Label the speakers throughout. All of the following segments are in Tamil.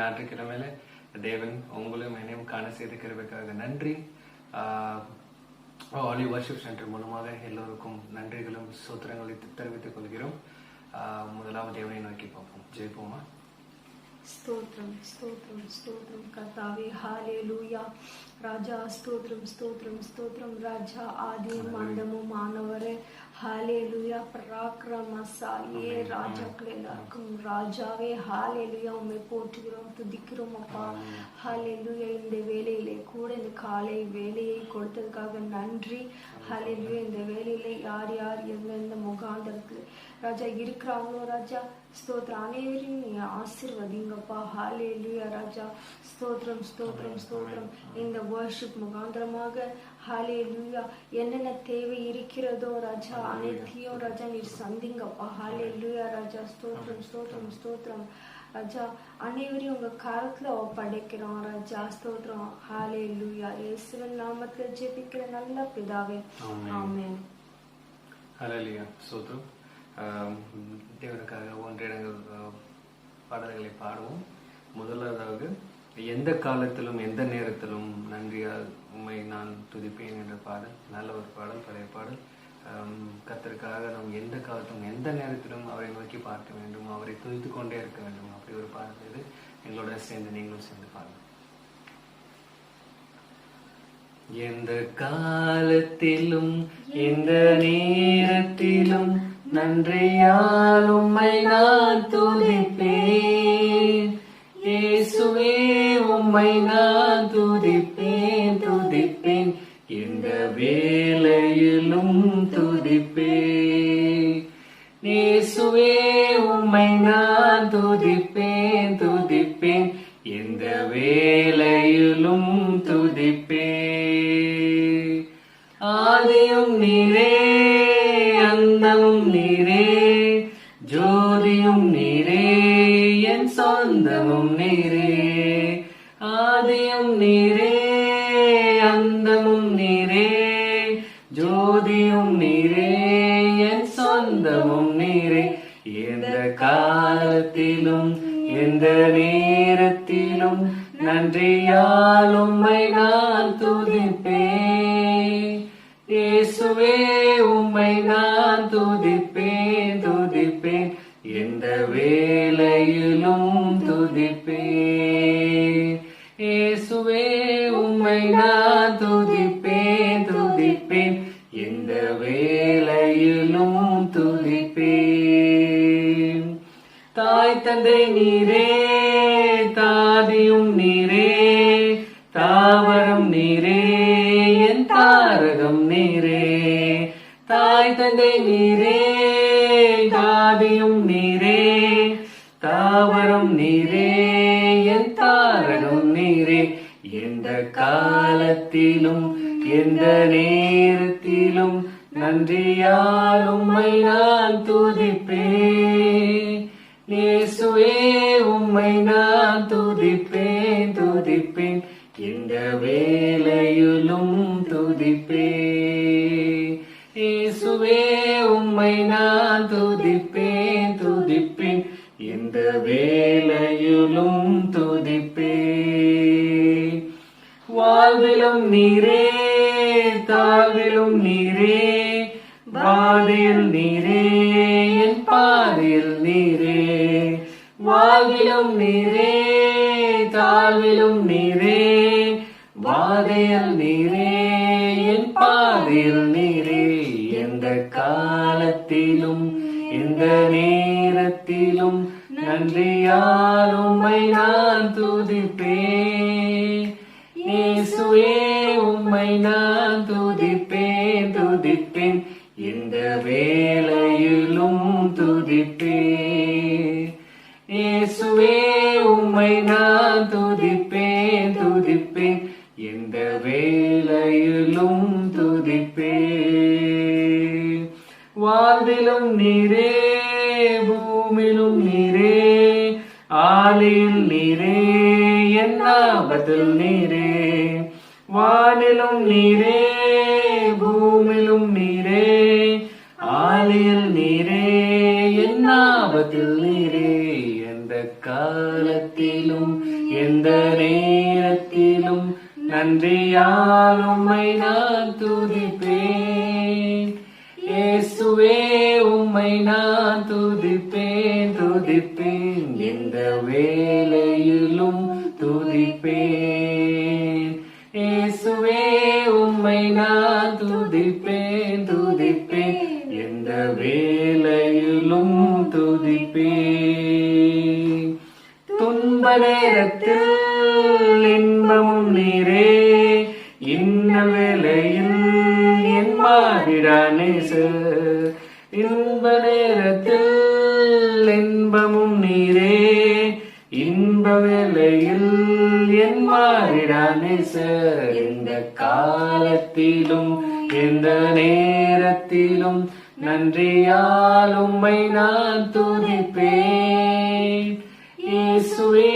Speaker 1: ஞாயிற்றுக்கிழமையில தேவன் உங்களையும் என்னையும் காண செய்து கிருபைக்காக நன்றி. ஆலிவ் வர்ஷிப் சென்டர் மூலமாக எல்லோருக்கும் நன்றிகளும் சூத்திரங்களை தெரிவித்துக் கொள்கிறோம். முதலாவது தேவனை நோக்கி பார்ப்போம். ஜெயிப்போமா?
Speaker 2: స్తోత్రం స్తోత్రం స్తోత్రం కర్తావే హల్లెలూయా రాజా స్తోత్రం స్తోత్రం స్తోత్రం రాజా ఆది మందము మానవరే ஹalleluya பராக்கிரமசாலியே ராஜாக்கள் எல்லாருக்கும் ராஜாவே ஹalleluya உம்மை போற்றுகிறோம் துதிக்கிறோம் அப்பா. ஹalleluya இந்த வேளையிலே கூட இந்த காலை வேலையை கொடுத்ததுக்காக நன்றி. ஹalleluya இந்த வேளையிலே யார் யார் எந்தெந்த முகாந்தரத்தில் ராஜா இருக்கிறாங்களோ ராஜா ஸ்தோத்திரம் அனைவரையும் நீ ஆசீர்வதிங்கப்பா. ஹalleluya ராஜா ஸ்தோத்திரம் ஸ்தோத்திரம் ஸ்தோத்திரம். இந்த வர்ஷிப் முகாந்திரமாக ஹalleluya என்னென்ன தேவை இருக்கிறதோ ராஜா அனைத்தையும் ராஜா நீர் சந்திங்கப்பா. ஹalleluya ராஜா ஸ்தோத்திரம் ஸ்தோத்திரம் ஸ்தோத்திரம் ராஜா அனைவரையும் உங்க கரத்துல படைக்கிறோம் ராஜா ஸ்தோத்திரம். ஹalleluya இயேசுவின் நாமத்தில் ஜெபிக்கிற நல்ல பிதாவே ஆமென்.
Speaker 1: ஹalleluya ஸ்தோத்திரம். தேவனுக்காக ஒன்றிடங்கள் பாடல்களை பாடுவோம். முதலாவது எந்த காலத்திலும் எந்த நேரத்திலும் நன்றியால் உண்மை நான் துதிப்பேன் என்ற பாடல் நல்ல ஒரு பாடல், பழைய பாடல். கர்த்தருக்காக நாம் எந்த காலத்திலும் எந்த நேரத்திலும் அவரை நோக்கி பார்க்க வேண்டும், அவரை துதித்து கொண்டே இருக்க வேண்டும். அப்படி ஒரு பாடல் இது. எங்களோட சேர்ந்து நீங்களும் சேர்ந்து பாருங்க. எந்த காலத்திலும் எந்த நேரத்திலும் நன்றியால் உம்மை நான் துதிப்பேன். இயேசுவே உம்மை நான் துதிப்பேன் துதிப்பேன். எந்த வேளையிலும் துதிப்பேன். இயேசுவே உம்மை நான் துதிப்பேன் துதிப்பேன். எந்த வேளையிலும் துதிப்பேன். ஆதியும் நீரே அந்தமும் நீரே ஜோதியும் நீரே என் சொந்தமும் நீரே. ஆதியும் நீரே அந்தமும் நீரே ஜோதியும் நீரே என் சொந்தமும் நீரே. எந்த காலத்திலும் எந்த நேரத்திலும் நன்றியால் உம்மை நான் துதிப்பேன். இயேசுவே உம்மை நான் துதிப்பேன் துதிப்பேன். எந்த வேளையிலும் துதிப்பேன். இயேசுவே உம்மை நான் துதிப்பேன் துதிப்பேன். எந்த வேளையிலும் துதிப்பேன். தாய் தந்தை நீரே தாதியும் நீரே தாவரம் நீரே என் தாரகம் நீரே. தாய் தந்தை நீரே தாதியும் நீரே தாவரம் நீரே என் தாரகம் நீரே. எந்த காலத்திலும் எந்த நேரத்திலும் நன்றியால் உம்மை நான் துதிப்பேன். இயேசுவே உம்மை நான் துதிப்பேன் துதிப்பேன். எந்த வேளையிலும் துதிப்பேன். இயேசுவே உம்மை நான் துதிப்பேன் துதிப்பேன். எந்த வேளையிலும் துதிப்பேன். வாழ்விலும் நீரே தாழ்விலும் நீரே பாதையில் நீரே என் பாதையில் நீரே. வாழ்விலும் நீரே தாழ்விலும் நீரே பாதையில் நீரே என் பாதையில் நீரே. எந்த காலத்திலும் எந்த நேரத்திலும் நன்றியால் உம்மை நான் துதிப்பேன். இயேசுவே உம்மை நான் துதிப்பேன் துதிப்பேன். எந்த வேளையிலும் துதிப்பேன். இயேசுவே உம்மை நான் துதிப்பேன் துதிப்பேன். எந்த வேளையிலும் துதிப்பேன். வாழ்விலும் நீரே பூமியிலும் நீரே ஆலில் நீரே என் ஆபத்தில் நீரே. வானிலும் நீரே பூமியிலும் நீரே ஆலில் நீரே என் ஆபத்தில் நீரே. எந்த காலத்திலும் எந்த நேரத்திலும் நன்றியால் உம்மை நான் துதிப்பேன். இயேசுவே உம்மை நான் துதிப்பேன் துதிப்பேன், எந்த வேளையிலும் துதிப்பேன். இயேசுவே உம்மை நான் துதிப்பேன் துதிப்பேன், எந்த வேளையிலும் துதிப்பேன். துன்ப நேரத்தில் இன்பமும் நீரே, இன்ன வேளையில் என் மாறிடானேசர். இன்ப நேரத்தில் இன்பமும் நீரே, இன்ப வேளையில் என் மாறிடானேசர். எந்த காலத்திலும் எந்த நேரத்திலும் நன்றியால் உம்மை நான் துதிப்பேன். இயேசுவே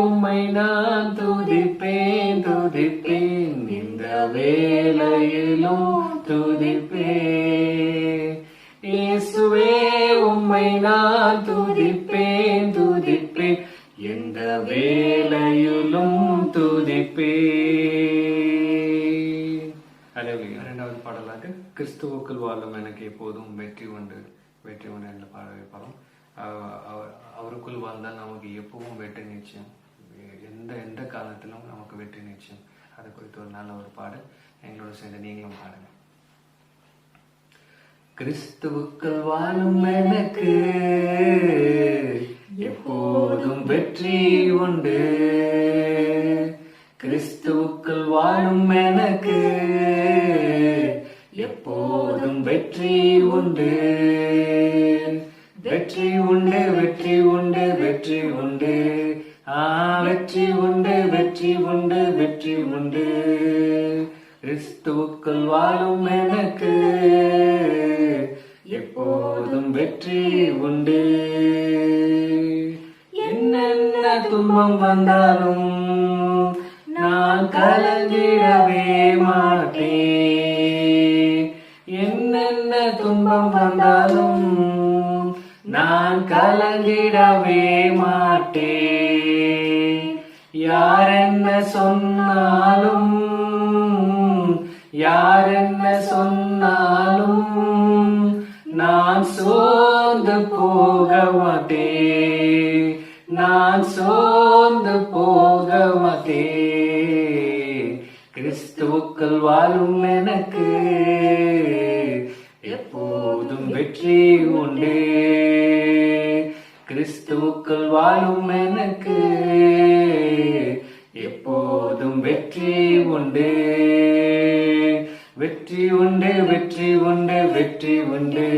Speaker 1: உம்மை நான் துதிப்பேன் துதிப்பேன், இந்த வேளையிலும் துதிப்பேன். இயேசுவே உம்மை நான் துதிப்பேன் துதிப்பேன், எந்த வேளையிலும் துதிப்பேன். இரண்டாவது பாடலாக கிறிஸ்துவுக்குள் வாழும் எனக்கு எப்போதும் வெற்றி உண்டு வெற்றி உண்டு என்ற பாடலை பாடும். அவருக்குள் வாழ்ந்தால் நமக்கு எப்பவும் வெற்றி நிச்சயம், எந்த எந்த காலத்திலும் நமக்கு வெற்றி நிச்சயம். அது குறித்து ஒரு நல்ல ஒரு பாடல் எங்களோட சேர்ந்து நீங்களும் பாடுங்க. கிறிஸ்துவுக்குள் வாழும் எனக்கு எப்போதும் வெற்றி உண்டு. கிறிஸ்துவுக்குள் வாழும் எனக்கு எப்போதும் வெற்றி உண்டு. வெற்றி உண்டு வெற்றி உண்டு வெற்றி உண்டு, வெற்றி உண்டு வெற்றி உண்டு வெற்றி உண்டு. கிறிஸ்துவுக்குள் வாழும் எனக்கு எப்போதும் வெற்றி உண்டு. என்னென்ன துன்பம் வந்தாலும் நான் கலங்கிடவே மாட்டேன். என்னென்ன துன்பம் வந்தாலும் நான் கலங்கிடவே மாட்டேன். யார் என்ன சொன்னாலும் யார் என்ன சொன்னாலும் நான் சோர்ந்து போக மாட்டேன். நான் சோர்ந்து போக மாட்டேன். கிறிஸ்துவுக்குள் வாழும் எனக்கு எப்போதும் வெற்றி உண்டு. கிறிஸ்துவுக்குள் வாழும் எனக்கு எப்போதும் வெற்றி உண்டு. வெற்றி உண்டு வெற்றி உண்டு வெற்றி உண்டு,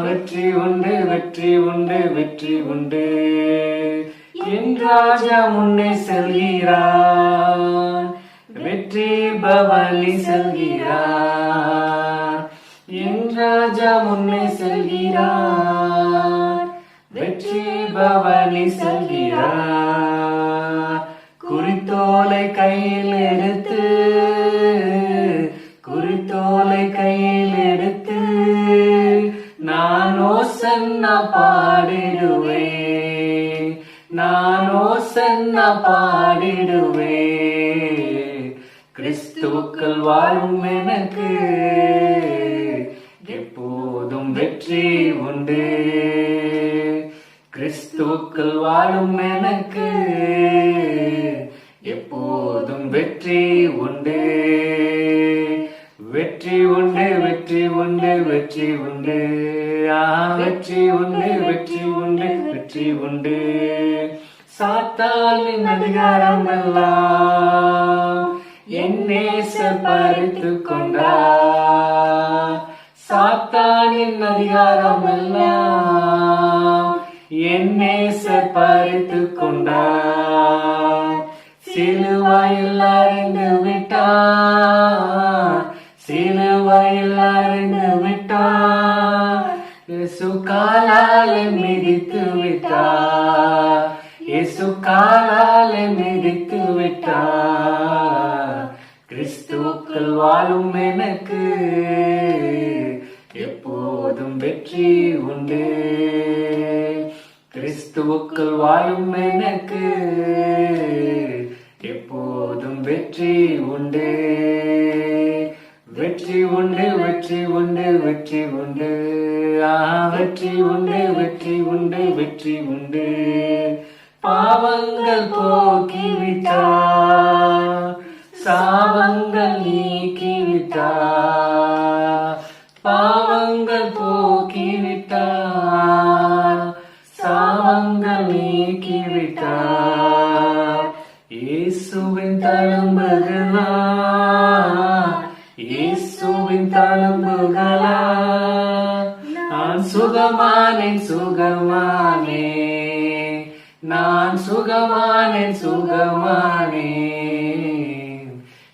Speaker 1: வெற்றி உண்டு வெற்றி உண்டு வெற்றி உண்டு. என் ராஜா முன்னே செல்கிறார், வெற்றி பவனி செல்கிறார். என் ராஜா முன்னே செல்கிறார், வெற்றி பவனி செல்கிறார். குறித்தோலை கையில் எடுத்து குறித்தோலை கையில் எடுத்து நான் ஓசன்னா பாடிடுவேன். நான் ஓசன்னா பாடிடுவேன். கிறிஸ்துவுக்குள் வாழும் எனக்கு எப்போதும் வெற்றி உண்டு. கிறிஸ்துவுக்குள் வாழும் எனக்கு எப்போதும் வெற்றி உண்டு. வெற்றி உண்டு வெற்றி உண்டு வெற்றி உண்டு, வெற்றி உண்டு வெற்றி உண்டு வெற்றி உண்டு. சாத்தானின் அதிகாரம் எல்லாம் என் நேசர் பறித்து கொண்டார். சாத்தானின் அதிகாரம் எல்லாம் என் நேசர் பறித்து கொண்டார். சிலுவையில் அறிந்து விட்டார், சிலுவையில் அறிந்து விட்டார். இயேசு காலாலே மிதித்து விட்டார், இயேசு காலாலே மிதித்து விட்டார். கிறிஸ்துவுக்குள் வாழும் எனக்கு எப்போதும் வெற்றி உண்டு. கிறிஸ்துவுக்குள் வாழும் எனக்கு எப்போதும் வெற்றி உண்டு, வெற்றி உண்டு, வெற்றி உண்டு, வெற்றி உண்டு, வெற்றி உண்டு, வெற்றி உண்டு, வெற்றி உண்டு. பாவங்கள் போக்கிவிட்டார், சாவங்கள் நீக்கிவிட்டார், பாவங்கள் போக்கிவிட்டார், சாவங்கள் நீக்கிவிட்டார். இயேசுவின் தழும்புகளா, இயேசுவின் தழும்புகளா, நான் சுகமானேன், சுகமானேன், நான் சுகமானேன், சுகமானேன்.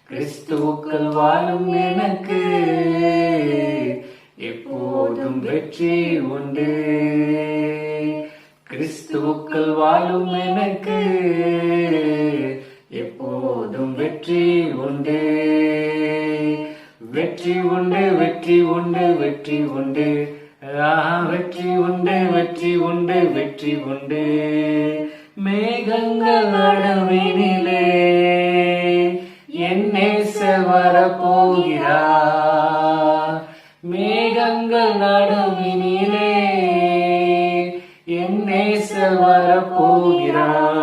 Speaker 1: கிறிஸ்துவுக்குள் வாழும் எனக்கு எப்போதும் வெற்றி உண்டு, கிறிஸ்துவுக்குள் வாழும் எனக்கு எப்போதும் வெற்றி உண்டு, வெற்றி உண்டு, வெற்றி உண்டு, வெற்றி உண்டு, வெற்றி உண்டு, வெற்றி உண்டு, வெற்றி உண்டு. மேகங்கள் நடுவினிலே என் நேசர் வரப்போகிறார், மேகங்கள் நடுவினிலே என் நேசர் வரப்போகிறார்.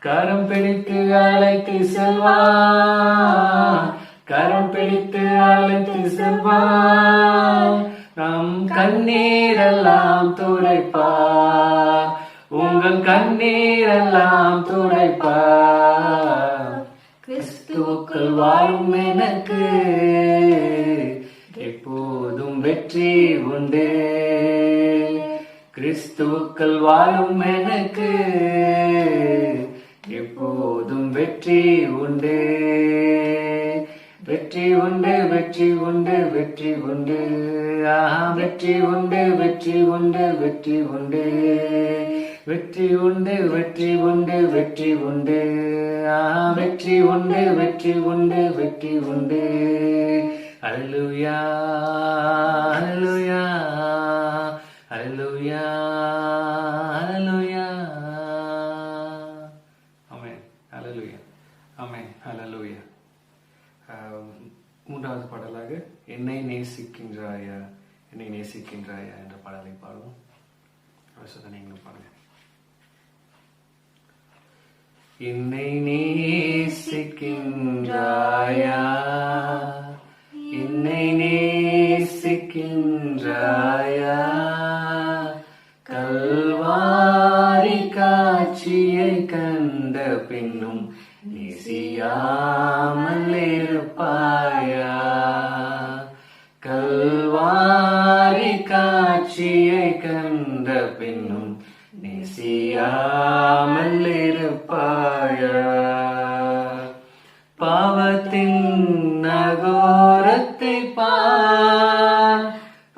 Speaker 1: கரம் பிடித்து அழைத்து செல்வார், கரம் பிடித்து அழைத்து செல்வார், நம் கண்ணீரெல்லாம் துடைப்பார், உங்கள் கண்ணீரெல்லாம் துடைப்பார். கிறிஸ்துவுக்குள் வாழும் எனக்கு எப்போதும் வெற்றி உண்டு, கிறிஸ்துவுக்குள் வாழும் எனக்கு எப்போதும் வெற்றி உண்டு, வெற்றி உண்டு, வெற்றி உண்டு, வெற்றி உண்டு, வெற்றி உண்டு, வெற்றி உண்டு, வெற்றி உண்டு, வெற்றி உண்டு, வெற்றி உண்டு, வெற்றி உண்டு, வெற்றி உண்டு, வெற்றி உண்டு, வெற்றி உண்டு. அல்லேலூயா, அல்லேலூயா, அல்லேலூயா, அல்லேலூயா. ஆமென், அல்லேலூயா, ஆமென், அல்லேலூயா. மூன்றாவது பாடலாக என்னை நேசிக்கின்றாயா, என்னை நேசிக்கின்றாயா என்ற பாடலை பாடுவோம். நீங்களும் பாடுங்க. என்னை நேசிக்கின்றாயா, என்னை நேசிக்கின்றாயா, கல்வாரி காட்சியை கண்ட பின்னும் நேசியாமல் இருப்பாயா, கல்வாரி காட்சியை கண்ட பின்னும் நேசியாமல் இருப்பாயா. பாவத்தின் நகோரத்தை பார்,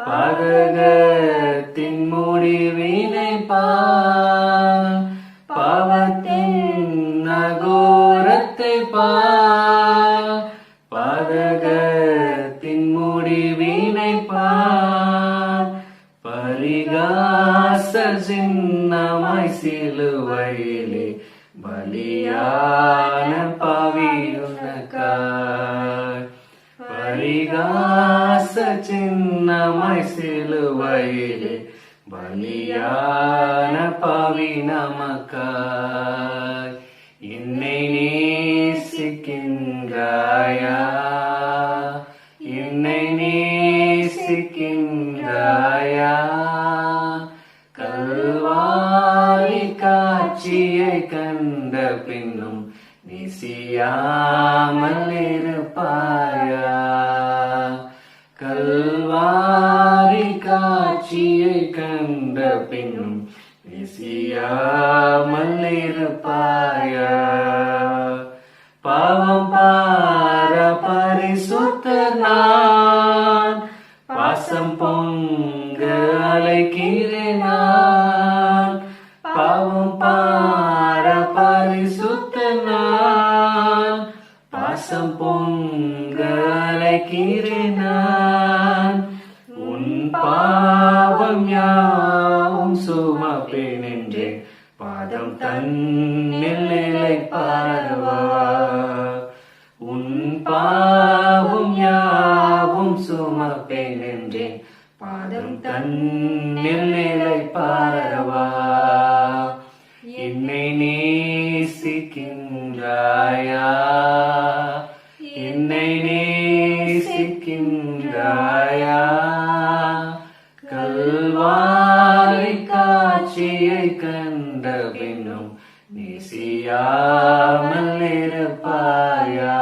Speaker 1: பாதகத்தின் முடிவினை பார், பாவத்தின் நகோரத்தை பார், பாதகத்தின் முடிவினை பார். பரிகாச சின்னமாய் சிலுவையிலே பலியான பாவியுனக்காய், பரிகாச சின்னமாய் சிலுவையிலே பலியான பாவி நமக்காய். என்னை நேசிக்கின்றாயா, என்னை நேசிக்கின்றாயா, கல்வாரி காட்சியை கண்ட பின்னும் நேசியாமல் இருப்பாயா, கல்வாரி காட்சியை கண்ட பின்னும் நேசியாமல் இருப்பாயா. பாவம் பார பரிசுத்தர் நான், பாசம் பொங்க அழைக்கிறேன் நான், பாவம் பார பரிசுத்தர் நான், பாசம் பொங்க அழைக்கிறேன் நான். உன் பாவம் யாவும் சும சுமப்பேன் என்றேன், பாதம் தன்னில் நிலைப்பாரவா. உன் பாவம் யாவும் சுமப்பேன் என்றேன், பாதம் தன்னில் நிலைப்பாரவா. என்னை நேசிக்கின்றாயா, என்னை நேசிக்கின்றாயா. கல்வாரி காட்சியை கண்ட பின்னும் நேசியாமல் இருப்பாயா.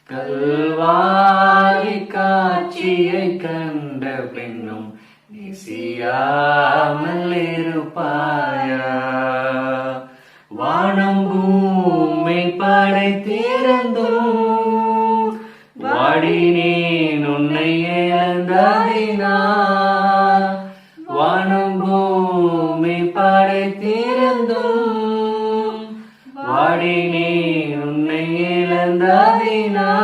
Speaker 1: கல்வாரி காட்சியை கண்ட பின்னும் நேசியாமல் இருப்பாயா. வானம் பூமி படைத்திருந்தும் வாடினேன் உன்னை இழந்ததினால். வானம் பூமி படைத்திருந்தும் வாடினேன் உன்னை இழந்ததினால்.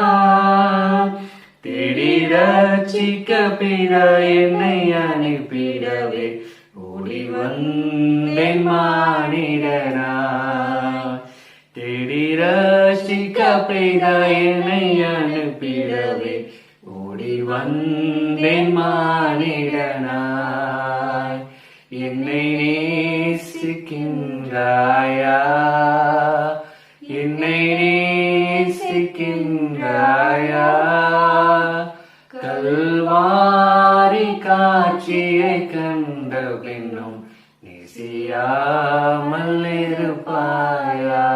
Speaker 1: தேடி ரட்சிக்க பிதா என்னை அனுப்பிடவே ஓடி வந்தேன் மானிடனா. தேடி ரட்சிக்க பிதா என்னை அனுப்பிடவே ஓடி வந்தேன் மானிடனாய். என்னை நேசிக்கின்றாயா, என்னை நேசிக்கின்றாயா. கல்வாரி காட்சியை கண்ட பின்னும் நேசியாமல் இருப்பாயா.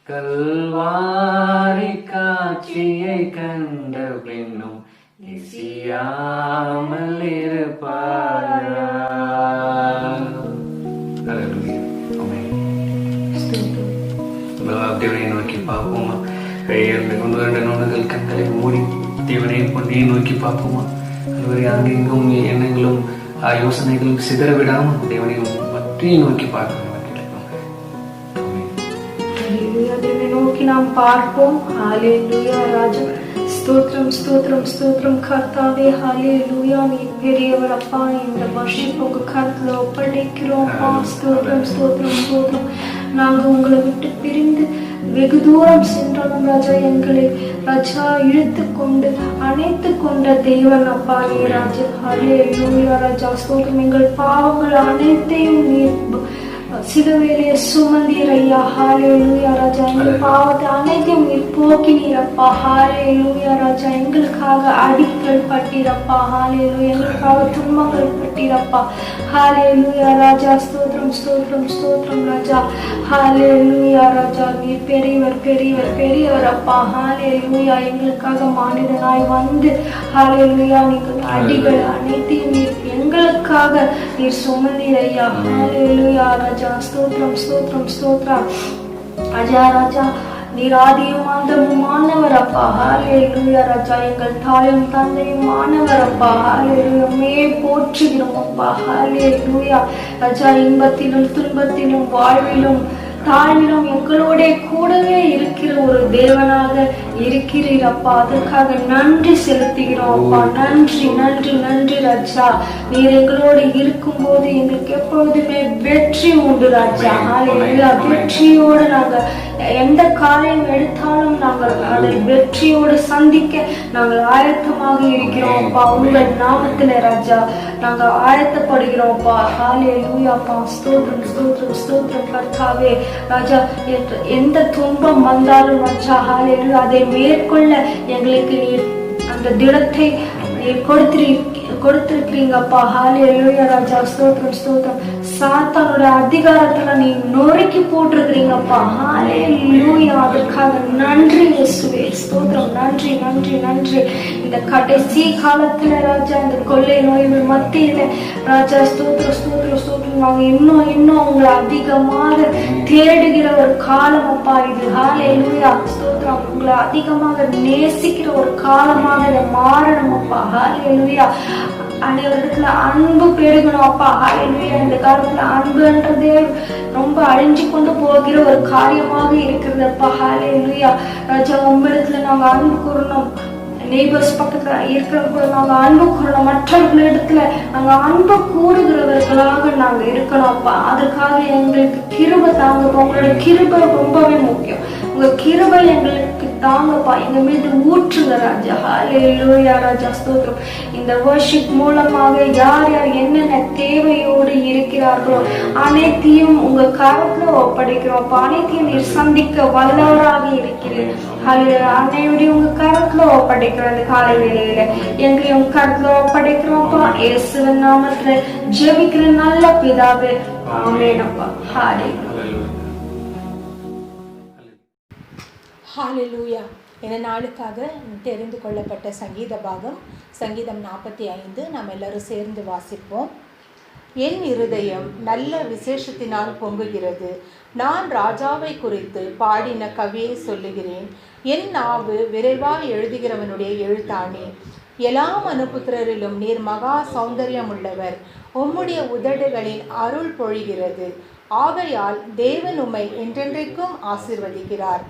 Speaker 1: கல்வாரி காட்சியை கண்ட பின்னும் நேசியாமல் இருப்பாயா. தேவனை நோக்கி பார்ப்போமா. கையில் ஒன்று நோண்டுகள் கண்களை மூடி தேவனை கொண்டே நோக்கி பார்ப்போமா. அதுவரை அங்கெங்கும் எண்ணங்களும் யோசனைகளும் சிதற விடாமல் தேவனை பற்றி நோக்கி பார்க்கணும்.
Speaker 2: நோக்கி நாம் பார்ப்போம். ஹல்லேலூயா ராஜா, ஸ்தோத்திரம் ஸ்தோத்திரம் ஸ்தோத்திரம் கர்த்தாவே. ஹல்லேலூயா, நீ பெரியவர் அப்பா. இந்த வருஷம் உங்க கருத்துல ஒப்படைக்கிறோம் அப்பா. ஸ்தோத்திரம் ஸ்தோத்திரம் ஸ்தோத்திரம். நாங்க உங்களை விட்டு பிரிந்து வெகு தூரம் சென்றாலும் ராஜா, எங்களை ராஜா இழுத்து கொண்டு அணைத்து கொண்ட தேவன் அப்பா நீ ராஜா. ஹல்லேலூயா ராஜா, ஸ்தோத்திரம். எங்கள் பாவங்கள் அனைத்தையும் நீர் சிலுவையிலே சுமந்தீர் ஐயா. ஹல்லேலூயா ராஜா, எங்கள் பாவத்தை அனைத்தையும் நீர் போக்கினீரப்பா. ஹல்லேலூயா ராஜா, எங்களுக்காக அடிகள் பட்டீரப்பா. ஹல்லேலூயா, எங்களுக்காக துன்பங்கள் பட்டீரப்பா. ஹல்லேலூயா ராஜா, ஸ்தோத்திரம் ஸ்தோத்திரம் ஸ்தோத்திரம் ராஜா. ஹல்லேலூயா ராஜா, நீர் பெரியவர் பெரியவர் பெரியவர் அப்பா. ஹல்லேலூயா, எங்களுக்காக மானிடனாய் வந்து ஹல்லேலூயா நீங்கள் அடிகள் அனைத்தையும் நீர் எங்களுக்காக நீர் சுமந்தீர் ஐயா. ஹல்லேலூயா ராஜா, ஸ்தோத்திரம் ஸ்தோத்திரம் ஸ்தோத்திரம் ராஜா. ராஜா, நீர் ஆதியும் அந்தமுமானவர் அப்பா. ஹல்லேலூயா ராஜா, எங்கள் தாயும் தந்தையும் மாணவர் அப்பா. ஹல்லேலூயா, மே போற்றுகிறோம் அப்பா. ஹல்லேலூயா ராஜா, இன்பத்திலும் துன்பத்திலும் வாழ்விலும் தாழ்விலும் எங்களோட கூடவே இருக்கிற ஒரு தேவனாக இருக்கிறீர் அப்பா. அதற்காக நன்றி செலுத்துகிறோம் அப்பா. நன்றி நன்றி நன்றி ராஜா. நீர் எங்களோடு இருக்கும் போது எங்களுக்கு எப்பொழுதுமே வெற்றி உண்டு ராஜா. வெற்றியோடு நாங்கள் எந்த காரியம் எடுத்தாலும் நாங்கள் அதை வெற்றியோடு சந்திக்க நாங்கள் ஆயத்தமாக இருக்கிறோம் அப்பா. உங்கள் நாமத்துல ராஜா நாங்கள் ஆயத்தப்படுகிறோம் அப்பா. ஹல்லேலூயா அப்பா. ஸ்தோத்திரம் ஸ்தோத்திரம் ஸ்தோத்திரம் கர்த்தாவே ராஜா. எந்த துன்பம் வந்தாலும் ராஜா ஹல்லேலூயா அதை மேற்கொள்ள எங்களுக்கு நீர் அந்த திடத்தை நீர் கொடுத்திருக்கிறீங்க அப்பா. ஹல்லேலூயா ராஜா, ஸ்தோத்திரம் ஸ்தோத்திரம். சாத்தானோட அதிகாரத்துல நீ நொறுக்கி போட்டிருக்கிறீங்கப்பா. ஹல்லேலூயா, அதற்காக நன்றி இயேசுவே. ஸ்தோத்திரம். நன்றி நன்றி நன்றி. இந்த கடைசி காலத்துல ராஜா, இந்த கொள்ளை நோய்கள் மத்தியில ராஜா ஸ்தோத்திரம் ஸ்தோத்திரம் ஸ்தோத்திரம். நாங்க இன்னும் உங்களை அதிகமாக தேடுகிற ஒரு காலம் அப்பா இது. ஹல்லேலூயா, ஸ்தோத்திரம். உங்களை அதிகமாக நேசிக்கிற ஒரு காலமாக இதை மாறணும் அப்பா. ஹல்லேலூயா, அனைவரிடத்துல அன்பு பெருகணும் அப்பா. ஹல்லேலூயா, இந்த காலத்துல அன்புன்றதே ரொம்ப அழிஞ்சு கொண்டு போகிற ஒரு காரியமாக இருக்கிறது அப்பா. ஹல்லேலூயா ராஜா, உங்களிடத்துல நாங்க அன்பு கூறணும். நெய்பர்ஸ் பக்கத்தில் இருக்கிறவங்க நாங்கள் அன்பு கூறணும், மற்றவர்களிடத்துல நாங்கள் அன்பு கூறுகிறவர்களாக நாங்கள் இருக்கணும்ப்பா. அதுக்காக எங்களுக்கு கிருபை தாங்கப்பா. உங்களோட கிருபை ரொம்பவே முக்கியம். உங்க கிருபை எங்களுக்கு தாங்கப்பா, எங்க மீது ஊற்றுங்க ராஜா. ஹல்லேலூயா ராஜா, ஸ்தோத்திரம். இந்த வர்ஷிப் மூலமாக யார் யார் என்னென்ன தேவையோடு இருக்கிறார்களோ அனைத்தையும் உங்க கரத்துல ஒப்படைக்கிறோம். அனைத்தையும் நீர் சந்திக்க வல்லவராக இருக்கிறேன். அன்னையுடைய உங்க கரத்துல ஒப்படைக்கிறோம். இந்த காலை வேளையில எங்களையும் உங்க கரத்துல ஒப்படைக்கிறோம்ப்பா. இயேசுவின் நாமத்துல ஜெபிக்கிற நல்ல பிதாவே, ஆமென்ப்பா. ஹல்லேலூயா.
Speaker 3: ஹல்லேலூயா. இந்த நாளுக்காக தெரிந்து கொள்ளப்பட்ட சங்கீத பாகம் சங்கீதம் 45. நாம் எல்லாரும் சேர்ந்து வாசிப்போம். என் இருதயம் நல்ல விசேஷத்தினால் பொங்குகிறது. நான் ராஜாவை குறித்து பாடின கவியை சொல்லுகிறேன். என் நாவு விரைவாய் எழுதுகிறவனுடைய எழுத்தாணி. எல்லா மனுபுத்திரரிலும் நீர் மகா சௌந்தரியம் உள்ளவர். உம்முடைய உதடுகளின் அருள் பொழிகிறது. ஆகையால் தேவன் உம்மை என்றென்றைக்கும் ஆசீர்வதிக்கிறார்.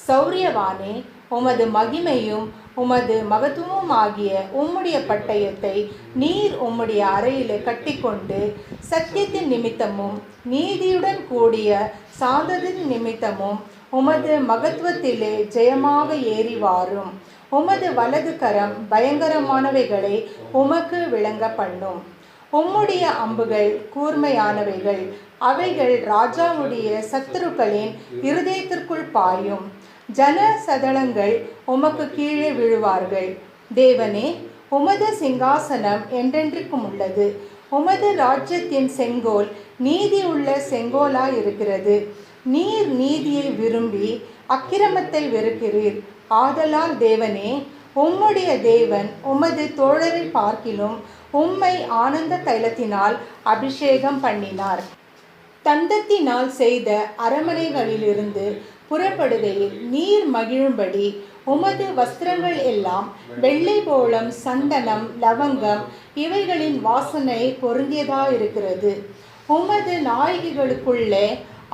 Speaker 3: சௌரியவானே, உமது மகிமையும் உமது மகத்துவம் ஆகிய உம்முடைய பட்டயத்தை நீர் உம்முடைய அறையிலே கட்டிக்கொண்டு சத்தியத்தின் நிமித்தமும் நீதியுடன் கூடிய சாந்தத்தின் நிமித்தமும் உமது மகத்துவத்திலே ஜெயமாக ஏறி வாரும். உமது வலது கரம் பயங்கரமானவைகளை உமக்கு விளங்க பண்ணும். உம்முடைய அம்புகள் கூர்மையானவைகள். அவைகள் ராஜாவுடைய சத்துருக்களின் இருதயத்திற்குள் பாயும். ஜன சதளங்கள் உமக்கு கீழே விழுவார்கள். தேவனே, உமது சிங்காசனம் என்றென்றைக்கும் உள்ளது. உமது ராஜ்யத்தின் செங்கோல் நீதி உள்ள செங்கோலாய் இருக்கிறது. நீர் நீதியை விரும்பி அக்கிரமத்தை வெறுக்கிறீர். ஆதலால் தேவனே, உம்முடைய தேவன் உமது தோழரை பார்க்கிலும் உம்மை ஆனந்த தைலத்தினால் அபிஷேகம் பண்ணினார். தந்தத்தினால் செய்த அரமனைகளிலிருந்து புறப்படுகையில் நீர் மகிழும்படி உமது வஸ்திரங்கள் எல்லாம் வெள்ளை போலம், சந்தனம், லவங்கம் இவைகளின் வாசனை பொருந்தியதாயிருக்கிறது. உமது நாயகிகளுக்குள்ளே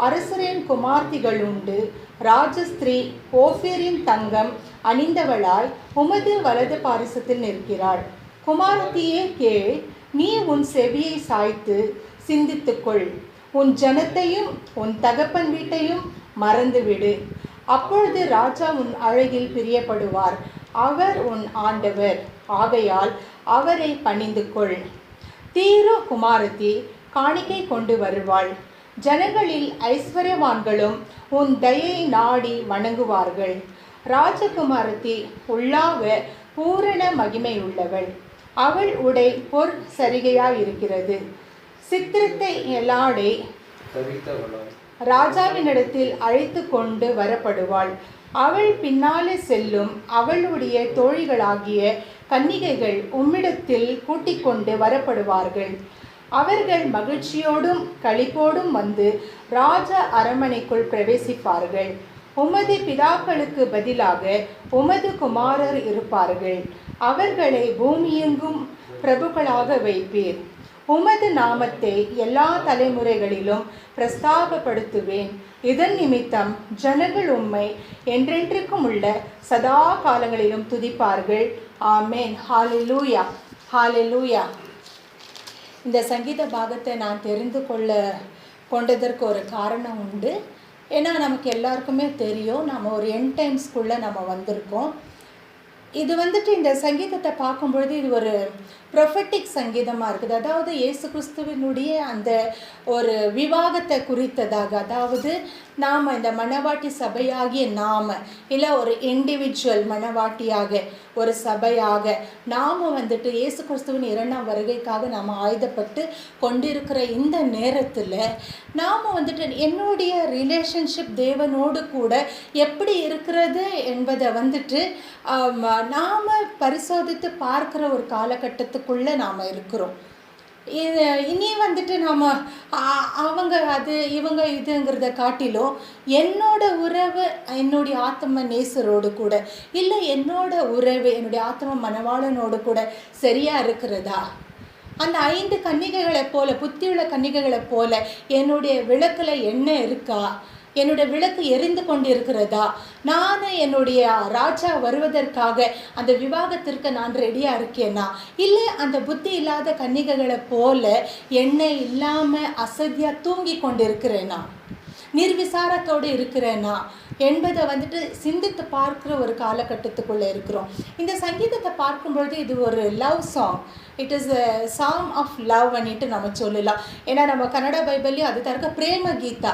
Speaker 3: அரசரின் குமார்த்திகள் உண்டு. ராஜஸ்திரீ ஓஃபீரின் தங்கம் அணிந்தவளாய் உமது வலது பாரிசத்தில் நிற்கிறாள். குமாரத்தியே கேள், நீ உன் செவியை சாய்த்து சிந்தித்துக்கொள். உன் ஜனத்தையும் உன் தகப்பன் வீட்டையும் மறந்துவிடு. அப்பொழுது ராஜா உன் அழகில் பிரியப்படுவார். அவர் உன் ஆண்டவர். ஆகையால் அவரை பணிந்து கொள். தீரு குமாரத்தி காணிக்கை கொண்டு வருவாள். ஜனங்களில் ஐஸ்வர்யவான்களும் உன் தயை நாடி வணங்குவார்கள். ராஜகுமாரத்தி உள்ளாவ பூரண மகிமை உள்ளவள். அவள் உடை பொற் சரிகையாயிருக்கிறது. சித்திரத்தை எல்லாடை ராஜாவினிடத்தில் அழைத்து கொண்டு வரப்படுவாள். அவள் பின்னாலே செல்லும். அவளுடைய தோழிகளாகிய கன்னிகைகள் உம்மிடத்தில் கூட்டிக் கொண்டு வரப்படுவார்கள். அவர்கள் மகிழ்ச்சியோடும் களிப்போடும் வந்து ராஜ அரண்மனைக்குள் பிரவேசிப்பார்கள். உமது பிதாக்களுக்கு பதிலாக உமது குமாரர் இருப்பார்கள். அவர்களை பூமியெங்கும் பிரபுக்களாக வைப்பீர். உமது நாமத்தை எல்லா தலைமுறைகளிலும் பிரஸ்தாபப்படுத்துவேன். இதன் நிமித்தம் ஜனங்கள் உம்மை என்றென்றைக்கும் உள்ள சதா காலங்களிலும் துதிப்பார்கள். ஆமேன். ஹல்லேலூயா, ஹல்லேலூயா. இந்த சங்கீத பாகத்தை நான் தெரிந்து கொண்டதற்கு ஒரு காரணம் உண்டு. ஏன்னா நமக்கு எல்லாருக்குமே தெரியும், நம்ம ஒரு எண்ட் டைம்ஸ்குள்ளே நம்ம வந்திருக்கோம். இது இந்த சங்கீதத்தை பார்க்கும்பொழுது இது ஒரு ப்ரொஃபட்டிக் சங்கீதமாக இருக்குது. அதாவது இயேசு கிறிஸ்துவினுடைய அந்த ஒரு விவாகத்தை குறித்ததாக, அதாவது நாம் இந்த மணவாட்டி சபையாகிய நாம் இல்லை ஒரு இண்டிவிஜுவல் மணவாட்டியாக ஒரு சபையாக நாம் இயேசு கிறிஸ்துவின் 2ஆம் வருகைக்காக நாம் ஆயுதப்பட்டு கொண்டிருக்கிற இந்த நேரத்தில் நாம் என்னுடைய ரிலேஷன்ஷிப் தேவனோடு கூட எப்படி இருக்கிறது என்பதை நாம் பரிசோதித்து பார்க்குற ஒரு காலகட்டத்துக்குள்ளே நாம் இருக்கிறோம். இனி நாம் அவங்க அது இவங்க இதுங்கிறத காட்டிலும் என்னோட உறவு என்னுடைய ஆத்ம நேசரோடு கூட இல்லை என்னோட உறவு என்னுடைய ஆத்ம மனவாளனோடு கூட சரியாக இருக்கிறதா? அந்த 5 கன்னிகைகளை போல, புத்தியுள்ள கன்னிகைகளை போல என்னுடைய விளக்கில் எண்ணெய் இருக்கா? என்னுடைய விளக்கு எரிந்து கொண்டு இருக்கிறதா? நான் என்னுடைய ராஜா வருவதற்காக அந்த விவாகத்திற்கு நான் ரெடியாக இருக்கேனா? இல்லை அந்த புத்தி இல்லாத கன்னிகைகளை போல எண்ணெய் இல்லாமல் அசதியாக தூங்கி கொண்டு இருக்கிறேனா? நிர்விசாரத்தோடு இருக்கிறேனா என்பதை சிந்தித்து பார்க்குற ஒரு காலகட்டத்துக்குள்ளே இருக்கிறோம். இந்த சங்கீதத்தை பார்க்கும்பொழுது இது ஒரு love song. It is a song of love அன்னிட்டு நம்ம சொல்லலாம். ஏன்னா நம்ம கன்னட பைபிள்லையும் அது தவிர பிரேம கீதா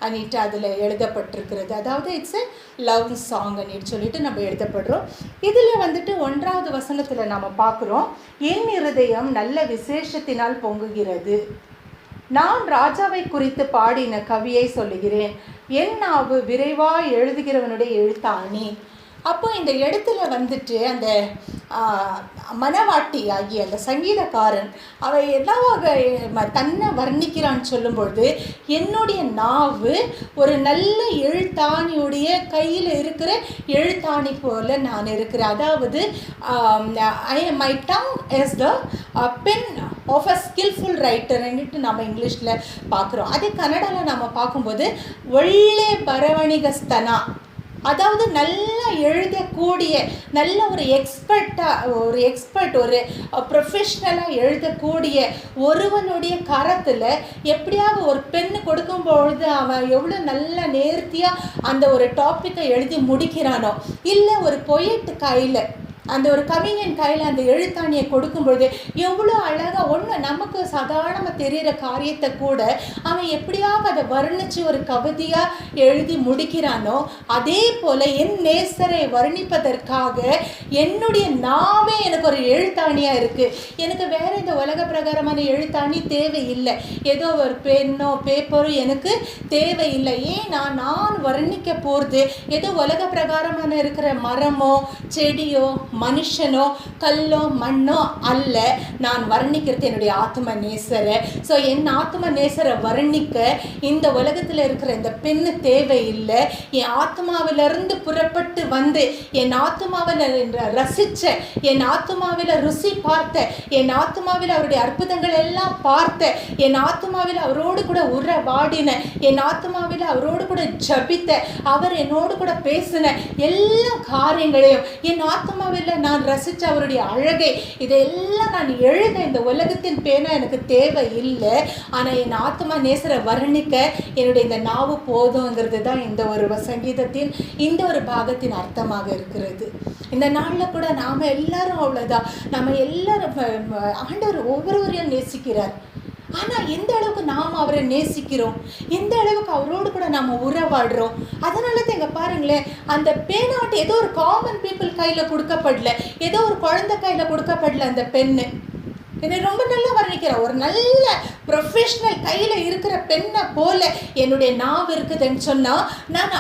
Speaker 3: அன்னிட்டு அதில் எழுதப்பட்டிருக்கிறது. அதாவது இட்ஸ் எ லவ் சாங் அன்னிட்டு சொல்லிட்டு நம்ம எழுதப்படுறோம். இதில் 1வது வசனத்தில் நம்ம பார்க்குறோம், என் இருதயம் நல்ல விசேஷத்தினால் பொங்குகிறது, நான் ராஜாவை குறித்து பாடின கவியை சொல்லுகிறேன், என் நாவு விரைவாக எழுதுகிறவனுடைய எழுத்தாணி. அப்போ இந்த இடத்துல அந்த மனவாட்டி ஆகிய அந்த சங்கீதக்காரன் அவை எல்லாவாக தன்னை வர்ணிக்கிறான்னு சொல்லும்பொழுது, என்னுடைய நாவு ஒரு நல்ல எழுத்தாணியுடைய கையில் இருக்கிற எழுத்தாணி போல நான் இருக்கிறேன். அதாவது my tongue is the pen of a skilful ரைட்டர்ன்னுட்டு நம்ம இங்கிலீஷில் பார்க்குறோம். அதே கன்னடாவில் நம்ம பார்க்கும்போது ஒಳ್ಳೆ ಬರವಣಿಗಸ್ತನ, அதாவது நல்லா எழுதக்கூடிய நல்ல ஒரு எக்ஸ்பர்ட் ஒரு ப்ரொஃபஷ்னலாக எழுதக்கூடிய ஒருவனுடைய கரத்தில் எப்படியாவது ஒரு பெண்ணு கொடுக்கும்பொழுது அவன் எவ்வளோ நல்ல நேர்த்தியாக அந்த ஒரு டாப்பிக்கை எழுதி முடிக்கிறானோ, இல்லை ஒரு பொயட்டு கையில் அந்த ஒரு கவிஞன் கையில் அந்த எழுத்தாணியை கொடுக்கும்பொழுது எவ்வளோ அழகாக ஒன்று நமக்கு சாதாரணமாக தெரிகிற காரியத்தை கூட அவன் எப்படியாக அதை வர்ணித்து ஒரு கவிதையாக எழுதி முடிக்கிறானோ, அதே போல் என் நேசரை வர்ணிப்பதற்காக என்னுடைய நாவே எனக்கு ஒரு எழுத்தாணியாக இருக்குது. எனக்கு வேறு இந்த உலக பிரகாரமான எழுத்தாணி தேவையில்லை, ஏதோ ஒரு பென்னோ பேப்பரோ எனக்கு தேவையில்லை. ஏன்னா நான் வர்ணிக்க போகிறது ஏதோ உலக பிரகாரமான இருக்கிற மரமோ செடியோ மனுஷனோ கல்லோ மண்ணோ அல்ல. நான் வர்ணிக்கிறது என்னுடைய ஆத்ம நேசரை. ஸோ என் ஆத்ம நேசரை வர்ணிக்க இந்த உலகத்தில் இருக்கிற இந்த பெண்ணு தேவையில்லை. என் ஆத்மாவிலிருந்து புறப்பட்டு என் ஆத்மாவில் ரசித்த, என் ஆத்மாவில் ருசி பார்த்த, என் ஆத்மாவில் அவருடைய அற்புதங்கள் எல்லாம் பார்த்த, என் ஆத்மாவில் அவரோடு கூட உறவாடின, என் ஆத்மாவில் அவரோடு கூட ஜபித்த, அவர் என்னோடு கூட பேசின எல்லா காரியங்களையும் என் ஆத்மாவில் நான் ரசித்த அவருடைய அழகை இதெல்லாம் நான் எழுத இந்த உலகத்தின் பேனா எனக்கு தேவை இல்லை. ஆனால் என் ஆத்மா நேசரை வர்ணிக்க என்னுடைய இந்த நாவு போதுங்கிறது தான் இந்த ஒரு சங்கீதத்தின் இந்த ஒரு பாகத்தின் அர்த்தமாக இருக்கிறது. இந்த நாளில் கூட நாம் எல்லாரும் அவ்வளோதான், நம்ம எல்லாரும் ஆண்டவர் ஒவ்வொருவரையும் நேசிக்கிறார். ஆனால் எந்த அளவுக்கு நாம் அவரை நேசிக்கிறோம், எந்த அளவுக்கு அவரோடு கூட நாம் உறவாடுறோம். அதனால தான் இங்கே பாருங்களேன், அந்த பேனாட்டு ஏதோ ஒரு காமன் பீப்புள் கையில் கொடுக்கப்படல, ஏதோ ஒரு குழந்தை கையில் கொடுக்கப்படல. அந்த பெண்ணு என்னை ரொம்ப நல்லா வர்ணிக்கிறேன், ஒரு நல்ல ப்ரொஃபஷ்னல் கையில் இருக்கிற பெண்ணை போல என்னுடைய நாவு இருக்குதுன்னு சொன்னால், நான்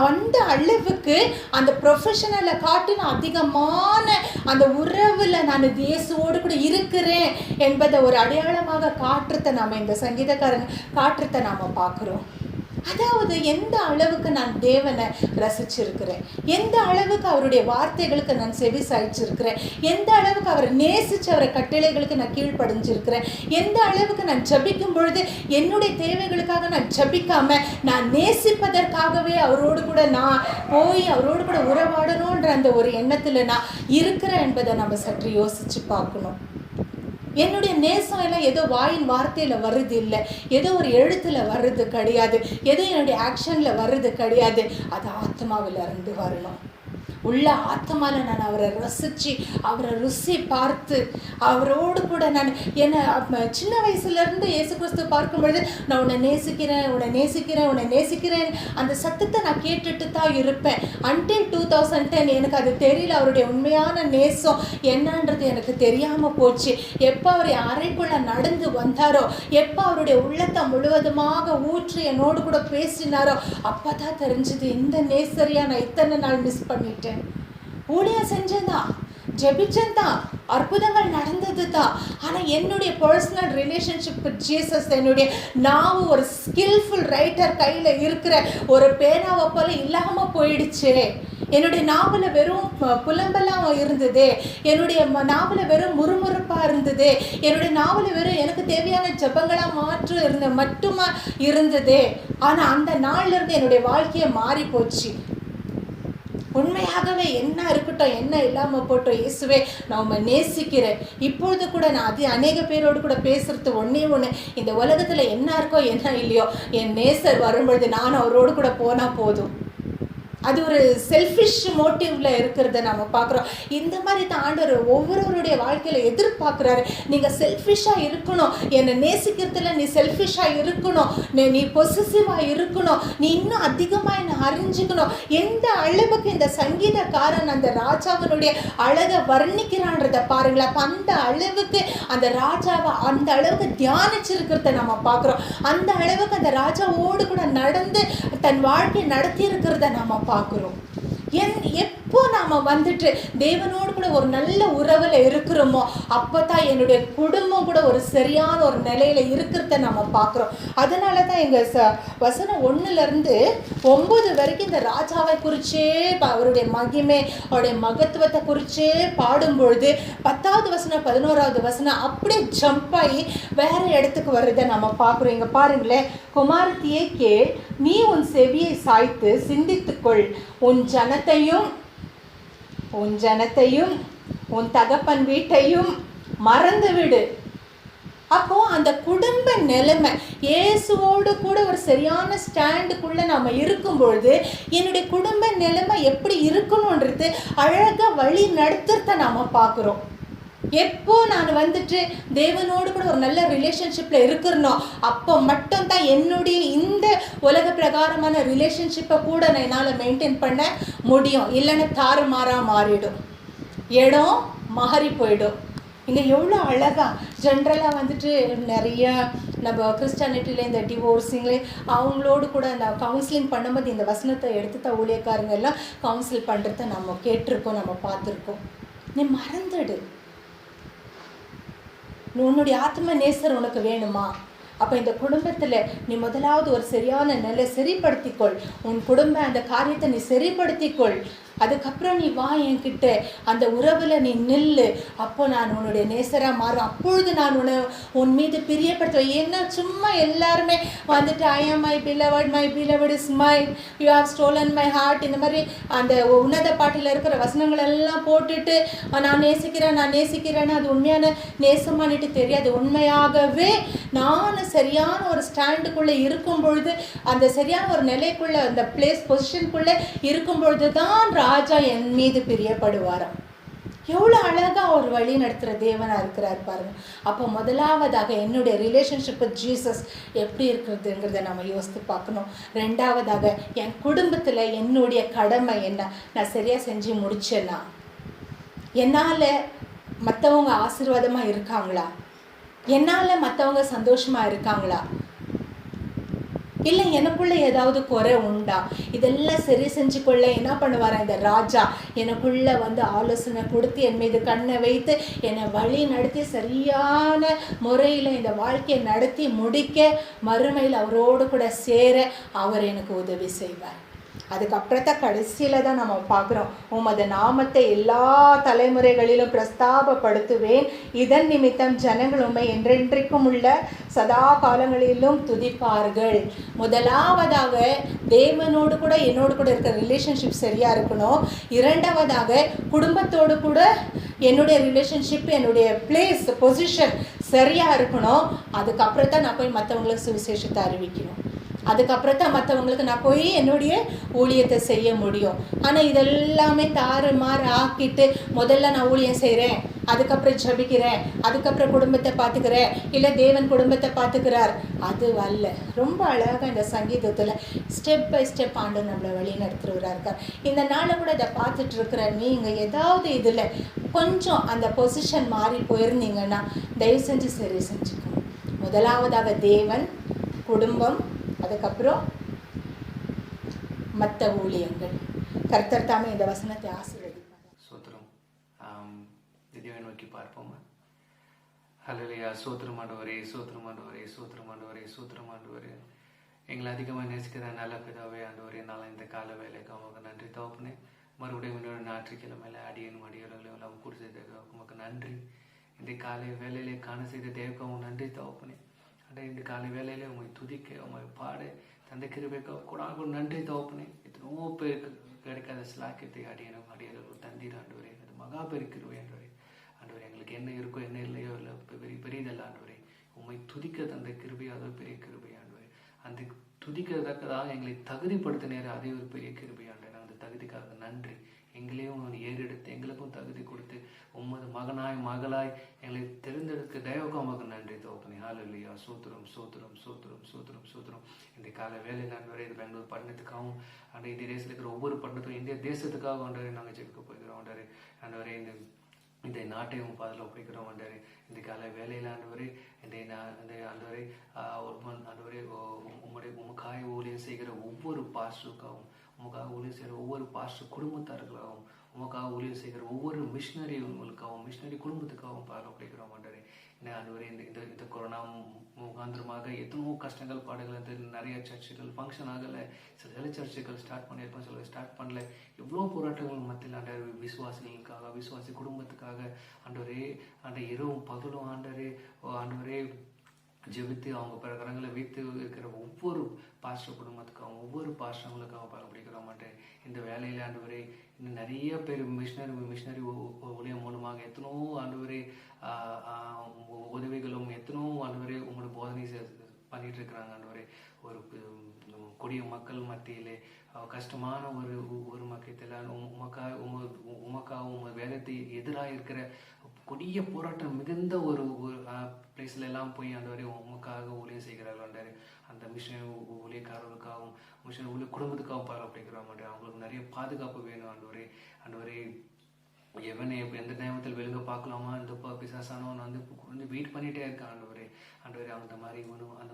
Speaker 3: அந்த அளவுக்கு அந்த ப்ரொஃபஷனலை காட்டின அதிகமான அந்த உறவில் நான் இயேசுவோடு கூட இருக்கிறேன் என்பதை ஒரு அடையாளமாக காட்டுறதை நாம் இந்த சங்கீதக்காரன் காட்டுறதை நாம் பார்க்குறோம். அதாவது எந்த அளவுக்கு நான் தேவனை ரசிச்சிருக்கிறேன், எந்த அளவுக்கு அவருடைய வார்த்தைகளுக்கு நான் செவி சாய்ச்சிருக்கிறேன், எந்த அளவுக்கு அவரை நேசித்து அவரை கட்டளைகளுக்கு நான் கீழ்ப்படிஞ்சிருக்கிறேன், எந்த அளவுக்கு நான் ஜபிக்கும் பொழுது என்னுடைய தேவைகளுக்காக நான் ஜபிக்காம நான் நேசிப்பதற்காகவே அவரோடு கூட நான் போய் அவரோடு கூட உறவாடணுன்ற அந்த ஒரு எண்ணத்தில் நான் இருக்கிறேன் என்பதை நம்ம சற்று யோசித்து பார்க்கணும். என்னுடைய நேசம் எல்லாம் ஏதோ வாயின் வார்த்தையில் வர்றது இல்லை, ஏதோ ஒரு எழுத்தில் வர்றது கிடையாது, ஏதோ என்னுடைய ஆக்ஷனில் வர்றது கிடையாது. அது ஆத்மாவில் இருந்து வரணும். உள்ள ஆத்மால நான் அவரை ரசித்து அவரை ருசி பார்த்து அவரோடு கூட நான் என்ன சின்ன வயசுலேருந்து இயேசு கிறிஸ்து பார்க்கும்பொழுது நான் உன்னை நேசிக்கிறேன், உன்னை நேசிக்கிறேன், உன்னை நேசிக்கிறேன் அந்த சத்தத்தை நான் கேட்டுட்டு தான் இருப்பேன். அன்டில் 2010 எனக்கு அது தெரியல, அவருடைய உண்மையான நேசம் என்னன்றது எனக்கு தெரியாமல் போச்சு. எப்போ அவர் அறைக்குள்ளே நடந்து வந்தாரோ, எப்போ அவருடைய உள்ளத்தை முழுவதுமாக ஊற்றி என்னோடு கூட பேசினாரோ, அப்போ தான் தெரிஞ்சுது இந்த நேசரியாக நான் இத்தனை நாள் மிஸ் பண்ணிட்டேன். ஊழியம் செஞ்சேன்தான், ஜெபிச்சேன்தான், அற்புதங்கள் நடந்தது தான். ஆனால் என்னுடைய பர்சனல் ரிலேஷன்ஷிப் வித் ஜீசஸ், என்னுடைய நாவு ஒரு ஸ்கில்ஃபுல் ரைட்டர் கையில் இருக்கிற ஒரு பேனாவை போல இல்லாமல் போயிடுச்சு. என்னுடைய நாவல வெறும் புலம்பெல்லாம் இருந்ததே, என்னுடைய நாவல வெறும் முறுமுறுப்பா இருந்ததே, என்னுடைய நாவல வெறும் எனக்கு தேவையான ஜபங்களா மட்டுமா இருந்ததே. ஆனா அந்த நாள்ல இருந்து என்னுடைய வாழ்க்கையை மாறி போச்சு. உண்மையாகவே என்ன இருக்கட்டும், என்ன இல்லாம போட்டோம், இயேசுவே நான் உம்மை நேசிக்கிறேன். இப்பொழுது கூட நான் அநேக பேரோடு கூட பேசுறது ஒண்ணே ஒண்ணு, இந்த உலகத்துல என்ன இருக்கோ என்ன இல்லையோ, என் நேசர் வரும்பொழுது நான் அவரோடு கூட போனா போதும். அது ஒரு செல்ஃபிஷ் மோட்டிவ்ல இருக்கிறத நம்ம பார்க்குறோம். இந்த மாதிரி தான் ஆண்டவர் ஒவ்வொருவருடைய வாழ்க்கையில எதிர்பார்க்குறாரு. நீங்க செல்ஃபிஷா இருக்கணும், என்னை நேசிக்கிறதுல நீ செல்ஃபிஷா இருக்கணும், நீ பொசசிவா இருக்கணும், நீ இன்னும் அதிகமாக என்னை அறிஞ்சுக்கணும். எந்த அளவுக்கு இந்த சங்கீதக்காரன் அந்த ராஜாவினுடைய அழகை வர்ணிக்கிறான்றத பாருங்களேன். அப்போ அந்த அளவுக்கு அந்த ராஜாவை அந்த அளவுக்கு தியானிச்சிருக்கிறத நம்ம பார்க்குறோம். அந்த அளவுக்கு அந்த ராஜாவோடு கூட நடந்து தன் வாழ்க்கையை நடத்தி இருக்கிறத நம்ம பார்க்கிறோம். எப்போ நாம வந்துட்டு தேவனோடு கூட ஒரு நல்ல உறவுல இருக்கிறோமோ அப்பதான் என்னுடைய குடும்பம் கூட ஒரு சரியான ஒரு நிலையில இருக்கிறத நம்ம பார்க்கிறோம். அதனாலதான் எங்க வசனம் 1-9 வரைக்கும் இந்த ராஜாவை குறிச்சே, அவருடைய மகிமை, அவருடைய மகத்துவத்தை குறிச்சே பாடும் பொழுது 10வது வசனம் 11வது வசனம் அப்படியே ஜம்ப் ஆகி வேற இடத்துக்கு வர்றதை நம்ம பார்க்கிறோம். இங்க பாருங்களேன், குமாரத்தியே கேள், நீ உன் செவியை சாய்த்து சிந்தித்துக்கொள், உன் ஜனத்தையும் உன் தகப்பன் வீட்டையும் மறந்துவிடு. அப்போ அந்த குடும்ப நிலைமை இயேசுவோடு கூட ஒரு சரியான ஸ்டாண்டுக்குள்ள நாம இருக்கும் பொழுது என்னுடைய குடும்ப நிலைமை எப்படி இருக்கணும்ன்றது அழகா வழி நடத்துறத நாம பார்க்கிறோம். எப்போ நான் வந்துட்டு தேவனோடு கூட ஒரு நல்ல ரிலேஷன்ஷிப்ல இருக்கிறனோ அப்போ மட்டும்தான் என்னுடைய இந்த உலக பிரகாரமான ரிலேஷன்ஷிப்பை கூட என்னால் மெயின்டைன் பண்ண முடியும். இல்லைன்னா தாறுமாறா மாறிடும், இடம் மாறி போயிடும். இங்கே எவ்வளோ அழகா ஜென்ரலாக வந்துட்டு நிறைய நம்ம கிறிஸ்டானிட்டியில் இந்த டிவோர்ஸிங்லே அவங்களோடு கூட அந்த கவுன்சிலிங் பண்ணும்போது இந்த வசனத்தை எடுத்து ஊழியக்காரங்க எல்லாம் கவுன்சில் பண்ணுறத நம்ம கேட்டிருக்கோம், நம்ம பார்த்துருக்கோம். நீ மறந்துடு, உன்னுடைய ஆத்ம நேசர் உனக்கு வேணுமா? அப்போ இந்த குடும்பத்தில் நீ முதலாவது ஒரு சரியான நிலை சரிப்படுத்திக்கொள், உன் குடும்ப அந்த காரியத்தை நீ சரிப்படுத்திக்கொள். அதுக்கப்புறம் நீ வா என்கிட்ட, அந்த உறவில் நீ நில்லு, அப்போ நான் உன்னுடைய நேசராக மாறும், அப்பொழுது நான் உன் மீது பிரியப்படுத்துவேன். ஏன்னா சும்மா எல்லாருமே வந்துட்டு I am my beloved is mine, you have stolen my heart, இந்த மாதிரி அந்த உன்னத பாட்டில் இருக்கிற வசனங்கள் எல்லாம் போட்டுட்டு நான் நேசிக்கிறேன்னு அது உண்மையான நேசமானிட்டு தெரியாது. உண்மையாகவே நான் சரியான ஒரு ஸ்டாண்டுக்குள்ளே இருக்கும் பொழுது, அந்த சரியான ஒரு நிலைக்குள்ளே, அந்த பிளேஸ் பொசிஷனுக்குள்ளே இருக்கும் பொழுது தான் ராஜா என் மீது பிரியப்படுவாராம். எவ்வளோ அழகாக ஒரு வழி நடத்துகிற தேவனாக இருக்கிறார் பாருங்க. அப்போ முதலாவதாக என்னுடைய ரிலேஷன்ஷிப் வித் ஜீசஸ் எப்படி இருக்கிறதுங்கிறத நம்ம யோசித்து பார்க்கணும். ரெண்டாவதாக என் குடும்பத்தில் என்னுடைய கடமை என்ன, நான் சரியாக செஞ்சு முடிச்சேன்னா, என்னால் மற்றவங்க ஆசீர்வாதமாக இருக்காங்களா, என்னால் மற்றவங்க சந்தோஷமாக இருக்காங்களா, இல்லை எனக்குள்ளே ஏதாவது குறை உண்டா, இதெல்லாம் சரி செஞ்சு கொள்ள என்ன பண்ணுவார் இந்த ராஜா, எனக்குள்ளே வந்து ஆலோசனை கொடுத்து என் மீது கண்ணை வைத்து என்னை வழி நடத்தி சரியான முறையில் இந்த வாழ்க்கையை நடத்தி முடிக்க, மறுமையில் அவரோடு கூட சேர அவர் எனக்கு உதவி செய்வார். அதுக்கப்புறத்தான் கடைசியில் தான் நம்ம பார்க்குறோம், உமது நாமத்தை எல்லா தலைமுறைகளிலும் பிரஸ்தாபப்படுத்துவேன், இதன் நிமித்தம் ஜனங்கள் உம்மை என்றென்றைக்கும் உள்ள சதா காலங்களிலும் துதிப்பார்கள். முதலாவதாக தேவனோடு கூட என்னோடு கூட இருக்கிற ரிலேஷன்ஷிப் சரியாக இருக்கணும். இரண்டாவதாக குடும்பத்தோடு கூட என்னுடைய ரிலேஷன்ஷிப், என்னுடைய பிளேஸ் பொசிஷன் சரியாக இருக்கணும். அதுக்கப்புறத்தான் நான் போய் மற்றவங்களுக்கு சுவிசேஷத்தை அறிவிக்கணும். அதுக்கப்புறம் தான் மற்றவங்களுக்கு நான் போய் என்னுடைய ஊழியத்தை செய்ய முடியும். ஆனால் இதெல்லாமே தாறுமாறு ஆக்கிட்டு முதல்ல நான் ஊழியம் செய்கிறேன், அதுக்கப்புறம் ஜபிக்கிறேன், அதுக்கப்புறம் குடும்பத்தை பார்த்துக்கிறேன், இல்லை தேவன் குடும்பத்தை பார்த்துக்கிறார், அது அல்ல. ரொம்ப அழகாக இந்த சங்கீதத்தில் ஸ்டெப் பை ஸ்டெப் ஆண்டு நம்மளை வழி நடத்துகிறவராக இருக்கார். இந்த நாளை கூட இதை பார்த்துட்டு இருக்கிற நீங்கள் ஏதாவது இதில் கொஞ்சம் அந்த பொசிஷன் மாறி போயிருந்தீங்கன்னா தயவு செஞ்சு சரி செஞ்சுக்கணும். முதலாவதாக தேவன், குடும்பம், அதுக்கப்புறம் மற்ற ஊழியங்கள். கர்த்தர் தாமே இந்த வசனத்தை ஆசீர்வதிப்பார்.
Speaker 1: சோத்திரம். இதை நோக்கி பார்ப்போமா? ஹல்லேலூயா. சோத்திரம் ஆண்டவரே, சோத்திரம் ஆண்டவரே, சோத்திரம் ஆண்டவரே, சோத்திரம் ஆண்டவரே. எங்களை அதிகமாக நேசிக்கிற நல்ல பிதாவே ஆண்டவரே, நாளை இந்த கால வேலைக்கு அவங்க நன்றி தகப்பனே. மறுபடியும் இன்னொரு ஞாயிற்றுக்கிழமையில அடியனும் அடியவர்களையும் எல்லாம் கூடி செய்ததுக்காக உமக்கு நன்றி. இந்த காலை வேலையிலே காண செய்த தேவக்காவும் நன்றி தகப்பனே. அண்டை இந்த காலை வேலையில உண்மை துதிக்க உண்மை பாட தந்தை கிருபைக்காக கூட நன்றி தகப்பனே. எத்தனோ பேருக்கு கிடைக்காத சிலாக்கியத்தை அடியனும் அடியவர்கள் தந்தீர் ஆண்டவரே. அது மகா பெரிய கிருபை ஆண்டவரே. ஆண்டவரே எங்களுக்கு என்ன இருக்கோ என்ன இல்லையோ இல்லை பெரியதல்ல ஆண்டவரே. உண்மை துதிக்க தந்தை கிருபை அதோ பெரிய கிருபை ஆண்டவரே. அந்த துதிக்கிறதற்கதாக எங்களை தகுதிப்படுத்தினேர் அதே ஒரு பெரிய கிருபை ஆண்டவரே. அந்த தகுதிக்காக நன்றி. எங்களையும் ஏறெடுத்து எங்களுக்கும் தகுதி கொடுத்து உமது மகனாய் மகளாய் எங்களை தெரிந்தெடுக்க தயவுக்கும் உமக்கு நன்றி தகப்பனே. ஹல்லேலூயா. சூத்திரம் சூத்திரம் சூத்திரம் சூத்திரம் சூத்திரம். இந்த கால வேலையில் ஆண்டவரே இது பெங்களூர் பட்டணத்துக்காகவும் அந்த இந்திய தேசத்தில் இருக்கிற ஒவ்வொரு பட்டணத்துக்கும் இந்திய தேசத்துக்காக ஆண்டவரே நாங்கள் ஜெபிக்க போகிறோம் ஆண்டவரே. இந்த நாட்டையும் பாதில் ஒப்பிக்கிறோம் ஆண்டவரே. இந்த கால வேலையில் ஆண்டவரே இந்த ஆண்டவரே ஆண்டவரே உமக்காக ஊழியம் செய்கிற ஒவ்வொரு பாஸ்டருக்காகவும் உமக்காக ஊழியம் செய்கிற ஒவ்வொரு பாஸ்டர் குடும்பத்தார்களுக்காகவும் உமக்காக ஊழியம் செய்கிற ஒவ்வொரு மிஷினரிகளுக்காகவும் மிஷினரி குடும்பத்துக்காகவும் பாதில் ஒப்பிக்கிறோம் ஆண்டவரே. ஆண்டவரே இந்த கொரோனா முகாந்திரமாக எத்தனோ கஷ்டங்கள் பாடுகள் நிறைய சர்ச்சுகள் ஃபங்க்ஷன் ஆகலை. சில சர்ச்சுகள் ஸ்டார்ட் பண்ணியிருப்போம், சில ஸ்டார்ட் பண்ணல. எவ்வளோ போராட்டங்கள் மத்தியில் ஆண்டவர் விசுவாசிகளுக்காக விசுவாசி குடும்பத்துக்காக ஆண்டவரே இரவும் பகலும் ஆண்டவரே ஜெபித்து அவங்க பிரகரங்களை வைத்து இருக்கிற ஒவ்வொரு பாஸ்டர் குடும்பத்துக்காகவும் ஒவ்வொரு பாஸ்டர்களுக்காக பலப்படுகிற மாட்டேன். இந்த வேலையில் ஆண்டவரே இன்னும் நிறைய பேர் மிஷினரி ஊழியம் மூலமாக எத்தனோ ஆண்டவரே உதவிகளும் எத்தனோ ஆண்டவரே உங்களோட போதனை பண்ணிட்டு இருக்கிறாங்க ஆண்டவரே. ஒரு கொடிய மக்கள் மத்தியிலே கஷ்டமான ஒரு மக்கத்தில் உமக்காக வேதத்தை எதிராக இருக்கிற கொடிய போராட்டம் மிகுந்த ஒரு பிளேஸ்ல எல்லாம் போய் ஆண்டவரே உமக்காக ஊழியம் செய்கிறார்கள் ஆண்டவரே. அந்த மிஷன் ஊழியக்காரர்களுக்காகவும் மிஷன் ஊழிய குடும்பத்துக்காகவும் பாராட்டுகிறோம் ஆண்டவரே. அவங்களுக்கு நிறைய பாதுகாப்பு வேணும் ஆண்டவரே. எவனை எந்த நேரத்தில் வெளிங்க பார்க்கலாமா இந்த பிசாசானவன் வந்து வெயிட் பண்ணிட்டே இருக்கான் ஆண்டவரே. அந்த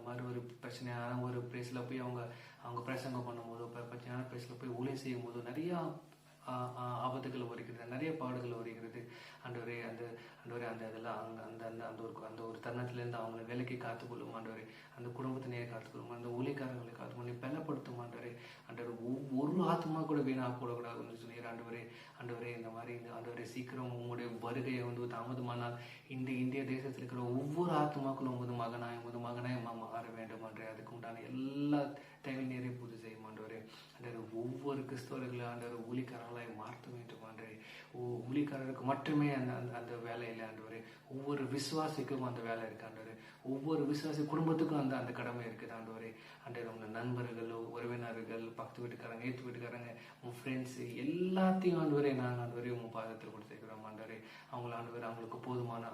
Speaker 1: மாதிரி ஒரு பிரச்சனையான ஒரு பிளேஸ்ல போய் அவங்க பிரசங்கம் பண்ணும்போது பிரச்சனையான பிளேஸ்ல போய் ஊழியம் செய்யும் போது நிறைய ஆபத்துகள் வருகிறது, நிறைய பாடுகள் வருகிறது ஆண்டவரே. அதெல்லாம் அந்த ஒரு தருணத்திலேருந்து அவங்களை வேலைக்கு காத்துக்கொள்ளும் ஆண்டவரே. அந்த குடும்பத்தினையே காத்துக்கொள்ளும், அந்த ஊழியக்காரங்களை காத்துக்கொள்ளும், பலப்படுத்தும் ஆண்டவரே. ஒரு ஆத்மா கூட வீணாக கூடக்கூடாதுன்னு சொல்லி ஆண்டவரே இந்த மாதிரி ஆண்டவரே சீக்கிரம் உங்களுடைய வருகையை தாமதமானால் இந்த இந்திய தேசத்தில் இருக்கிற ஒவ்வொரு ஆத்மாக்களும் உமது மகனாய் மாற வேண்டும் ஆண்டவரே. அதுக்கு உண்டான எல்லா தேவை நீரை பூஜை செய்யும் ஆண்டவரே. ஒவ்வொரு கிறிஸ்தவர்களை ஆண்டவர் ஊழியக்காரர்களாய் மாற்ற வேண்டும் ஆண்டவரே. ஊழியக்காரருக்கு மட்டுமே அந்த வேலையில் ஆண்டவரே. ஒவ்வொரு விசுவாசிக்கும் அந்த வேலை இருக்கு ஆண்டவரே. ஒவ்வொரு விசுவாசி குடும்பத்துக்கும் அந்த கடமை இருக்குது ஆண்டவரே. உங்க நண்பர்கள், உறவினர்கள், பக்கத்து வீட்டுக்காரங்க, ஏற்று வீட்டுக்காரங்க, உன் ஃப்ரெண்ட்ஸ் எல்லாத்தையும் ஆண்டவரே நாங்கள் ஆண்டவரே உங்க பாதத்தில் கொடுத்துருக்கிறோம் ஆண்டவரே. அவங்களுக்கு போதுமான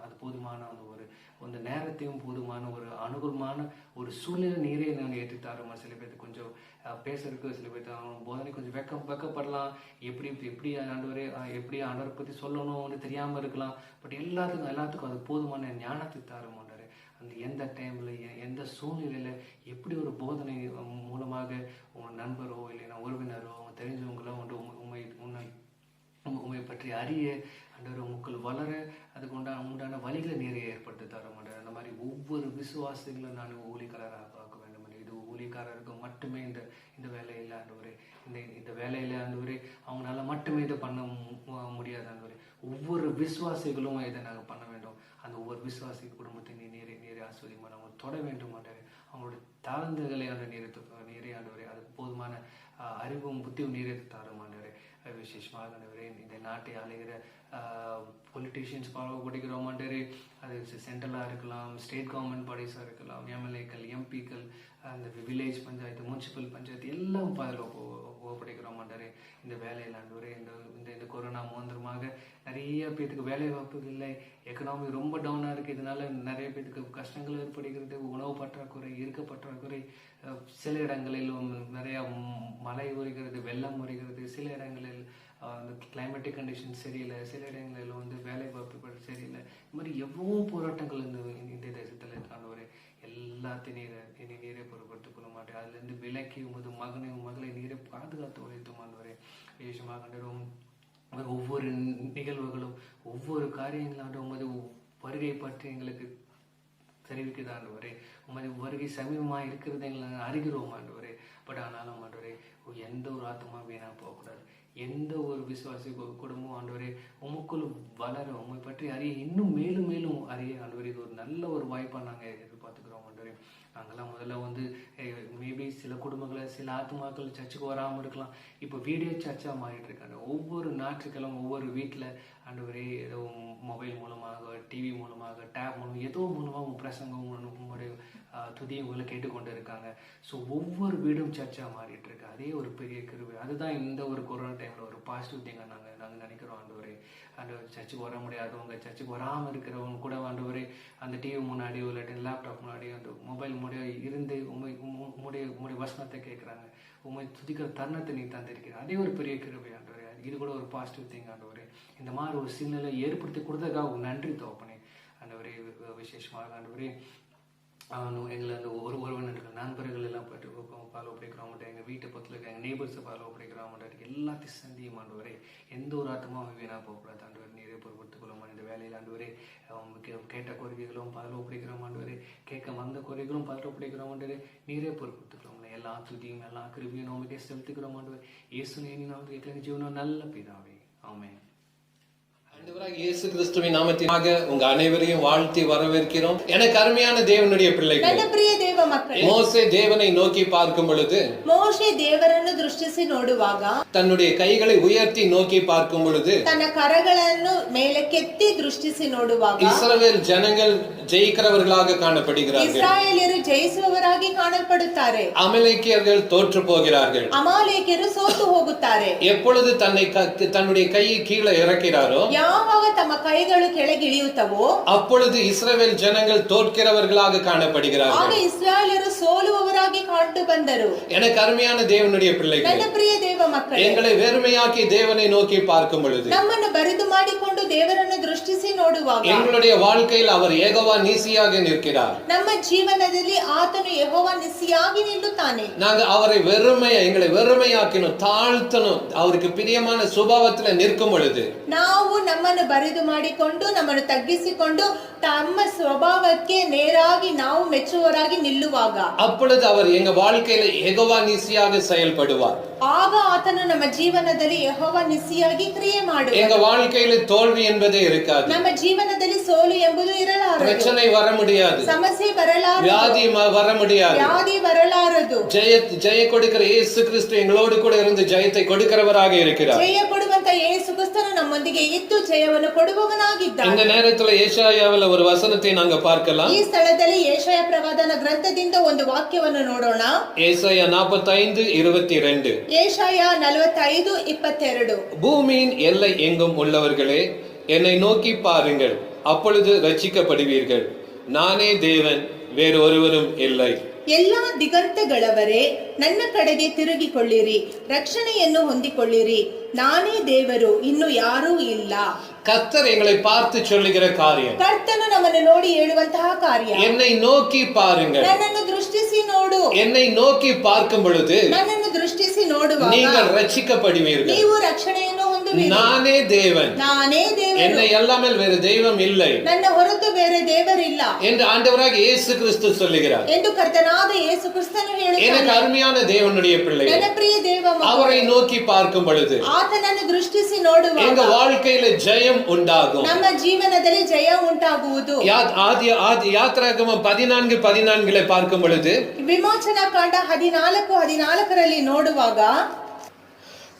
Speaker 1: அந்த நேரத்தையும் போதுமான ஒரு அனுகூலமான ஒரு சூழ்நிலை நீரே நாங்கள் ஏற்றுத்தாரோம். சில பேருக்கு கொஞ்சம் பேசுறதுக்கு, சில பேருக்கு அவங்க போதனை கொஞ்சம் வெக்கப்படலாம். எப்படி ஆண்டவரை பத்தி சொல்லணும்னு தெரியாம இருக்கலாம். பட் எல்லாத்துக்கும் அது போதுமான ஞானத்தை தாரும் ஆண்டவரே. அந்த எந்த டைம்ல எந்த சூழ்நிலையில எப்படி ஒரு போதனை மூலமாக உங்க நண்பரோ இல்லைன்னா உறவினரோ அவங்க தெரிஞ்சவங்களோ உண்மை பற்றி அறிய ஆண்டவர் உங்கள் வளர அதுக்கு உண்டான வழிகளை நிறைய ஏற்படுத்தி தர மாட்டார். அந்த மாதிரி ஒவ்வொரு விசுவாசிகளும் நான் ஊழியக்காரராக ஆக்க வேண்டும். இது ஊழியக்காரருக்கு மட்டுமே இந்த வேலையில் ஆண்டவரே. இந்த வேலையில் ஆண்டவரே அவங்களால மட்டுமே இதை பண்ண முடியாது ஆண்டவரே. ஒவ்வொரு விசுவாசிகளும் இதை நாங்கள் பண்ண வேண்டும். அந்த ஒவ்வொரு விசுவாசி குடும்பத்தை நீரே ஆஸ்வதிமா அவங்க தொட வேண்டும் ஆண்டவரே. அவங்களுடைய தாழ்ந்துகளை நீரே ஆண்டவரே. அதுக்கு போதுமான அறிவும் புத்தியும் நீரே தாரும் ஆண்டவரே. விசேஷமாக ஆண்டவரே இந்த நாட்டை ஆளுகிற பொலிட்டீஷியன்ஸ் படிக்கிறோம் ஆண்டவரே. அது சென்ட்ரலாக இருக்கலாம், ஸ்டேட் கவர்மெண்ட் பாடிஸாக இருக்கலாம், எம்எல்ஏக்கள், எம்பிக்கள், அந்த வில்லேஜ் பஞ்சாயத்து, முனிசிபல் பஞ்சாயத்து எல்லாம் படிக்கிறோம் ஆண்டவரே. இந்த வேலையில் ஆண்டவரே இந்த கொரோனா மூலமாக நிறைய பேருக்கு வேலை வாய்ப்புகள் இல்லை, எக்கனாமி ரொம்ப டவுனாக இருக்குது. இதனால நிறைய பேருக்கு கஷ்டங்கள் ஏற்படுகிறது. உணவு பற்றாக்குறை, இருக்க பற்றாக்குறை, சில இடங்களில் நிறைய மழை வருகிறது, வெள்ளம் வருகிறது, சில இடங்களில் அந்த கிளைமேட்டிக் கண்டிஷன் சரியில்லை, சில இடங்களில் வேலை வாய்ப்புகள் சரியில்லை. இந்த மாதிரி எவ்வளோ போராட்டங்கள் இந்த தேசத்தில் ஆண்டவரே. எல்லாத்தையும் நீரே பொருட்படுத்திக் கொள்ள மாட்டேன். அதுலேருந்து விலக்கி மகளை நீரை பாதுகாத்து உழைத்தும் ஆண்டவரே. விசேஷமாக ஆண்டவரும் ஒவ்வொரு நிகழ்வுகளும் ஒவ்வொரு காரியங்களாண்டு உமது வருகை பற்றி எங்களுக்கு தெரிவிக்குது ஆண்டவரே. உமது வருகை சமீபமாக இருக்கிறது எங்களை அறிகிறோம் ஆண்டவரே. பட் ஆனாலும் ஆண்டவரே எந்த ஒரு ஆத்மா வீணாக போகக்கூடாது. எந்த ஒரு விசுவாசி குடும்பம் ஆண்டவரே உமக்குள் வளர, உண்மை பற்றி அறிய, இன்னும் மேலும் மேலும் அறிய ஆண்டவரே இது ஒரு நல்ல ஒரு வாய்ப்பாக நாங்கள் எதிர்பார்த்துக்கிறோம் ஆண்டவரே. நாங்கள்லாம் முதல்ல வந்து மேபி சில குடும்பங்களை சில ஆத்மாக்கள் சர்ச்சுக்கு வராமல் இருக்கலாம். இப்போ வீடியோ சர்ச்சாக மாறிட்டு இருக்காங்க. ஒவ்வொரு ஞாயிற்றுக்கிழமை ஒவ்வொரு வீட்டில் ஆண்டவரே ஏதோ மொபைல் மூலமாக, டிவி மூலமாக, டேப் மூலம், ஏதோ மூலமாக பிரசங்கம் உங்களுடைய துதியும் உங்களை கேட்டுக்கொண்டு இருக்காங்க. ஸோ ஒவ்வொரு வீடும் சர்ச்சாக மாறிட்டு இருக்கு. அதே ஒரு பெரிய கிருபை. அதுதான் இந்த ஒரு கொரோனா டைமில் ஒரு பாசிட்டிவ் திங்காக நாங்கள் நினைக்கிறோம் ஆண்டவரே. ஆண்டவர் சர்ச்சுக்கு வர முடியாதவங்க, சர்ச்சுக்கு வராமல் இருக்கிறவங்க கூட ஆண்டவரே அந்த டிவி முன்னாடியோ இல்லாட்டி லேப்டாப் முன்னாடியோ அந்த மொபைல் முன்னாடியோ இருந்து உங்களுடைய வசனத்தை கேட்குறாங்க. உண்மை துதிக்கிற தருணத்தை நீ தந்திருக்கிறேன். அதே ஒரு பெரிய கிருபை ஆண்டவரே. இது கூட ஒரு பாசிட்டிவ் திங் ஆண்டவரே. இந்த மாதிரி ஒரு சூழ்நிலை ஏற்படுத்தி கொடுத்ததுக்காக நன்றி தோப்பனே ஆண்டவரே. விசேஷமாக ஆண்டவரே எங்களை அந்த உறவினர்கள் நண்பர்கள் எல்லாம் போய்ட்டு ஃபாலோ பண்ணிக்கிறோம். எங்கள் வீட்டை பக்கத்தில் இருக்க எங்கள் நெய்பர்ஸை ஃபாலோ பண்ணிக்கிறோம். எல்லாத்தையும் சந்தியும் ஆண்டவரே. எந்த ஒரு ஆத்மாவும் வீணாக போகக்கூடாது ஆண்டவர். நீரே பொறுப்படுத்திக் கொள்ளும். இந்த வேலையில் ஆண்டவரே கேட்ட கோரிக்கைகளும் ஃபாலோ பண்ணிக்கிறோம் ஆண்டவரே. கேட்க வந்த கோரிக்கைகளும் ஃபாலோ பண்ணிக்கிறோம் ஆண்டவரே. நீரே பொறுப்படுத்திக்கிறோம். எல்லா துதியும் எல்லா கிருபையும் நமக்கே செலுத்திக்கிறோம் ஆண்டவர். இயேசு நாம் கேட்க ஜீவனம் நல்ல பிதாவே. ஆமென்.
Speaker 4: ஆண்டவராகிய இயேசு கிறிஸ்துவின் நாமத்தினாக உங்க அனைவரையும் வாழ்த்தி வரவேற்கிறோம். எனக்கு அருமையான தேவனுடைய பிள்ளைகள், மோசே தேவனை நோக்கி பார்க்கும் பொழுது,
Speaker 3: ಮೋಶೆ ದೇವರನ್ನು ದೃಷ್ಟಿಸಿ ನೋಡುವಾಗ,
Speaker 4: தன்னுடைய கைகளை உயர்த்தி நோக்கி பார்க்கும் பொழுது,
Speaker 3: ತನ್ನ ಕರಗಳನ್ನು ಮೇಲಕ್ಕೆತ್ತಿ ದೃಷ್ಟಿಸಿ ನೋಡುವಾಗ,
Speaker 4: இஸ்ரவேல் ஜனங்கள் ஜெயிக்கிறவர்களாக காணப்படுகிறார்கள்.
Speaker 3: ಇಸ್ರಾಯೇಲ್ಯರು ಜಯಿಸುವವರಾಗಿ ಕಾಣಲ್ಪಡುತ್ತಾರೆ.
Speaker 4: அமலேக்கியர்கள் தோற்று போகிறார்கள்.
Speaker 3: ಅಮಾಲೇಕ್ಯರು ಸೋತು ಹೋಗುತ್ತಾರೆ.
Speaker 4: எப்பொழுது தன்னுடைய கையை கீழே இறக்கிறாரோ,
Speaker 3: ಯಾವಾಗ ತಮ್ಮ ಕೈಗಳು ಕೆಳಗಿಳಿಯುತ್ತವೋ,
Speaker 4: அப்பொழுது இஸ்ரவேல் ஜனங்கள் தோற்கிறவர்களாக காணப்படுகிறார்கள்.
Speaker 3: ಆಗ ಇಸ್ರಾಯೇಲ್ಯರು ಸೋಲುವವರಾಗಿ ಕಂಡು ಬಂದರು.
Speaker 4: எனக்கு அருமையான தேவனுடைய பிள்ளைகள்,
Speaker 3: ನನ್ನ ಪ್ರಿಯ ದೇವ ಮಕ್ಕಳೇ,
Speaker 4: எங்களை வெறுமையாக்கி தேவனை நோக்கி பார்க்கும் பொழுது,
Speaker 3: ನಮ್ಮನ್ನು ಬರಿದು ಮಾಡಿಕೊಂಡು ದೇವರನ್ನು ದೃಷ್ಟಿಸಿ ನೋಡುವಾಗ,
Speaker 4: எங்களுடைய வாழ்க்கையில் அவர் யெகோவா நீசியாக நிற்கிறார்.
Speaker 3: ನಮ್ಮ ಜೀವನದಲ್ಲಿ ಆತನು ಯೆಹೋವ ನಿಸಿಯಾಗಿ ನಿಲ್ಲುತ್ತಾನೆ.
Speaker 4: நாங்க அவரை எங்களை வெறுமையாக்கணும், தாழ்த்தணும். அவருக்கு பிரியமான சுபாவத்துல நிற்கும் பொழுது,
Speaker 3: ನಾವು ನಮ್ಮನ್ನು ಬರಿದು ಮಾಡಿಕೊಂಡು ನಮ್ಮನ್ನು ತಗ್ಗಿಸಿಕೊಂಡು ತಮ್ಮ ಸ್ವಭಾವಕ್ಕೆ ನೇರಾಗಿ ನಾವು ಮೆಚ್ಚುವವರಾಗಿ ನಿಲ್ಲುವಾಗ,
Speaker 4: அப்பொழுது அவர் எங்க வாழ்க்கையில யெகோவா நீசியாக செயல்படுவார்.
Speaker 3: ಆಗ ಆತನು ನಮ್ಮ ಜೀವನದಲ್ಲಿ ಯೆಹೋವ ನಿಸಿಯಾಗಿ ಕ್ರಿಯೆ ಮಾಡುತ್ತಾನೆ.
Speaker 4: எங்க வாழ்க்கையில தோல்வி என்பதே இருக்காது.
Speaker 3: ನಮ್ಮ ಜೀವನದಲ್ಲಿ ಸೋಲು ಎಂಬುದು ಇರಲಾರದು.
Speaker 4: பிரச்சனை வர முடியாது.
Speaker 3: ಸಮಸ್ಯೆ ಬರಲಾರದು.
Speaker 4: வியாதி வர முடியாது.
Speaker 3: ವ್ಯಾಧಿ ಬರಲಾರದು.
Speaker 4: ஜெய கொடுக்கிற இயேசு கிறிஸ்து எங்களோடு கூட இருந்து ஜெயத்தை கொடுக்கிறவராக இருக்கிறார்.
Speaker 3: ಜಯ ಕೊಡುವಂತ ಯೇಸು ಕ್ರಿಸ್ತನು ನಮ್ಮೊಂದಿಗೆ ಇದ್ದು ಜಯವನ್ನು ಕೊಡುವವನಾಗಿದ್ದಾನೆ.
Speaker 4: இந்த நேரத்துல ஏசாயாவில் ஒரு வசனத்தை நாங்க பார்க்கலாம்.
Speaker 3: ಈ ಸ್ಥಳದಲ್ಲಿ ಯೆಶಾಯ ಪ್ರವಾದನ ಗ್ರಂಥದಿಂದ ಒಂದು ವಾಕ್ಯವನ್ನು ನೋಡೋಣ.
Speaker 4: ஏசாயா 45:22.
Speaker 3: ಯೆಶಾಯ 45:22.
Speaker 4: பூமியின் எல்லை எங்கும் உள்ளவர்களே, என்னை நோக்கி பாருங்கள், அப்பொழுது ரட்சிக்கப்படுவீர்கள். நானே தேவன், வேறு ஒருவரும் இல்லை.
Speaker 3: ಎಲ್ಲಾ ದಿಗಂತಗಳವರೇ, ನನ್ನ ಕಡೆಗೆ ತಿರುಗಿಕೊಳ್ಳಿರಿ, ರಕ್ಷಣೆಯನ್ನು ಹೊಂದಿಕೊಳ್ಳಿರಿ. ನಾನೇ ದೇವರು, ಇನ್ನು ಯಾರೂ ಇಲ್ಲ.
Speaker 4: கர்த்தர் எங்களை பார்த்து சொல்லுகிற காரியம்,
Speaker 3: ಕರ್ತನು ನಮ್ಮನ್ನು ನೋಡಿ ಹೇಳುವಂತಹ ಕಾರ್ಯ,
Speaker 4: என்னை நோக்கி பாருங்கள்.
Speaker 3: ನನ್ನನ್ನು ದೃಷ್ಟಿಸಿ ನೋಡು.
Speaker 4: என்னை நோக்கಿ பார்க்கும் பொழுது
Speaker 3: ನನ್ನನ್ನು ದೃಷ್ಟಿಸಿ ನೋಡುವಾಗ
Speaker 4: நீங்கள் ரட்சிக்கப்படுவீர்கள்.
Speaker 3: ನೀವು ರಕ್ಷಣೆಯನ್ನು ಹೊಂದುವಿರಿ.
Speaker 4: நானே தேவன்,
Speaker 3: ನಾನೇ ದೇವರು,
Speaker 4: என்னை அல்லாமல் வேறு தெய்வம் இல்லை
Speaker 3: ನನ್ನ ಹೊರತು ಬೇರೆ ದೇವರಿಲ್ಲ
Speaker 4: என்று ஆண்டவராகிய இயேசு கிறிஸ்து சொல்லுகிறார்.
Speaker 3: ಎಂದು ಕರ್ತನಾದ ಯೇಸು ಕ್ರಿಸ್ತನು
Speaker 4: எனக்கு
Speaker 3: ಹೇಳುತ್ತಾನೆ.
Speaker 4: அருமையான தேவனுடைய பிள்ளைகள்,
Speaker 3: ನನ್ನ ಪ್ರಿಯ ದೇವ ಮಕ್ಕಳೇ,
Speaker 4: அவரை நோக்கி பார்க்கும் பொழுது
Speaker 3: ಆತನನ್ನು ದೃಷ್ಟಿಸಿ ನೋಡುವಾಗ
Speaker 4: எங்க வாழ்க்கையில ஜெயம் உண்டாகும்.
Speaker 3: ನಮ್ಮ ಜೀವನದಲ್ಲಿ ಜಯ ಉಂಟಾಗುವುದು.
Speaker 4: யாத்ராகமம் 14:14 பார்க்கும் பொழுது,
Speaker 3: ವಿಮೋಚನಾ ಕಾಂಡ 14:14 ನೋಡುವಾಗ,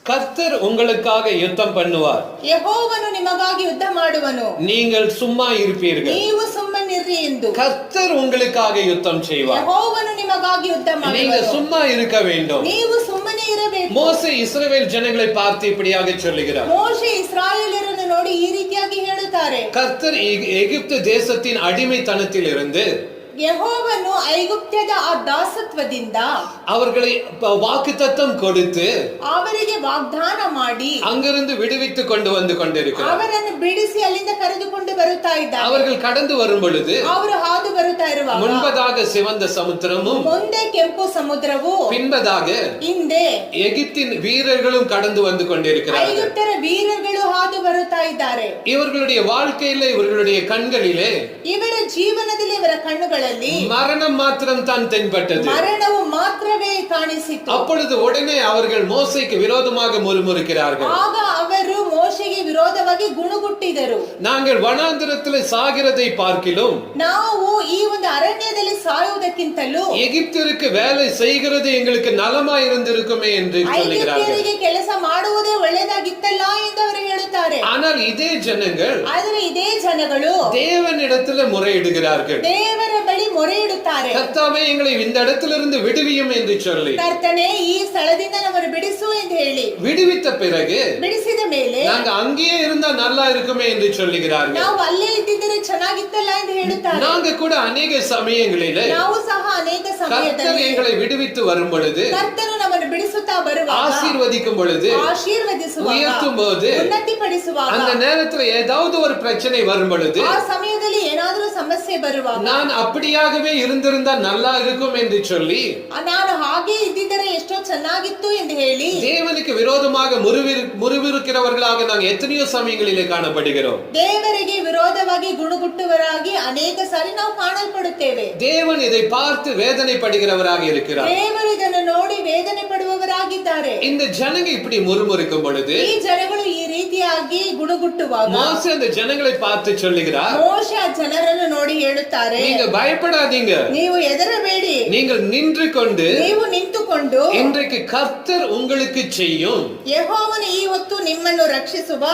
Speaker 4: கர்த்தர் உங்களுக்காக யுத்தம் பண்ணுவார்,
Speaker 3: ಯೆಹೋವನು ನಿಮಗಾಗಿ ಯುದ್ಧ ಮಾಡುವನು,
Speaker 4: நீங்கள் சும்மா இருப்பீர்கள்.
Speaker 3: ನೀವು ಸುಮ್ಮನಿರ್ರಿ ಎಂದು.
Speaker 4: கர்த்தர் உங்களுக்காக யுத்தம் செய்வார்,
Speaker 3: ಯೆಹೋವನು ನಿಮಗಾಗಿ ಯುದ್ಧ
Speaker 4: நீங்க
Speaker 3: ಮಾಡುವನು,
Speaker 4: சும்மா இருக்க வேண்டும்.
Speaker 3: ನೀವು ಸುಮ್ಮನೆ ಇರಬೇಕು.
Speaker 4: மோசே இஸ்ரவேல் ஜனங்களை பார்த்து இப்படியாக சொல்லுகிறார்.
Speaker 3: ಮೋಶೆ ಇಸ್ರಾಯೇಲರನ್ನು ನೋಡಿ ಈ ರೀತಿಯಾಗಿ ಹೇಳುತ್ತಾರೆ,
Speaker 4: கர்த்தர் எகிப்து தேசத்தின் அடிமைத்தனத்தில் இருந்து
Speaker 3: ಯೆಹೋವನು ಐಗುಪ್ತ್ಯದ ಆ ದಾಸತ್ವದಿಂದ
Speaker 4: அவர்களை வாக்குத்தத்தம் கொடுத்து
Speaker 3: ಅವರಿಗೆ ವಾಗ್ದಾನ ಮಾಡಿ
Speaker 4: அங்கிருந்து விடுவித்து கொண்டு வந்து கொண்டிருக்கிறார்.
Speaker 3: ಅವರನ್ನು ಬಿಡಿಸಿ ಅಲ್ಲಿಂದ ಕರೆದುಕೊಂಡು ಬರುತ್ತಾ ಇದ್ದಾರೆ.
Speaker 4: அவர்கள் கடந்து வரும் பொழுது
Speaker 3: ಅವರು ಹಾದು ಬರುತ್ತಾ ಇರುವಾಗ
Speaker 4: முன்பதாக சிவந்த சமுத்திரமும்
Speaker 3: ಮುಂದೆ ಕೆಂಪು ಸಮುದ್ರವು,
Speaker 4: பின்பதாக
Speaker 3: ಹಿಂದೆ
Speaker 4: எகிப்தின் வீரர்களும் கடந்து வந்து கொண்டிருக்கிறார்கள்.
Speaker 3: ಐಗುಪ್ತರ ವೀರಗಳು ಹಾದು ಬರುತ್ತಾ ಇದ್ದಾರೆ.
Speaker 4: இவர்களுடைய வாழ்க்கையில, இவர்களுடைய கண்களிலே,
Speaker 3: ಇವರ ಜೀವನದಲ್ಲಿ, ಇವರ ಕಣ್ಣುಗಳಲ್ಲಿ
Speaker 4: மரணம் மாத்திரம் தான் தென்பட்டது.
Speaker 3: ಮರಣವು ಮಾತ್ರವೇ ಕಾಣ ಕಾಣಿಸಿತು.
Speaker 4: அப்பொழுது உடனே அவர்கள் மோசேக்கு விரோதமாக முறுமுறுக்கிறார்கள்.
Speaker 3: ಆಗ ಅವರು ಮೋಶೆಗೆ ವಿರೋಧವಾಗಿ ಗುಣಗುಟ್ಟಿದರು.
Speaker 4: நாங்கள் வனாந்திரத்தில் சாகிறதை பார்க்கிலும்
Speaker 3: ನಾವು ಈ ಒಂದು ಅರಣ್ಯದಲ್ಲಿ ಸಾಯುವುದಕ್ಕಿಂತಲೂ
Speaker 4: எகிப்திற்கு வேலை செய்கிறது எங்களுக்கு நலமா இருந்திருக்குமே என்று சொல்லுகிறார்கள்.
Speaker 3: ಐಗುಪ್ತ್ಯರಿಗೆ ಕೆಲಸ ಮಾಡುವುದೇ ಒಳ್ಳೆಯದಾಗಿತ್ತಲ್ಲ ಎಂದು ಅವರು ಹೇಳುತ್ತಾರೆ.
Speaker 4: ஆனால் இதே ஜனங்கள்
Speaker 3: ಆದರೆ ಇದೇ ಜನಗಳು
Speaker 4: தேவனிடத்தில் முறையிடுகிறார்கள்.
Speaker 3: ದೇವರ ಬಳಿ ಮೊರೆ ಇಡುತ್ತಾರೆ.
Speaker 4: கர்த்தாவே எங்களை இந்த இடத்திலிருந்து விடுவியும் என்று சொல்லி.
Speaker 3: ಕರ್ತನೇ ಈ ಸ್ಥಳದಿಂದ ನಮ್ಮನ್ನು ಬಿಡಿಸು ಎಂದು ಹೇಳಿ.
Speaker 4: விடுவித்த பிறகு
Speaker 3: ಬಿಡಿಸಿದ ಮೇಲೆ
Speaker 4: நாங்க அங்கேயே இருந்தா நல்லா இருக்குமே என்று சொல்லுகிறார்கள்.
Speaker 3: ನಾವು ಅಲ್ಲೇ ಇದ್ದಿದ್ದರೆ ಚೆನ್ನಾಗಿತ್ತಲ್ಲ ಎಂದು ಹೇಳುತ್ತಾರೆ.
Speaker 4: நாங்க கூட அநேக சமயங்களிலே
Speaker 3: ನಾವು ಸಹ ಅನೇಕ
Speaker 4: கர்த்தர்
Speaker 3: ಸಮಯದಲ್ಲಿ
Speaker 4: எங்களை விடுவித்து வரும் பொழுது,
Speaker 3: ಕರ್ತನು ನಮ್ಮನ್ನು ಬಿಡಿಸುತ್ತಾ ಬರುವಾಗ,
Speaker 4: ஆசீர்வதிக்கும் பொழுது,
Speaker 3: ಆಶೀರ್ವದಿಸುವಾಗ,
Speaker 4: உயர்த்தும் போது,
Speaker 3: ಉನ್ನತಿಪಡಿಸುವಾಗ,
Speaker 4: அந்த நேரத்துல ஏதாவது ஒரு பிரச்சனை வரும் பொழுது
Speaker 3: ಆ ಸಮಯದಲ್ಲಿ ಏನಾದರೂ ಸಮಸ್ಯೆ ಬರುವಾಗ,
Speaker 4: நான் அப்படியாகவே இருந்திருந்தா நல்லா இருக்கும் என்று சொல்லி
Speaker 3: ನಾನು ಹಾಗೆ ಇದ್ದಿದ್ದರೆ ಎಷ್ಟೋ ಚೆನ್ನಾಗಿತ್ತು ಎಂದು ಹೇಳಿ
Speaker 4: தேவனுக்கு விரோதமாக முறுவிறுக்கிறவர்களாக நாங்கள் எத்தனையோ சமயங்களிலே காணப்படுகிறோம்.
Speaker 3: ದೇವರಿಗೆ ವಿರೋಧವಾಗಿ ಗುಣಗುಟ್ಟುವರಾಗಿ ಅನೇಕ ಸಾರಿ ನಾವು ಕಾಣಲ್ಪಡುತ್ತೇವೆ.
Speaker 4: தேவன் இதை பார்த்து வேதனைப்படுகிறவராக இருக்கிறார்.
Speaker 3: ದೇವರು ಇದನ್ನು ನೋಡಿ ವೇದನೆ ಪಡುವವರಾಗಿದ್ದಾರೆ.
Speaker 4: இந்த ஜனங்க இப்படி முறுமுறுக்கும் பொழுது
Speaker 3: ಈ ಜನಗಳು ಈ ರೀತಿಯಾಗಿ ಗುಣಗುಟ್ಟುವಾಗ
Speaker 4: மோசே அந்த ஜனங்களை பார்த்து சொல்லுகிறார்,
Speaker 3: ಮೋಶೆ ಆ ಜನರನ್ನು ನೋಡಿ ಹೇಳುತ್ತಾರೆ,
Speaker 4: நீங்க பயப்படாதீங்க,
Speaker 3: ನೀವು ಹೆದರಬೇಡಿ,
Speaker 4: நீங்கள் நின்று கொண்டு
Speaker 3: ನೀವು ನಿಂತುಕೊಂಡು
Speaker 4: இன்றைக்கு கர்த்தர் உங்களுக்கு செய்யும்
Speaker 3: ಯೆಹೋವನು ಈ ಹೊತ್ತು ನಿಮ್ಮನ್ನು ರಕ್ಷಿಸುವ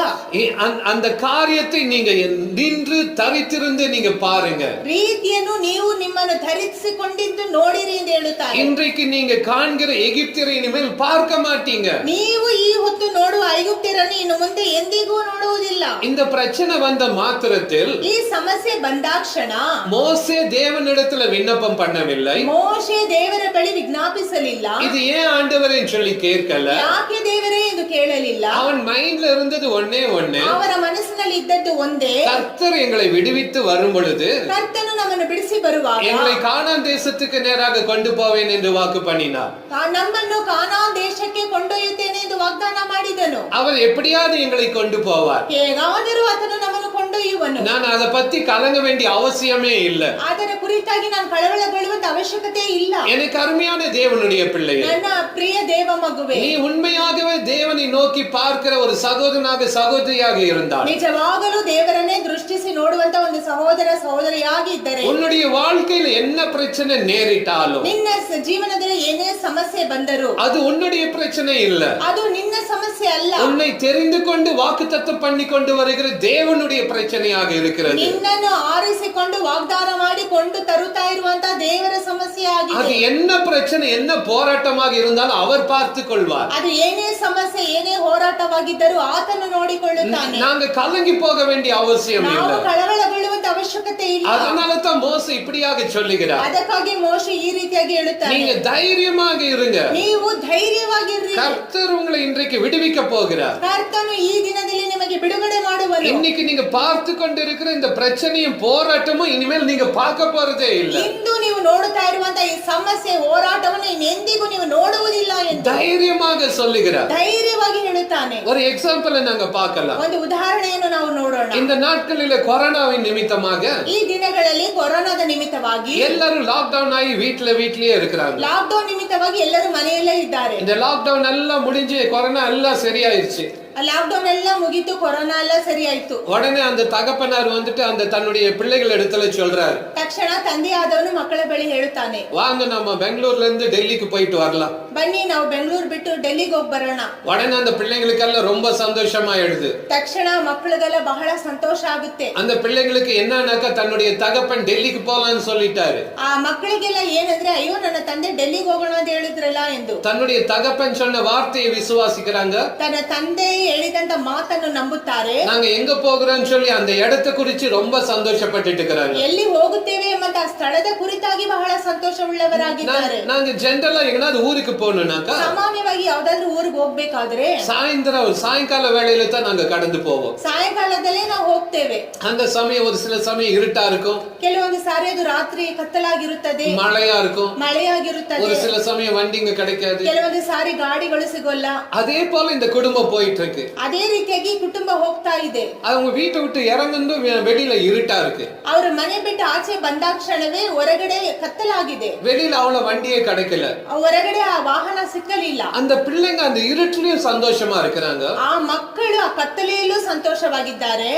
Speaker 4: அந்த காரியத்தை நீங்க நின்று தரித்திருந்து நீங்க பாருங்க.
Speaker 3: ರೀತಿಯನ್ನು ನೀವು ನಿಮ್ಮನ್ನು ಧರಿಸಿಕೊಂಡಿದ್ದು ನೋಡಿರಿ ಎಂದು ಹೇಳುತ್ತಾರೆ.
Speaker 4: இன்றைக்கு நீங்க காண்கிற எகிப்தியரை இனிமேல் பார்க்க மாட்டீங்க.
Speaker 3: ನೀವು ಈ ಹೊತ್ತು ನೋಡುವ ಐಗುಪ್ತ್ಯರನ್ನು ಇನ್ನು ಮುಂದೆ ಎಂದಿಗೂ ನೋಡುವುದಿಲ್ಲ.
Speaker 4: இந்த பிரச்சனை வந்த மாத்திரத்தில்
Speaker 3: ಈ ಸಮಸ್ಯೆ ಬಂದಾಕ್ಷಣ
Speaker 4: மோசே தேவனிடத்துல விண்ணப்பம் பண்ணவில்லை.
Speaker 3: ಮೋಶೆ ದೇವರ ಬಳಿ ವಿಜ್ಞಾಪಿಸಲಿಲ್ಲ.
Speaker 4: இது ஏன் ஆண்டவரேன்னு சொல்லி கேட்கல.
Speaker 3: ಯಾಕೆ ದೇವರೇ ಎಂದು ಕೇಳಲಿಲ್ಲ.
Speaker 4: அவன் மைண்ட்ல இருந்தது ஒண்ணே ஒண்ணு,
Speaker 3: ಅವರ ಮನಸ್ಸಿನಲ್ಲಿ ಇದ್ದದ್ದು ಒಂದೇ,
Speaker 4: கர்த்தர் எங்களை விடுவித்து வரும் பொழுது
Speaker 3: ಕರ್ತನು ನಮ್ಮನ್ನು ಬಿಡಿಸಿ ಬರುವಾಗ
Speaker 4: எங்களை கானான் தேசத்துக்கு நேராக கொண்டு போவேன் என்று வாக்கு பண்ணினார்.
Speaker 3: ನಮ್ಮನ್ನು ಕಾನಾನ್ ದೇಶಕ್ಕೆ ಕೊಂಡೊಯ್ಯುತ್ತೇನೆ ಎಂದು ವಾಗ್ದಾನ ಮಾಡಿದನು.
Speaker 4: அவர் எப்படியாவது எங்களை கொண்டு போவார்.
Speaker 3: ಹೇಗಾದರೂ ಆತನು ನಮ್ಮನ್ನು ಕೊಂಡೊಯ್ಯುವನು.
Speaker 4: நான் அதை பத்தி கலங்க வேண்டிய அவசியமே இல்லை.
Speaker 3: ಅದರ ಕುರಿತಾಗಿ ನಾನು ಕಳವಳಗೊಳ್ಳುವಂತ ಅವಶ್ಯಕತೆ ಇಲ್ಲ.
Speaker 4: எனக்கு அருமையான தேவனுடைய பிள்ளையே,
Speaker 3: ನನ್ನ ಪ್ರಿಯ ದೇವ ಮಗುವೆ,
Speaker 4: நீ உண்மையாகவே தேவனை நோக்கி பார்க்கிற ஒரு சகோதரனாக சகோதரியாக இருந்தால்,
Speaker 3: ನಿಜವಾಗಲೂ ದೇವರನ್ನೇ ದೃಷ್ಟಿಸಿ ನೋಡುವಂತ ಒಂದು ಸಹೋದರ ಸಹೋದರಿಯಾಗಿ ಇದ್ದರೆ,
Speaker 4: உன்னுடைய வாழ்க்கையில் என்ன பிரச்சனை நேரிட்டாலும்,
Speaker 3: ನಿನ್ನ ಜೀವನದಲ್ಲಿ ಏನೇ ಸಮಸ್ಯೆ ಬಂದರೂ
Speaker 4: அது உன்னுடைய பிரச்சனை இல்ல,
Speaker 3: ಅದು ನಿನ್ನ ಸಮಸ್ಯೆ ಅಲ್ಲ.
Speaker 4: உன்னை தெரிந்து கொண்டு வாக்குத்தத்தம் பண்ணி கொண்டு வருகிற தேவனுடைய பிரச்சனையாக இருக்கிறது.
Speaker 3: ನಿನ್ನನ್ನು ಆರಿಸಿಕೊಂಡು ವಾಗ್ದಾನ ಮಾಡಿಕೊಂಡು ತರುತ್ತಾ ಇರುವಂತ ದೇವರ ಸಮಸ್ಯೆ
Speaker 4: அது
Speaker 3: ಆಗಿದೆ.
Speaker 4: என்ன பிரச்சனை என்ன போராட்டமாக இருந்தாலும் அவர் பார்த்துக் கொள்வார்.
Speaker 3: ಅದು ಏನೇ ಸಮಸ್ಯೆ ಏನೇ ಹೋರಾಟವಾಗಿದ್ದರೂ ಆತನು ನೋಡಿಕೊಳ್ಳುತ್ತಾನೆ.
Speaker 4: நாங்க கலங்கி போக வேண்டிய அவசியம்
Speaker 3: ನಾವು
Speaker 4: இல்லை.
Speaker 3: ಕಳವಳಗೊಳ್ಳುವಂತ ಅವಶ್ಯಕತೆ ಇಲ್ಲ.
Speaker 4: அதனால தான் மோசே இப்படியாக சொல்லுகிறார்,
Speaker 3: ಅದಕ್ಕಾಗಿ ಮೋಶೆ ಈ ರೀತಿಯಾಗಿ ಹೇಳುತ್ತಾನೆ,
Speaker 4: நீங்க தைரியமாக இருங்க,
Speaker 3: ನೀವು ಧೈರ್ಯವಾಗಿರ್ರಿ,
Speaker 4: கர்த்தர் உங்களை இன்றைக்கு விடுவிக்க போகிறார்.
Speaker 3: ಕರ್ತನು ಈ ದಿನದಲ್ಲಿ ನಿಮಗೆ ಬಿಡುಗಡೆ ಮಾಡುವನು.
Speaker 4: இன்னைக்கு நீங்க பார்த்து கொண்டிருக்கிற இந்த பிரச்சனையும் போராட்டமும் இனிமேல் நீங்க பார்க்க போறதே இல்லை.
Speaker 3: ಇಂದು ನೀವು ನೋಡುತ್ತಾ ಇರುವಂತ ಈ ಸಮಸ್ಯೆ ಹೋರಾಟವನ್ನು ಇನ್ನೆಂದಿಗೂ ನೀವು ನೋಡುವುದಿಲ್ಲ ಎಂದು
Speaker 4: தைரியமாக சொல்லுகிறார்.
Speaker 3: ಧೈರ್ಯವಾಗಿ ಹೇಳುತ್ತಾನೆ.
Speaker 4: ஒரு எக்ஸாம்பிள் நாங்க பார்க்கலாம்.
Speaker 3: ಒಂದು ಉದಾಹರಣೆಯನ್ನು ನಾವು ನೋಡೋಣ.
Speaker 4: இந்த நாட்களில கொரோனாவின் நிமித்தமாக
Speaker 3: ಈ ದಿನಗಳಲ್ಲಿ ಕೊರೋನಾದ ನಿಮಿತ್ತವಾಗಿ
Speaker 4: எல்லாரும் லாக்டவுன் ஆகி வீட்லயே இருக்கிறாங்க.
Speaker 3: ಲಾಕ್ಡೌನ್ ನಿಮಿತ್ತವಾಗಿ ಎಲ್ಲರೂ ಮನೆಯಲ್ಲೇ ಇದ್ದಾರೆ.
Speaker 4: இந்த லாக்டவுன் எல்லாம் முடிஞ்சு கொரோனா எல்லாம் சரியாயிருச்சு.
Speaker 3: ಲಾಕ್ಡೌನ್ ಎಲ್ಲ ಮುಗಿತು, ಕೊರೋನಾ ಎಲ್ಲ ಸರಿ ಆಯ್ತು.
Speaker 4: உடனே அந்த தகப்பனார் வந்துட்டு அந்த தன்னுடைய பிள்ளைகள் இடத்துல சொல்றாரு,
Speaker 3: ತಕ್ಷಣ ತಂದೆಯಾದವನು ಮಕ್ಕಳ ಬಳಿ ಹೇಳುತ್ತಾನೆ,
Speaker 4: வாங்க நம்ம பெங்களூர்ல இருந்து டெல்லிக்கு போயிட்டு வரலாம்.
Speaker 3: ಬನ್ನಿ ನಾವು ಬೆಂಗಳೂರು ಬಿಟ್ಟು ಡೆಲ್ಲಿಗೆ ಹೋಗಿ ಬರೋಣ.
Speaker 4: உடனே அந்த பிள்ளைங்களுக்கெல்லாம் ரொம்ப சந்தோஷமாயிடுது.
Speaker 3: ತಕ್ಷಣ ಮಕ್ಕಳಿಗೆಲ್ಲ ಬಹಳ ಸಂತೋಷ ಆಗುತ್ತೆ.
Speaker 4: அந்த பிள்ளைங்களுக்கு என்னன்னாக்கா தன்னுடைய தகப்பன் டெல்லிக்கு போலான்னு சொல்லிட்டாரு.
Speaker 3: ಆ ಮಕ್ಕಳಿಗೆಲ್ಲ ಏನಂದ್ರೆ, ಅಯ್ಯೋ ನನ್ನ ತಂದೆ ಡೆಲ್ಲಿಗೆ ಹೋಗೋಣ ಅಂತ ಹೇಳಿದ್ರಲ್ಲ ಎಂದು
Speaker 4: தன்னுடைய தகப்பன் சொன்ன வார்த்தையை விசுவாசிக்கிறாங்க.
Speaker 3: ತನ್ನ ತಂದೆ ಹೇಳಿದಂತ ಮಾತನ್ನು ನಂಬುತ್ತಾರೆ.
Speaker 4: நாங்க எங்க போகிறோம்னு சொல்லி அந்த இடத்தை குறிச்சு ரொம்ப சந்தோஷப்பட்டுட்டு இருக்கிறாங்க.
Speaker 3: ಎಲ್ಲಿ ಹೋಗುತ್ತೇವೆ ಎಂಬಂತ ಆ ಸ್ಥಳದ ಕುರಿತಾಗಿ ಬಹಳ ಸಂತೋಷವುಳ್ಳವರಾಗಿದ್ದಾರೆ.
Speaker 4: நாங்க ஜென்ரலா எங்கனாவது ஊருக்கு போகணும்னாக்கா
Speaker 3: ಸಾಮಾನ್ಯವಾಗಿ ಯಾವ್ದಾದ್ರು ಊರಿಗೆ ಹೋಗ್ಬೇಕಾದ್ರೆ
Speaker 4: சாயங்கால வேளையில தான் நாங்க கடந்து போவோம்.
Speaker 3: ಸಾಯಂಕಾಲದಲ್ಲೇ ನಾವು ಹೋಗ್ತೇವೆ.
Speaker 4: அந்த சமயம் ஒரு சில சமயம் இருட்டா இருக்கும்,
Speaker 3: ಕೆಲವೊಂದು ಸಾರಿ ಅದು ರಾತ್ರಿ ಕತ್ತಲಾಗಿರುತ್ತದೆ,
Speaker 4: மழையா இருக்கும்,
Speaker 3: ಮಳೆಯಾಗಿರುತ್ತದೆ,
Speaker 4: ஒரு சில சமயம் வண்டிங்க கிடைக்காது.
Speaker 3: ಕೆಲವೊಂದು ಸಾರಿ ಗಾಡಿಗಳು ಸಿಗೋಲ್ಲ.
Speaker 4: அதே போல இந்த குடும்பம் போயிட்டு இருக்கு. இருக்கு.
Speaker 3: ಅದೇ ರೀತಿಯಾಗಿ ಕುಟುಂಬ ಹೋಗ್ತಾ ಇದೆ.
Speaker 4: அவங்க வீட்டை விட்டு இறங்குந்து வெளியில இருட்டா இருக்கு.
Speaker 3: ಅವರ ಮನೆ ಬಿಟ್ಟು ಆಚೆ ಬಂದಾಕ್ಷಣವೇ ಹೊರಗಡೆ ಕತ್ತಲಾಗಿದೆ.
Speaker 4: வெளியில அவள வண்டியே கிடைக்கல.
Speaker 3: ಹೊರಗಡೆ ಆ ವಾಹನ ಸಿಕ್ಕಲಿಲ್ಲ.
Speaker 4: அந்த பிள்ளைங்க அந்த இருட்டிலயும் சந்தோஷமா இருக்கிறாங்க.
Speaker 3: ಆ ಮಕ್ಕಳು ಆ ಕತ್ತಲೆಯಲ್ಲೂ ಸಂತೋಷವಾಗಿದ್ದಾರೆ.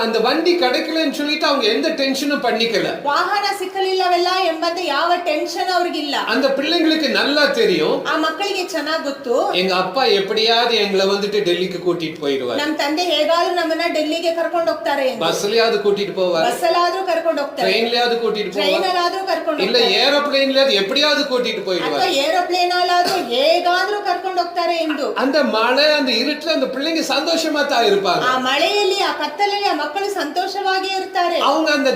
Speaker 4: அந்த வண்டி கிடைக்கலன்னு சொல்லிட்டு அவங்க எந்த டென்ஷனும் பண்ணிக்கல.
Speaker 3: ವಾಹನ ಸಿಕ್ಕಲಿಲ್ಲವಲ್ಲ ಎಂಬಂತ ಯಾವ ಟೆನ್ಷನ್ ಅವ್ರಿಗಿಲ್ಲ.
Speaker 4: அந்த பிள்ளைங்களுக்கு நல்லா தெரியும்.
Speaker 3: ಆ ಮಕ್ಕಳಿಗೆ ಚೆನ್ನಾಗಿ ಗೊತ್ತು,
Speaker 4: எங்க அப்பா எப்படியாவது எங்களை வந்துட்டு டெல்லிக்கு கூட்டிட்டு போயிடுவார்.
Speaker 3: ನಮ್ಮ ತಂದೆ ಹೇಗಾದ್ರೂ ನಮ್ಮನ್ನ ಡೆಲ್ಲಿಗೆ ಕರ್ಕೊಂಡು ಹೋಗ್ತಾರೆ.
Speaker 4: பஸ்லயாவது கூட்டிட்டு போவார்,
Speaker 3: ಬಸ್ಸಲಾದ್ರೂ ಕರ್ಕೊಂಡು ಹೋಗ್ತಾರೆ,
Speaker 4: ட்ரெயின்லயாவது கூட்டிட்டு போவார்,
Speaker 3: ಟ್ರೈನಲ್ಲಾದ್ರೂ ಕರ್ಕೊಂಡು
Speaker 4: இல்ல ஏரோப்ளேன்லயாவது எப்படியாவது கூட்டிட்டு போயிடுவார்,
Speaker 3: ಅಥವಾ ಏರೋಪ್ಲೇನ್ ಅಲ್ಲಾದ್ರೂ ಹೇಗಾದ್ರೂ ಕರ್ಕೊಂಡು ಹೋಗ್ತಾರೆ ಎಂದು.
Speaker 4: அந்த மழை அந்த இருட்டுல அந்த பிள்ளைங்க சந்தோஷமா தான் இருப்பாங்க.
Speaker 3: ಆ ಮಳೆಯಲ್ಲಿ ಆ ಕತ್ತಲಲ್ಲಿ ಆ ಮಕ್ಕಳು ಸಂತೋಷವಾಗಿ ಇರ್ತಾರೆ.
Speaker 4: அவங்க அந்த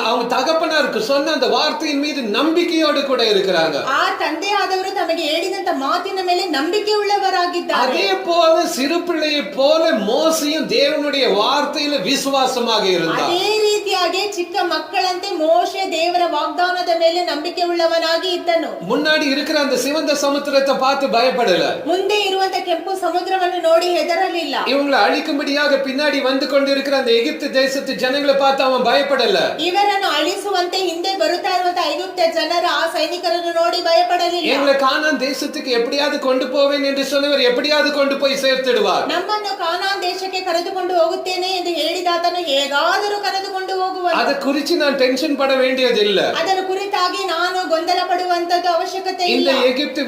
Speaker 4: அவங்க தகப்பனாருக்கு சொன்ன அந்த வார்த்தையின் மீது நம்பிக்கையோடு கூட இருக்கிறாங்க.
Speaker 3: ಆ ತಂದೆ ಆದವರು ತಮಗೆ ಹೇಳಿದಂತ ಮಾತಿನ ಮೇಲೆ ನಂಬಿಕೆ ಉಳ್ಳವರಾಗಿದ್ದಾರೆ.
Speaker 4: அதே போல சிறு பிள்ளையை போல மோசேயும் தேவனுடைய வார்த்தையில விசுவாசமாக இருந்தார்.
Speaker 3: ಅದೇ ರೀತಿಯಾಗಿ ಚಿಕ್ಕ ಮಕ್ಕಳಂತೆ ಮೋಶೆ ದೇವರ ವಾಗ್ದಾನದ ಮೇಲೆ ನಂಬಿಕೆ ಉಳ್ಳವನಾಗಿ ಇದ್ದನು.
Speaker 4: முன்னாடி இருக்கிற அந்த சிவந்த சமுத்திரத்தை பார்த்து பயப்படல.
Speaker 3: ಮುಂದೆ ಇರುವಂತ ಕೆಂಪು ಸಮುದ್ರವನ್ನು ನೋಡಿ ಹೆದರಲಿಲ್ಲ.
Speaker 4: இவங்களை அழிக்கும்படியாக பின்னாடி வந்து கொண்டிருக்கிற அந்த எகிப்து தேசத்து ஜனங்களை பார்த்து அவன் பயப்படல.
Speaker 3: ಇವರನ್ನು ಅಳಿಸುವಂತೆ ಹಿಂದೆ ಬರುತ್ತಾ ಇರುವಂತ ಐಗುಪ್ತ ಜನರ ಆ ಸೈನಿಕರನ್ನು ನೋಡಿ ಭಯಪಡಲಿಲ್ಲ.
Speaker 4: எங்களை கானான் தேசத்துக்கு எப்படியாவது கொண்டு போவேன் என்று சொன்னவர் எப்படியாவது கொண்டு போய் சேர்த்திடுவார்.
Speaker 3: ನಮ್ಮನ್ನು ಕಾನಾನ್ ದೇಶಕ್ಕೆ ಕರೆದುಕೊಂಡು ಹೋಗುತ್ತೇನೆ ಎಂದು ಹೇಳಿದಾತನು ಹೇಗಾದರೂ ಕರೆದುಕೊಂಡು ಹೋಗುವನು.
Speaker 4: ಅದ ಕುರಿತು ನಾನು ಟೆನ್ಷನ್ ಪಡ வேண்டியதில்லை.
Speaker 3: ಅದರ ಕುರಿತಾಗಿ ನಾನು ಗೊಂದಲ ಪಡುವಂತದ್ದು ಅವಶ್ಯಕತೆ ಇಲ್ಲ.
Speaker 4: இந்த எகிப்து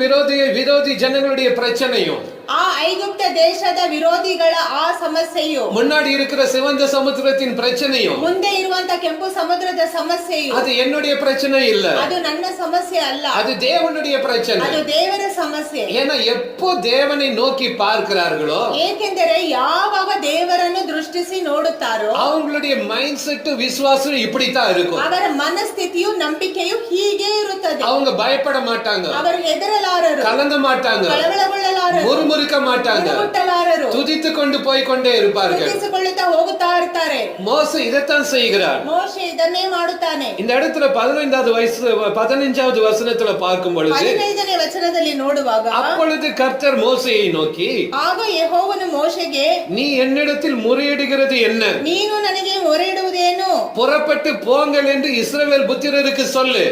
Speaker 4: விரோதி ஜனங்களுடைய பிரச்சனையும்
Speaker 3: ಆ ಐಗುಪ್ತ ದೇಶದ ವಿರೋಧಿಗಳ ಆ ಸಮಸ್ಯೆಯು,
Speaker 4: முன்னாடி இருக்கிற சிவந்த சமுத்திரத்தின் பிரச்சனையும்,
Speaker 3: ಮುಂದೆ ಇರುವಂತ ಕೆಂಪು ಸಮುದ್ರದ ಸಮಸ್ಯೆಯು,
Speaker 4: அது என்னுடைய பிரச்சனை இல்ல,
Speaker 3: ಅದು ನನ್ನ ಸಮಸ್ಯೆ ಅಲ್ಲ,
Speaker 4: அது தேவனுடைய பிரச்சனை.
Speaker 3: ಅದು ದೇವರ ಸಮಸ್ಯೆ.
Speaker 4: ஏன்னா எப்போ தேவனை நோக்கி பார்க்கிறார்களோ,
Speaker 3: ಏಕೆಂದರೆ ಯಾವಾಗ ದೇವರನ್ನು ದೃಷ್ಟಿಸಿ ನೋಡುತ್ತಾರೋ
Speaker 4: அவங்களுடைய மைண்ட் செட் விசுவாசம் இப்படித்தான் இருக்கும்.
Speaker 3: ಅವರ ಮನಸ್ಥಿತಿಯು ನಂಬಿಕೆಯು ಹೀಗೆ ಇರುತ್ತದೆ.
Speaker 4: அவங்க பயப்பட மாட்டாங்க,
Speaker 3: ಅವರು ಹೆದರಲಾರರು,
Speaker 4: கலங்க மாட்டாங்க,
Speaker 3: ಕಳವಳಗೊಳ್ಳಲಾರರು,
Speaker 4: முறுமுறுக்க மாட்டாங்க,
Speaker 3: ಮುಟ್ಟಲಾರರು,
Speaker 4: துதித்து கொண்டு போய் கொண்டே இருப்பார்கள்.
Speaker 3: ತುದಿಸಿಕೊಳ್ಳುತ್ತಾ ಹೋಗುತ್ತಾ ಇರ್ತಾರೆ.
Speaker 4: மோசே இதைத்தான் செய்கிறார்.
Speaker 3: ಮೋಶೆ ಇದನ್ನೇ ಮಾಡುತ್ತಾನೆ.
Speaker 4: இந்த இடத்துல 15வது வசனத்துல பார்க்கும் பொழுது
Speaker 3: 15ನೇ ವಚನದಲ್ಲಿ ನೋಡುವಾಗ,
Speaker 4: அப்பொழுது கர்த்தர் மோசேயை நோக்கி,
Speaker 3: ಆಗ ಯೆಹೋವನು ಮೋಶೆಗೆ,
Speaker 4: நீ என்னிடத்தில் முறையிடுகிறது என்ன?
Speaker 3: ನೀನು ನನಗೆ ಮೊರೆಯಿಡುವುದೇನು?
Speaker 4: புறப்பட்டு போங்கள் என்று இஸ்ரவேல் புத்திரருக்கு சொல்லு.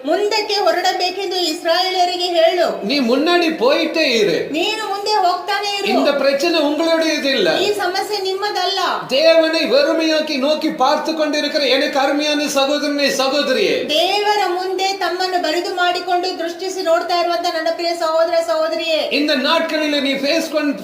Speaker 3: ಮುಂದಕ್ಕೆ ಹೊರಡಬೇಕೆಂದು ಇಸ್ರಾಯೇಲರಿಗೆ ಹೇಳು.
Speaker 4: நீ முன்னாடி போயிட்டே இரு.
Speaker 3: ನೀನು ಮುಂದೆ ಹೋಗ್ತಾನೆ ಇರು.
Speaker 4: இந்த பிரச்சனை உங்களுடையது இல்ல.
Speaker 3: ಈ ಸಮಸ್ಯೆ ನಿಮ್ಮದಲ್ಲ.
Speaker 4: தேவனை வெறுமையாக்கி நோக்கி பார்த்து கொண்டிருக்கிற எனக்கு அருமையான சகோதரனே சகோதரியே,
Speaker 3: ದೇವರ ಮುಂದೆ ತಮ್ಮನ್ನು ಬರಿದು ಮಾಡಿಕೊಂಡು ದೃಷ್ಟಿಸಿ ನೋಡ್ತಾ ಇರುವಂತ ನನ್ನ ಪ್ರಿಯ ಸಹೋದರ ಸಹೋದರಿಯೇ,
Speaker 4: இந்த நாட்களில் நீ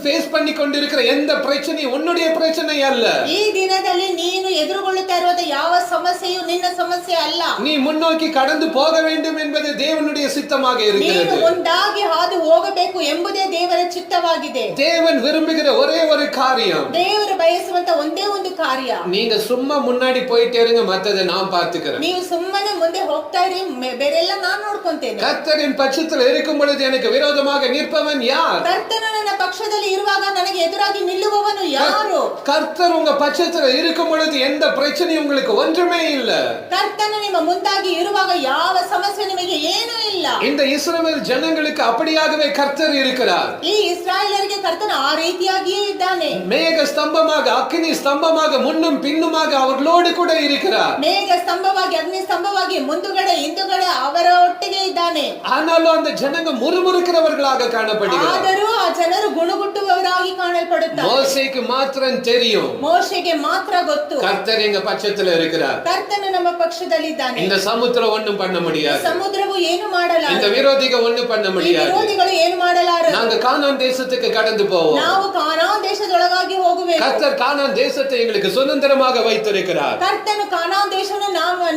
Speaker 4: ஃபேஸ் பண்ணி கொண்டிருக்கிற எந்த பிரச்சனையும் உன்னுடைய பிரச்சனை அல்ல.
Speaker 3: ಈ ದಿನದಲ್ಲಿ ನೀನು ಎದುರುಗೊಳ್ಳುತ್ತಾ ಇರುವಂತ ಯಾವ ಸಮಸ್ಯೆಯು ನಿನ್ನ ಸಮಸ್ಯೆ ಅಲ್ಲ.
Speaker 4: நீ முன்னோக்கಿ கடந்து போக வேண்டும் என்பது தேவனுடைய சித்தமாக இருக்கிறது.
Speaker 3: ನೀನು ಮುಂದಾಗಿ ಹಾದು ಹೋಗಬೇಕು ಎಂಬುದೇ ದೇವರ ಚಿತ್ತವಾಗಿದೆ.
Speaker 4: தேவன் விரும்புகிற ஒரே ஒரு காரியம்,
Speaker 3: ದೇವರು ಬಯಸುವಂತ ಒಂದೇ ಒಂದು ಕಾರ್ಯ,
Speaker 4: நீங்க சும்மா முன்னாடி போயிட்டே இருங்க, மத்ததை நான் பார்த்துக்கிறேன்.
Speaker 3: ನೀವು ಸುಮ್ಮನೆ ಮುಂದೆ ಹೋಗ್ತಾ ಇರಿ, ಬೇರೆಲ್ಲ ನಾನು ನೋಡ್ಕೊಂತೇನೆ.
Speaker 4: கர்த்தரின் பட்சத்தில் இருக்கும் பொழுது எனக்கு விரோதமாக நிற்பவன் யார்?
Speaker 3: ಕರ್ತನು ನನ್ನ ಪಕ್ಷದಲ್ಲಿ ಇರುವಾಗ ನನಗೆ ಎದುರಾಗಿ ನಿಲ್ಲುವವನು ಯಾರು?
Speaker 4: கர்த்தர் உங்க பட்சத்தில் இருக்கும் பொழுது எந்த பிரச்சனையும் உங்களுக்கு ஒன்றுமே இல்ல.
Speaker 3: ಕರ್ತನು ನಿಮ್ಮ ಮುಂದಾಗಿ ಇರುವಾಗ ಯಾವ ಸಮಸ್ಯೆ ನಿಮಗೆ ಏನೂ ಇಲ್ಲ.
Speaker 4: இந்த இஸ்ரவேல் ஜனங்களுக்கு அப்படியாகவே கர்த்தர் இருக்கிறார்.
Speaker 3: ಈ ಇಸ್ರಾಯೇಲರಿಗೆ ಕರ್ತನು ಆ ರೀತಿಯಾಗಿಯೇ ಇದ್ದಾನೆ.
Speaker 4: மேக ஸ்தம்பமாக அக்கினி ஸ்தம்பமாக முன்னும் பின்னுமாக அவர்களோடு கூட இருக்கிறார்.
Speaker 3: ಮೇಘ ಸ್ತಂಭವಾಗಿ ಅಗ್ನಿ ಸ್ತಂಭವಾಗಿ ಮುಂದುಗಡೆ ಹಿಂದುಗಡೆ ಅವರ ಒಟ್ಟಿಗೆ ಇದ್ದಾನೆ.
Speaker 4: ஆனாலும் அந்த ஜனங்க முறுமுறுக்கிறவர்களாக காணப்படுகிறார்.
Speaker 3: ಆದರೂ ಆ ಜನರು ಗುಣಗುಟ್ಟುವವರಾಗಿ ಕಾಣಲ್ಪಡುತ್ತಾರೆ.
Speaker 4: மோசேக்கு மாத்திரம் தெரியும்,
Speaker 3: ಮೋಶೆಗೆ ಮಾತ್ರ ಗೊತ್ತು,
Speaker 4: கர்த்தர் எங்க பட்சத்தில் இருக்கிறார்.
Speaker 3: ಕರ್ತನು ನಮ್ಮ ಪಕ್ಷದಲ್ಲಿದ್ದಾನೆ.
Speaker 4: இந்த சமுத்திரம் ஒண்ணும் பண்ண முடியாது,
Speaker 3: ಸಮುದ್ರವು ಏನು ಮಾಡಲಾರದು,
Speaker 4: இந்த விரோதிக ஒண்ணும் பண்ண
Speaker 3: ಈ
Speaker 4: முடியாது.
Speaker 3: ವಿರೋಧಿಗಳು ಏನು ಮಾಡಲಾರದು.
Speaker 4: நாங்க கானான் தேசத்துக்கு கடந்து போவோம்.
Speaker 3: ನಾವು ಕಾನಾನ್ ದೇಶದೊಳಗಾಗಿ ಹೋಗುವೆವು.
Speaker 4: கர்த்தர் கானான் தேசத்தை எங்களுக்கு சுதந்திரமாக வைத்திருக்கிறார்.
Speaker 3: ಕರ್ತನು ಕಾನಾನ್ ದೇಶವನ್ನು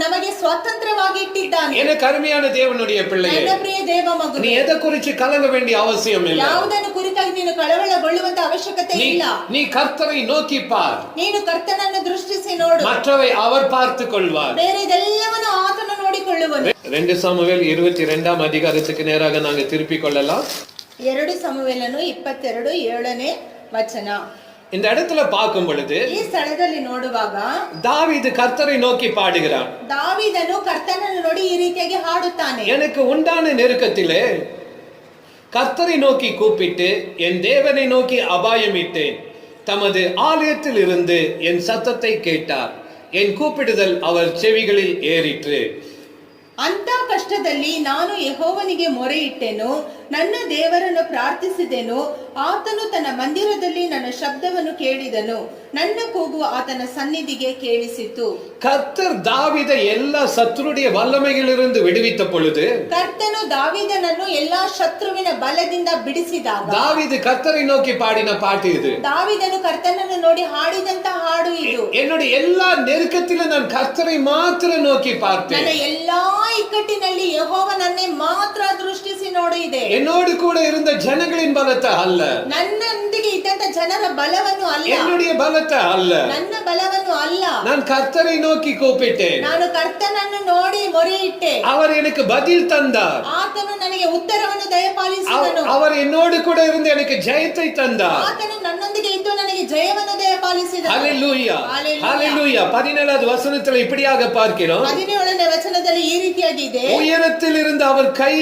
Speaker 3: ನಮಗೆ ಸ್ವತಂತ್ರವಾಗಿ ಇಟ್ಟಿದ್ದಾನೆ.
Speaker 4: எனக்கு அருமையான தேவனுடைய பிள்ளையே,
Speaker 3: ನನ್ನ ಪ್ರಿಯ ದೇವ
Speaker 4: நீ
Speaker 3: ಮಗನೇ,
Speaker 4: எதை குறித்து கலங்க வேண்டிய அவசியம் இல்லை.
Speaker 3: ಯಾವುದನ್ನು ಕುರಿತಾಗಿ ನೀನು ಕಳವಳಗೊಳ್ಳುವಂತ ಅವಶ್ಯಕತೆ ಇಲ್ಲ.
Speaker 4: நீ கர்த்தரை நோக்கி பார்,
Speaker 3: ನೀನು ಕರ್ತನನ್ನು ದೃಷ್ಟಿಸಿ ನೋಡು,
Speaker 4: மற்றவை அவர் பார்த்து கொள்வார்.
Speaker 3: ಬೇರೆದೆಲ್ಲವನ್ನು ಆತನು ನೋಡಿಕೊಳ್ಳುವನು.
Speaker 4: 2 சாமுவேல் 22ஆம் அதிகாரத்துக்கு நேராக நாங்க திருப்பிக் கொள்ளலாம்.
Speaker 3: 2 ಸಮುವೇಲನು 22:7ನೇ ವಚನ.
Speaker 4: இந்த இடத்துல பார்க்கும் பொழுது
Speaker 3: ಈ ಸ್ಥಳದಲ್ಲಿ ನೋಡುವಾಗ
Speaker 4: தாவீது கர்த்தரை நோக்கி பாடுகிறான்.
Speaker 3: ದಾವೀದನು ಕರ್ತನನ್ನು ನೋಡಿ ಈ ರೀತಿಯಾಗಿ ಹಾಡುತ್ತಾನೆ.
Speaker 4: எனக்கு உண்டான நெருக்கத்திலே கர்த்தரை நோக்கி கூப்பிட்டு என் தேவனை நோக்கி அபாயமிட்டேன். தமது ஆலயத்தில் இருந்து என் சத்தத்தை கேட்டார். என் கூப்பிடுதல் அவர் செவிகளில் ஏறிற்று.
Speaker 3: ಅಂತ ಕಷ್ಟದಲ್ಲಿ ನಾನು ಯೆಹೋವನಿಗೆ ಮೊರೆಯಿಟ್ಟೆನು, ನನ್ನ ದೇವರನ್ನು ಪ್ರಾರ್ಥಿಸಿದೆನು. ಆತನು ತನ್ನ ಮಂದಿರದಲ್ಲಿ ನನ್ನ ಶಬ್ದವನ್ನು ಕೇಳಿದನು, ನನ್ನ ಕೂಗು ಆತನ ಸನ್ನಿಧಿಗೆ ಕೇಳಿಸಿತು.
Speaker 4: கர்த்தர் தாவீதை எல்லா சத்துருடைய வல்லமைகளிலிருந்து விடுவித்த பொழுது,
Speaker 3: ಕರ್ತನು ದಾವೀದನನ್ನು ಎಲ್ಲಾ ಶತ್ರುವಿನ ಬಲದಿಂದ ಬಿಡಿಸಿದಾಗ,
Speaker 4: தாவீது கர்த்தரை நோக்கி பாடின பாட்டு இது.
Speaker 3: ದಾವೀದನು ಕರ್ತನನ್ನು ನೋಡಿ ಹಾಡಿದಂತ ಹಾಡು ಇದು.
Speaker 4: என்னுடைய எல்லா நெருக்கத்திலும் நான் கர்த்தரை மாத்திரம் நோக்கி பார்த்தேன்.
Speaker 3: ನನ್ನ ಎಲ್ಲಾ ಇಕ್ಕಟ್ಟಿನಲ್ಲಿ ಯೆಹೋವನನ್ನೇ ಮಾತ್ರ ದೃಷ್ಟಿಸಿ ನೋಡಿದೆ.
Speaker 4: என்னோடு கூட இருந்த ஜனங்களின் பலத்தை அல்ல,
Speaker 3: ನನ್ನೊಂದಿಗೆ ಇದ್ದಂತ ಜನರ ಬಲವನ್ನು ಅಲ್ಲ,
Speaker 4: என்னுடைய பலத்தை அல்ல,
Speaker 3: ನನ್ನ ಬಲವನ್ನು ಅಲ್ಲ,
Speaker 4: நான் கர்த்தரை நோக்கி கூப்பிட்டேன்.
Speaker 3: ನಾನು ಕರ್ತನನ್ನು ನೋಡಿ ಮೊರೆಯಿಟ್ಟೆ.
Speaker 4: அவர் எனக்கு பதில் தந்தார்.
Speaker 3: ಆತನು ನನಗೆ ಉತ್ತರವನ್ನು ದಯಪಾಲಿಸಿದನು.
Speaker 4: அவர் என்னோடு கூட இருந்து எனக்கு ஜெயத்தை தந்தார்.
Speaker 3: ಆತನು ನನ್ನೊಂದಿಗೆ ಇದ್ದು ನನಗೆ ಜಯವನ್ನು ದಯಪಾಲಿಸಿದನು.
Speaker 4: ஹல்லேலூயா, ஹல்லேலூயா. 17வது வசனத்தில் இப்படியாக பார்க்கிறோம்.
Speaker 3: 17ನೇ ವಚನದಲ್ಲಿ ಈ ರೀತಿಯಾಗಿದೆ,
Speaker 4: உயரத்தில் இருந்து அவர் கை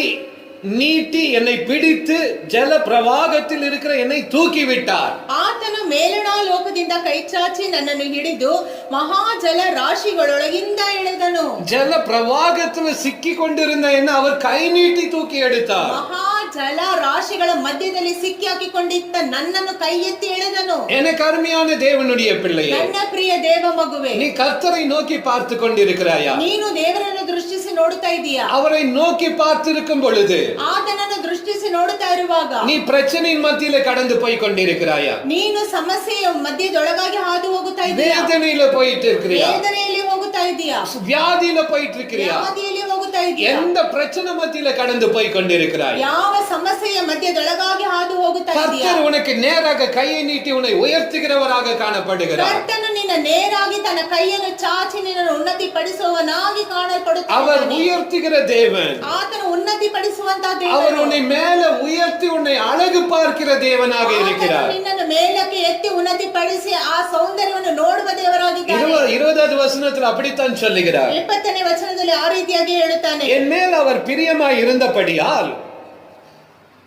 Speaker 4: நீட்டி என்னை பிடித்து ஜல பிரவாகத்தில் இருக்கிற என்னை தூக்கி விட்டார்.
Speaker 3: ಆತನು ಮೇಲಣ ಲೋಕದಿಂದ ಕೈ ಚಾಚಿ ನನ್ನನ್ನು ಹಿಡಿದು ಮಹಾಜಲ ರಾಶಿಗಳೊಳಗಿಂದ ಎಳೆದನು.
Speaker 4: ஜல பிரவாகத்தில் சிக்கி கொண்டிருந்த என்ன அவர் கை நீட்டி தூக்கி எடுத்தார்.
Speaker 3: ಮಹಾಜಲ ರಾಶಿಗಳ ಮಧ್ಯದಲ್ಲಿ ಸಿಕ್ಕಿ ಹಾಕಿಕೊಂಡಿದ್ದ ನನ್ನನ್ನು ಕೈ ಎತ್ತಿ ಎಳೆದನು.
Speaker 4: எனக்கு அருமையான தேவனுடைய பிள்ளையே,
Speaker 3: ನನ್ನ ಪ್ರಿಯ ದೇವ ಮಗುವೆ,
Speaker 4: நீ கர்த்தரை நோக்கி பார்த்து கொண்டிருக்கிறாயா?
Speaker 3: ನೀನು ದೇವರನ್ನು ದೃಷ್ಟಿಸಿ ನೋಡುತ್ತಾ ಇದೀಯಾ?
Speaker 4: அவரை நோக்கி பார்த்திருக்கும் பொழுது,
Speaker 3: ಆತನನ್ನು ದೃಷ್ಟಿಸಿ ನೋಡುತ್ತಾ ಇರುವಾಗ,
Speaker 4: நீ பிரச்சனையின் மத்தியில கடந்து போய் கொண்டிருக்கிறாயா?
Speaker 3: ನೀನು ಸಮಸ್ಯೆಯ ಮಧ್ಯದೊಳಗಾಗಿ ಹಾದು ಹೋಗುತ್ತಾ ಇದೀಯಾ?
Speaker 4: வேதனையில போயிட்டு இருக்கிறியா?
Speaker 3: ವೇದನೆಯಲ್ಲಿ ಹೋಗುತ್ತಾ ಇದೀಯಾ?
Speaker 4: வியாதியில போயிட்டு இருக்கிறியா?
Speaker 3: ವ್ಯಾಧಿಯಲ್ಲಿ ಹೋಗುತ್ತಾ ಇದೀಯಾ?
Speaker 4: எந்த பிரச்சனை மத்தியில கடந்து போய் கொண்டிருக்கிறாய்?
Speaker 3: ಯಾವ ಸಮಸ್ಯೆಯ ಮಧ್ಯದೊಳಗಾಗಿ ಹಾದು ಹೋಗುತ್ತಾ ಇದೀಯಾ?
Speaker 4: கர்த்தர் உனக்கு நேராக கையை நீட்டி உன்னை உயர்த்துகிறவராக காணப்படுகிறார்.
Speaker 3: ಕರ್ತನು ನಿನ್ನ ನೇರಾಗಿ ತನ್ನ ಕೈಯನ್ನು ಚಾಚಿ ನಿನ್ನನ್ನು ಉನ್ನತಿ ಪಡಿಸುವವನಾಗಿ ಕಾಣಲ್ಪಡುತ್ತಾನೆ.
Speaker 4: அவர் உயர்த்துகிற தேவன்.
Speaker 3: ಆತನು ಉನ್ನತಿ ಪಡಿಸುವಂತ ದೇವರು.
Speaker 4: அவர் உன்னை மேல உயர்த்தி உன்னை அழகு பார்க்கிற தேவனாக இருக்கிறார்.
Speaker 3: ನಿನ್ನನ್ನು ಮೇಲಕ್ಕೆ ಎತ್ತಿ ಉನ್ನತಿ ಪಡಿಸಿ ಆ ಸೌಂದರ್ಯವನ್ನು ನೋಡುವ ದೇವರಾಗಿದ್ದಾನೆ.
Speaker 4: 20வது வசனத்தில் அப்படித்தான் சொல்லுகிறார்.
Speaker 3: 20ನೇ ವಚನದಲ್ಲಿ ಆ ರೀತಿಯಾಗಿ ಹೇಳುತ್ತಾನೆ,
Speaker 4: என் மேல் அவர் பிரியமாய் இருந்தபடியால்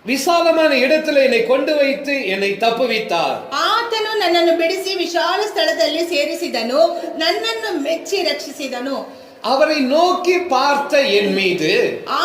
Speaker 4: விசாலமான இடத்துல என்னை கொண்டு வைத்து என்னை தப்புவித்தார்.
Speaker 3: ಆತನು ನನ್ನನ್ನು ಬಿಡಿಸಿ ವಿಶಾಲ ಸ್ಥಳದಲ್ಲಿ ಸೇರಿಸಿದನು, ನನ್ನನ್ನು ಮೆಚ್ಚಿ ರಕ್ಷಿಸಿದನು.
Speaker 4: அவரை நோக்கி பார்த்த என் மீது,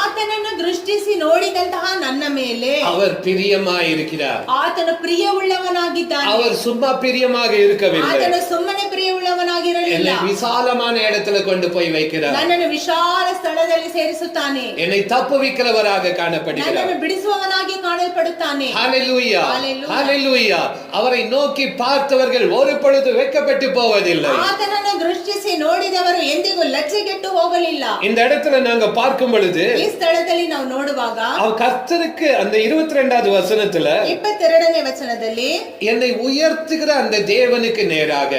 Speaker 3: ಆತನನ್ನು ದೃಷ್ಟಿಸಿ ನೋಡಿದಂತಹ ನನ್ನ ಮೇಲೆ
Speaker 4: அவர் பிரியமாய் இருக்கிறார்.
Speaker 3: ಆತನು ಪ್ರಿಯವುಳ್ಳವನಾಗಿದ್ದಾನೆ.
Speaker 4: அவர் சும்மா பிரியமாக இருக்கவில்லை,
Speaker 3: ಆತನು ಸುಮ್ಮನೆ ಪ್ರಿಯವುಳ್ಳವನಾಗಿರಲಿಲ್ಲ.
Speaker 4: என்னை விசாலமான இடத்துல கொண்டு போய் வைக்கிறார்.
Speaker 3: ನನ್ನನ್ನು ವಿಶಾಲ ಸ್ಥಳದಲ್ಲಿ ಸೇರಿಸುತ್ತಾನೆ.
Speaker 4: என்னை தப்புவிக்கிறவராக காணப்படுகிறார்.
Speaker 3: ನನ್ನನ್ನು ಬಿಡಿಸುವವನಾಗಿ ಕಾಣಲ್ಪಡುತ್ತಾನೆ.
Speaker 4: ஹல்லேலூயா,
Speaker 3: ஹல்லேலூயா.
Speaker 4: ஹல்லேலூயா. அவரை நோக்கி பார்த்தவர்கள் ஒரு பொழுது வெட்கப்பட்டு போவதில்லை.
Speaker 3: ಆತನನ್ನು ದೃಷ್ಟಿಸಿ ನೋಡಿದವರು ಎಂದಿಗೂ ಲಜ್ಜೆಗೆಟ್ಟು ಹೋಗಲಿಲ್ಲ.
Speaker 4: இந்த இடத்துல நாங்க பார்க்கும் பொழுது,
Speaker 3: ಈ ಸ್ಥಳದಲ್ಲಿ ನಾವು ನೋಡುವಾಗ,
Speaker 4: அவர் கர்த்தருக்கு அந்த 22வது வசனத்துல
Speaker 3: 22ನೇ ವಚನದಲ್ಲಿ,
Speaker 4: என்னை உயர்த்துகிற அந்த தேவனுக்கு நேராக,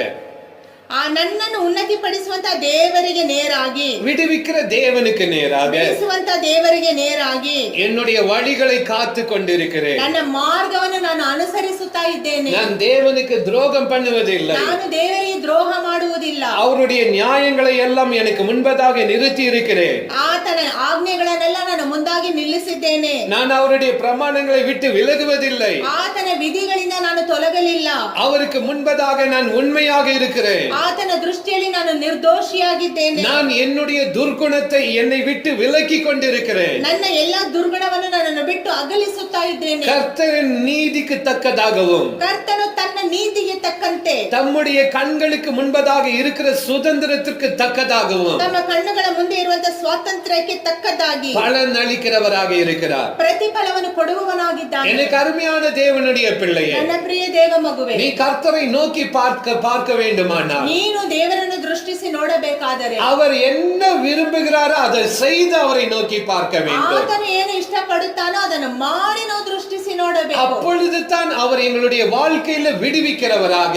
Speaker 3: ಆ ನನ್ನನ್ನು ಉನ್ನತಿ ಪಡಿಸುವಂತ ದೇವರಿಗೆ ನೇರಾಗಿ,
Speaker 4: விடுவிக்கிற தேவனுக்கு நேராக,
Speaker 3: ಬಿಡಿಸುವಂತ ದೇವರಿಗೆ ನೇರಾಗಿ
Speaker 4: என்னுடைய வழிகளை காத்து கொண்டிருக்கிறேன்.
Speaker 3: ನನ್ನ ಮಾರ್ಗವನ್ನು ನಾನು ಅನುಸರಿಸುತ್ತಾ ಇದ್ದೇನೆ.
Speaker 4: நான் தேவனுக்கு துரோகம் பண்ணுவதில்லை.
Speaker 3: ನಾನು ದೇವರಿಗೆ ದ್ರೋಹ ಮಾಡುವುದಿಲ್ಲ.
Speaker 4: அவருடைய நியாயங்களை எல்லாம் எனக்கு முன்பதாக நிறுத்தி இருக்கிறேன்.
Speaker 3: ಆತನ ಆಜ್ಞೆಗಳನ್ನೆಲ್ಲ ನಾನು ಮುಂದಾಗಿ ನಿಲ್ಲಿಸಿದ್ದೇನೆ.
Speaker 4: நான் அவருடைய பிரமாணங்களை விட்டு விலகுவதில்லை.
Speaker 3: ಆತನ ವಿಧಿಗಳಿಂದ ನಾನು ತೊಲಗಲಿಲ್ಲ.
Speaker 4: அவருக்கு முன்பதாக நான் உண்மையாக இருக்கிறேன்.
Speaker 3: ಆತನ ದೃಷ್ಟಿಯಲ್ಲಿ ನಾನು ನಿರ್ದೋಷಿಯಾಗಿದ್ದೇನೆ.
Speaker 4: நான் என்னுடைய துர்குணத்தை என்னை விட்டு விலக்கி கொண்டிருக்கிறேன்.
Speaker 3: ನನ್ನ ಎಲ್ಲಾ ದುರ್ಗುಣವನ್ನು ನನ್ನನ್ನು ಬಿಟ್ಟು ಅಗಲಿಸುತ್ತಾ ಇದ್ದೇನೆ.
Speaker 4: கர்த்தரின் நீதிக்கு தக்கதாகவும்,
Speaker 3: ಕರ್ತನು ತನ್ನ ನೀತಿಗೆ ತಕ್ಕಂತೆ,
Speaker 4: தம்முடைய கண்களுக்கு முன்பதாக இருக்கிற சுதந்திரத்திற்கு தக்கதாகவும்
Speaker 3: ತಮ್ಮ ಕಣ್ಣುಗಳ ಮುಂದೆ ಇರುವಂತಹ ಸ್ವಾತಂತ್ರ್ಯಕ್ಕೆ ತಕ್ಕದಾಗಿ
Speaker 4: பலன் அளிக்கிறவராக இருக்கிறார்.
Speaker 3: ಪ್ರತಿಫಲವನ್ನು ಕೊಡುವವನಾಗಿದ್ದಾನೆ.
Speaker 4: எனக்கு அருமையான தேவனுடைய பிள்ளையே,
Speaker 3: ನನ್ನ ಪ್ರಿಯ ದೇವ ಮಗುವೆ,
Speaker 4: நீ கர்த்தரை நோக்கி பார்க்க வேண்டுமானால்,
Speaker 3: ನೀನು ದೇವರನ್ನು ದೃಷ್ಟಿಸಿ ನೋಡಬೇಕಾದರೆ,
Speaker 4: அவர் என்ன விரும்புகிறாரோ அதை செய்து அவரை நோக்கி பார்க்க வேண்டும்.
Speaker 3: ಆತನು ಏನು ಇಷ್ಟಪಡುತ್ತಾನೋ ಅದನ್ನು ಮಾಡಿ ನಾವು ದೃಷ್ಟಿಸಿ ನೋಡಬೇಕು.
Speaker 4: அப்பொழுது தான் அவர் எங்களுடைய வாழ்க்கையில விடுவிக்கிறவராக,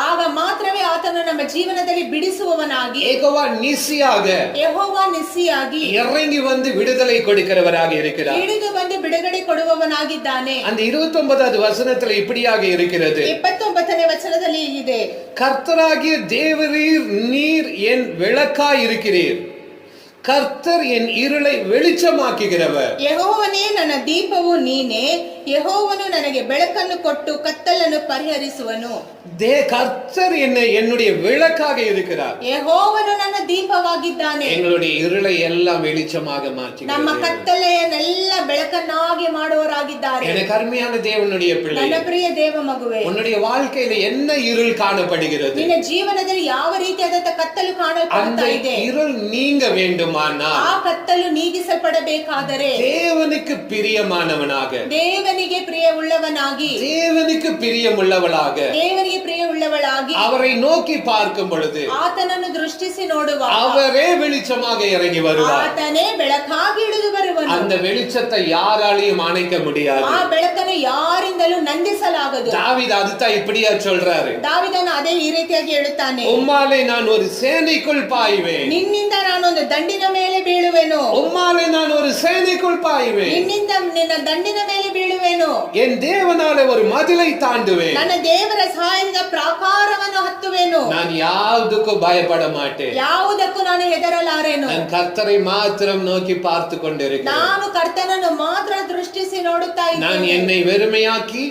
Speaker 3: ಆಗ ಮಾತ್ರವೇ ಆತನು ನಮ್ಮ ಜೀವನದಲ್ಲಿ ಬಿಡಿಸುವವನಾಗಿ,
Speaker 4: யெகோவா நிசியாக
Speaker 3: ಯೆಹೋವ ನಿಸ್ಸಿಯಾಗಿ
Speaker 4: இறங்கி வந்து விடுதலை கொடுக்கிறவராக இருக்கிறார்.
Speaker 3: ಹಿಡಿದು ಬಂದು ಬಿಡುಗಡೆ ಕೊಡುವವನಾಗಿದ್ದಾನೆ.
Speaker 4: அந்த 29வது வசனத்துல இப்படியாக இருக்கிறது,
Speaker 3: 29ನೇ ವಚನದಲ್ಲಿ ಇದೆ,
Speaker 4: கர்த்தராகிய தேவரீர் நீர் என் விளக்காய் இருக்கிறீர், கர்த்தர் என் இருளை வெளிச்சமாக்குகிறவர்.
Speaker 3: ಯೆಹೋವನೇ ನನ್ನ ದೀಪವು ನೀನೇ, ಯೆಹೋವನು ನನಗೆ ಬೆಳಕನ್ನು ಕೊಟ್ಟು ಕತ್ತಲನ್ನು ಪರಿಹರಿಸುವನು.
Speaker 4: கர்த்தர் என்னுடைய விளக்காக இருக்கிறார்.
Speaker 3: ಯೆಹೋವನು ನನ್ನ ದೀಪವಾಗಿದ್ದಾನೆ.
Speaker 4: எங்களுடைய இருளை எல்லாம் வெளிச்சமாக மாற்றுகிறார்.
Speaker 3: ನಮ್ಮ ಕತ್ತಲೆಯನ್ನೆಲ್ಲ ಬೆಳಕನ್ನಾಗಿ ಮಾಡುವವರಾಗಿದ್ದಾರೆ.
Speaker 4: எனக்கு அருமையான தேவனுடைய பிள்ளை,
Speaker 3: ನನ್ನ ಪ್ರಿಯ ದೇವ ಮಗುವೆ,
Speaker 4: உன்னுடைய வாழ்க்கையில என்ன இருள் காணப்படுகிறது?
Speaker 3: ನಿನ್ನ ಜೀವನದಲ್ಲಿ ಯಾವ ರೀತಿಯಾದ ಕತ್ತಲು ಕಾಣಲ್ಪಡ್ತಾ ಇದೆ?
Speaker 4: இருள் நீங்க வேண்டுமானால்,
Speaker 3: ಆ ಕತ್ತಲು ನೀಗಿಸಲ್ಪಡಬೇಕಾದರೆ
Speaker 4: தேவனுக்கு பிரியமானவனாக,
Speaker 3: ದೇವನಿಗೆ ಪ್ರಿಯವುಳ್ಳವನಾಗಿ,
Speaker 4: தேவனுக்கு பிரியமுள்ளவளாக,
Speaker 3: ದೇವನಿಗೆ ಪ್ರಿಯವುಳ್ಳವಳಾಗಿ
Speaker 4: அவரை நோக்கி பார்க்கும் பொழுது
Speaker 3: ಆತನನ್ನು ದೃಷ್ಟಿಸಿ ನೋಡುವಾಗ
Speaker 4: அவரே வெளிச்சமாக இறங்கி வருவார்.
Speaker 3: ಆತನೇ ಬೆಳಕಾಗಿ ಇಳಿದು ಬರುವನು.
Speaker 4: அந்த வெளிச்சத்தை யாராலையும் அணைக்க முடியாது.
Speaker 3: ಆ ಬೆಳಕನ್ನು ಯಾರಿಂದಲೂ ನಂದಿಸಲಾಗದು.
Speaker 4: தாவீது அதுதான் இப்படியா சொல்றாரு.
Speaker 3: ದಾವೀದನು ಅದೇ ಈ ರೀತಿಯಾಗಿ ಹೇಳುತ್ತಾನೆ,
Speaker 4: உம்மாலே நான் ஒரு சேனைக்குள் பாய்வேன்,
Speaker 3: ನಿನ್ನಿಂದ ನಾನೊಂದು ದಂಡಿನ ಮೇಲೆ ಬೀಳುವೆನು.
Speaker 4: உம்மாலே நான் ஒரு சேனைக்குள் பாய்வேன்,
Speaker 3: ನಿನ್ನಿಂದ ನಿನ್ನ ದಂಡಿನ ಮೇಲೆ ಬೀಳುವೆನು.
Speaker 4: என் தேவனாலே ஒரு மதிலை தாண்டுவேன்,
Speaker 3: ನನ್ನ ದೇವರ ಸಹಾಯದಿಂದ ಪ್ರಾಕಾರವನ್ನು ಹತ್ತುವೆನು.
Speaker 4: நான் யாவுதுக்கு பயப்பட மாட்டேன்.
Speaker 3: ಯಾವುದಕ್ಕೂ ನಾನು ಹೆದರಲಾರೆನು.
Speaker 4: நான் கர்த்தரை மாத்திரம் நோக்கி பார்த்து கொண்டிருக்கிறேன்.
Speaker 3: ನಾನು ಕರ್ತನನ್ನು ಮಾತ್ರ ದೃಷ್ಟಿಸಿ ನೋಡುತ್ತಾ
Speaker 4: நான்
Speaker 3: ಇದ್ದೇನೆ.
Speaker 4: என்னை வெறுமையாக்கி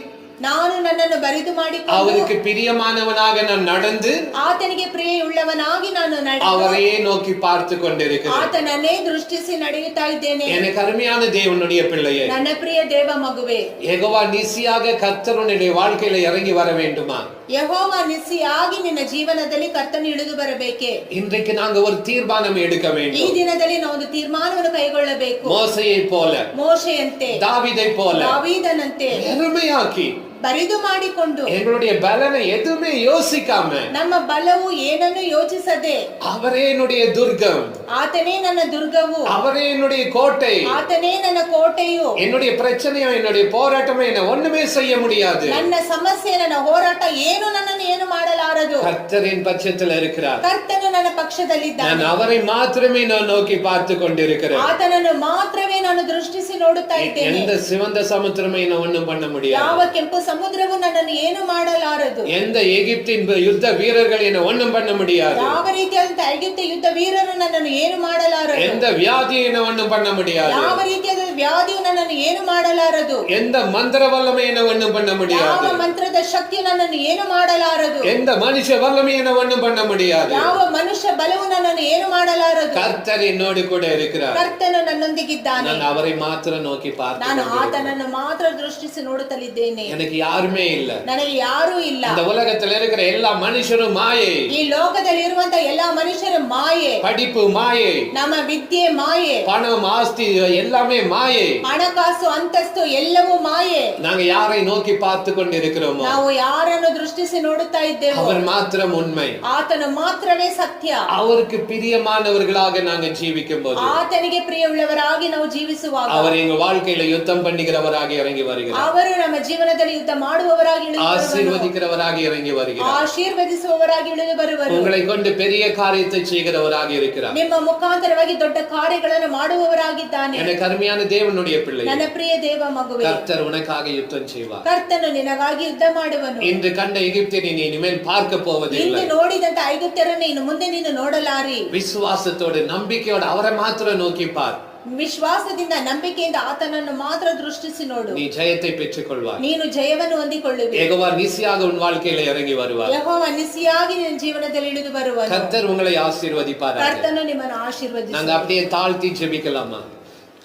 Speaker 3: ನಾನು ನನ್ನನ್ನು ಬರಿದು ಮಾಡಿಕೊಂಡು
Speaker 4: அவருக்கு பிரியமானவனாக நான் நடந்து
Speaker 3: ಆತನಿಗೆ ಪ್ರಿಯವುಳ್ಳವನಾಗಿ ನಾನು ನಡೆದು
Speaker 4: அவரையே நோக்கி பார்த்து கொண்டிருக்கிறேன்.
Speaker 3: ಆತನನ್ನೇ ದೃಷ್ಟಿಸಿ ನಡೆಯುತ್ತಾ ಇದ್ದೇನೆ.
Speaker 4: எனக்கு அருமையான தேவனுடைய பிள்ளையே,
Speaker 3: ನನ್ನ ಪ್ರಿಯ ದೇವ ಮಗುವೆ,
Speaker 4: யெகோவா நிசியாக கர்த்தருடைய வாழ்க்கையில இறங்கி வர வேண்டுமா?
Speaker 3: ಯೆಹೋವ ನಿಸ್ಸಿಯಾಗಿ ನಿನ್ನ ಜೀವನದಲ್ಲಿ ಕರ್ತನು ಇಳಿದು ಬರಬೇಕೆ?
Speaker 4: இன்றைக்கு நாங்க ஒரு தீர்மானம் எடுக்க
Speaker 3: ಈ
Speaker 4: வேண்டும்.
Speaker 3: ದಿನದಲ್ಲಿ ನಾವು ಒಂದು ತೀರ್ಮಾನವನ್ನು ಕೈಗೊಳ್ಳಬೇಕು.
Speaker 4: மோசையை போல,
Speaker 3: ಮೋಶೆಯಂತೆ,
Speaker 4: தாவீதை போல
Speaker 3: ದಾವೀದನಂತೆ
Speaker 4: வெறுமையாக்கி
Speaker 3: ಬರಿದು ಮಾಡಿಕೊಂಡು
Speaker 4: எங்களுடைய பலனை எதுவுமே யோசிக்காம
Speaker 3: ನಮ್ಮ ಬಲವು ಏನನ್ನು ಯೋಚಿಸದೆ
Speaker 4: அவரே என்னுடைய துர்கம்,
Speaker 3: ಆತನೇ ನನ್ನ ದುರ್ಗವು,
Speaker 4: அவரே என்னுடைய கோட்டை,
Speaker 3: ಆತನೇ ನನ್ನ ಕೋಟೆಯು,
Speaker 4: என்னுடைய பிரச்சனையோ என்னுடைய போராட்டமோ என்ன ஒண்ணுமே செய்ய முடியாது.
Speaker 3: ನನ್ನ ಸಮಸ್ಯೆ ನನ್ನ ಹೋರಾಟ ಏನು ನನ್ನನ್ನು ಏನು ಮಾಡಲಾರದು.
Speaker 4: கர்த்தரின் பட்சத்தில் இருக்கிறார்.
Speaker 3: ಕರ್ತನು ನನ್ನ ಪಕ್ಷದಲ್ಲಿದ್ದಾನೆ.
Speaker 4: நான் அவரை மாத்திரமே நான் நோக்கி பார்த்து கொண்டிருக்கிறேன்.
Speaker 3: ಆತನನ್ನು ಮಾತ್ರವೇ ನಾನು ದೃಷ್ಟಿಸಿ ನೋಡುತ್ತಾ ಇದ್ದೇನೆ.
Speaker 4: எந்த சிவந்த சமுத்திரமே என்ன ஒண்ணும் பண்ண முடியாது.
Speaker 3: ಯಾವ ಕೆಂಪು ಸಮುದ್ರವು ನನ್ನನ್ನು ಏನು ಮಾಡಲಾರದು.
Speaker 4: எந்த எகிப்தின் யுத்த வீரர்கள் என்ன ஒண்ணும் பண்ண முடியாது.
Speaker 3: ಯಾವ ರೀತಿಯಾದಂತ ಐಗುಪ್ತ ಯುದ್ಧ ವೀರರು ನನ್ನನ್ನು ಏನು ಮಾಡಲಾರದು.
Speaker 4: எந்த வியாதி என்ன ஒண்ணும் பண்ண முடியாது.
Speaker 3: ಯಾವ ರೀತಿಯಾದ ವ್ಯಾಧಿಯು ನನ್ನನ್ನು ಏನು ಮಾಡಲಾರದು.
Speaker 4: எந்த மந்திர வல்லமை என்ன ஒண்ணும் பண்ண முடியாது.
Speaker 3: ಯಾವ ಮಂತ್ರದ ಶಕ್ತಿಯು ನನ್ನನ್ನು ಏನು ಮಾಡಲಾರದು.
Speaker 4: எந்த மனுஷ வல்லமை என்ன ஒண்ணும் பண்ண முடியாது.
Speaker 3: ಯಾವ ಮನುಷ್ಯ ಬಲವು ನನ್ನನ್ನು ಏನು ಮಾಡಲಾರದು.
Speaker 4: கர்த்தர் என்னோடு கூட இருக்கிறார்.
Speaker 3: ಕರ್ತನು ನನ್ನೊಂದಿಗಿದ್ದಾನೆ.
Speaker 4: நான் அவரை மாத்திரம் நோக்கி பார்த்து
Speaker 3: ನಾನು ಆತನನ್ನು ಮಾತ್ರ ದೃಷ್ಟಿಸಿ ನೋಡುತ್ತಲಿದ್ದೇನೆ.
Speaker 4: எனக்கு யாருமே இல்ல.
Speaker 3: ನನಗೆ ಯಾರೂ ಇಲ್ಲ.
Speaker 4: இந்த உலகத்தில் இருக்கிற எல்லா மனுஷரும் மாயை.
Speaker 3: ಈ ಲೋಕದಲ್ಲಿ ಇರುವಂತ ಎಲ್ಲಾ ಮನುಷ್ಯರು ಮಾಯೆ.
Speaker 4: படிப்பு மாயை,
Speaker 3: ನಮ್ಮ ವಿದ್ಯೆ ಮಾಯೆ,
Speaker 4: பணம் ஆஸ்தி எல்லாமே மாயை.
Speaker 3: ಹಣಕಾಸು ಅಂತಸ್ತು ಎಲ್ಲವೂ ಮಾಯೆ.
Speaker 4: நாங்க யாரை நோக்கி பார்த்து கொண்டிருக்கிறோமோ
Speaker 3: ನಾವು ಯಾರನ್ನು ದೃಷ್ಟಿಸಿ ನೋಡುತ್ತಾ ಇದ್ದೇವೆ,
Speaker 4: அவர் மாத்திரம் உண்மை.
Speaker 3: ಆತನು ಮಾತ್ರವೇ ಸತ್ಯ.
Speaker 4: அவருக்கு பிரியமானவர்களாக நாங்க ஜீவிக்கும் போது
Speaker 3: ಆತನಿಗೆ ಪ್ರಿಯವುಳ್ಳವರಾಗಿ ನಾವು ಜೀವಿಸುವಾಗ
Speaker 4: அவர் எங்க வாழ்க்கையில யுத்தம் பண்ணுகிறவராக இறங்கி வருகிறார்.
Speaker 3: ಅವರು ನಮ್ಮ ಜೀವನದಲ್ಲಿ ಯುದ್ಧ ಮಾಡುವವರಾಗಿ ಇಳಿದು ಬರುವರು.
Speaker 4: ஆசீர்வதிக்கிறவராக இறங்கி வருகிறார்.
Speaker 3: ಆಶೀರ್ವದಿಸುವವರಾಗಿ ಇಳಿದು ಬರುವರು.
Speaker 4: உங்களை கொண்டு பெரிய காரியத்தை செய்கிறவராக இருக்கிறார்.
Speaker 3: ನಿಮ್ಮ ಮುಖಾಂತರವಾಗಿ ದೊಡ್ಡ ಕಾರ್ಯಗಳನ್ನು ಮಾಡುವವರಾಗಿದ್ದಾನೆ.
Speaker 4: எனக்கு அருமையான தேவனுடைய பிள்ளை,
Speaker 3: ನನ್ನ ಪ್ರಿಯ ದೇವ ಮಗುವೆ,
Speaker 4: கர்த்தர் உனக்காக யுத்தம் செய்வார்.
Speaker 3: ಕರ್ತನು ನಿನಗಾಗಿ ಯುದ್ಧ ಮಾಡುವನು.
Speaker 4: இன்று கண்ட எகிப்தியனை நீ இனிமேல் பார்க்க போவதில்லை.
Speaker 3: ಇಂದು ನೋಡಿದಂತ ಐಗುಪ್ತ್ಯರನ್ನು ಇನ್ನು ಮುಂದೆ ನೀನು ನೋಡಲಾರಿ.
Speaker 4: விசுவாசத்தோடு நம்பிக்கையோடு அவரை மாத்திரம் நோக்கி பார்.
Speaker 3: ವಿಶ್ವಾಸದಿಂದ ನಂಬಿಕೆಯಿಂದ ಆತನನ್ನು ಮಾತ್ರ ದೃಷ್ಟಿಸಿ ನೋಡು.
Speaker 4: நீ ஜெயத்தை பெற்றுக் கொள்வாய்.
Speaker 3: ನೀನು ಜಯವನ್ನು ಹೊಂದಿಕೊಳ್ಳುವೆ.
Speaker 4: யெகோவா நிசியாக உன் வாழ்க்கையில இறங்கி வருவார்.
Speaker 3: ಯೆಹೋವ ನಿಸಿಯಾಗಿ ನಿನ್ನ ಜೀವನದಲ್ಲಿ ಇಳಿದು ಬರುವನು.
Speaker 4: கர்த்தர் உங்களை ஆசீர்வதிப்பார்.
Speaker 3: ಕರ್ತನು ನಿಮ್ಮನ್ನು ಆಶೀರ್ವದಿಸುವನು.
Speaker 4: நாங்க அப்படியே தாழ்த்தி ஜெபிக்கலாமா?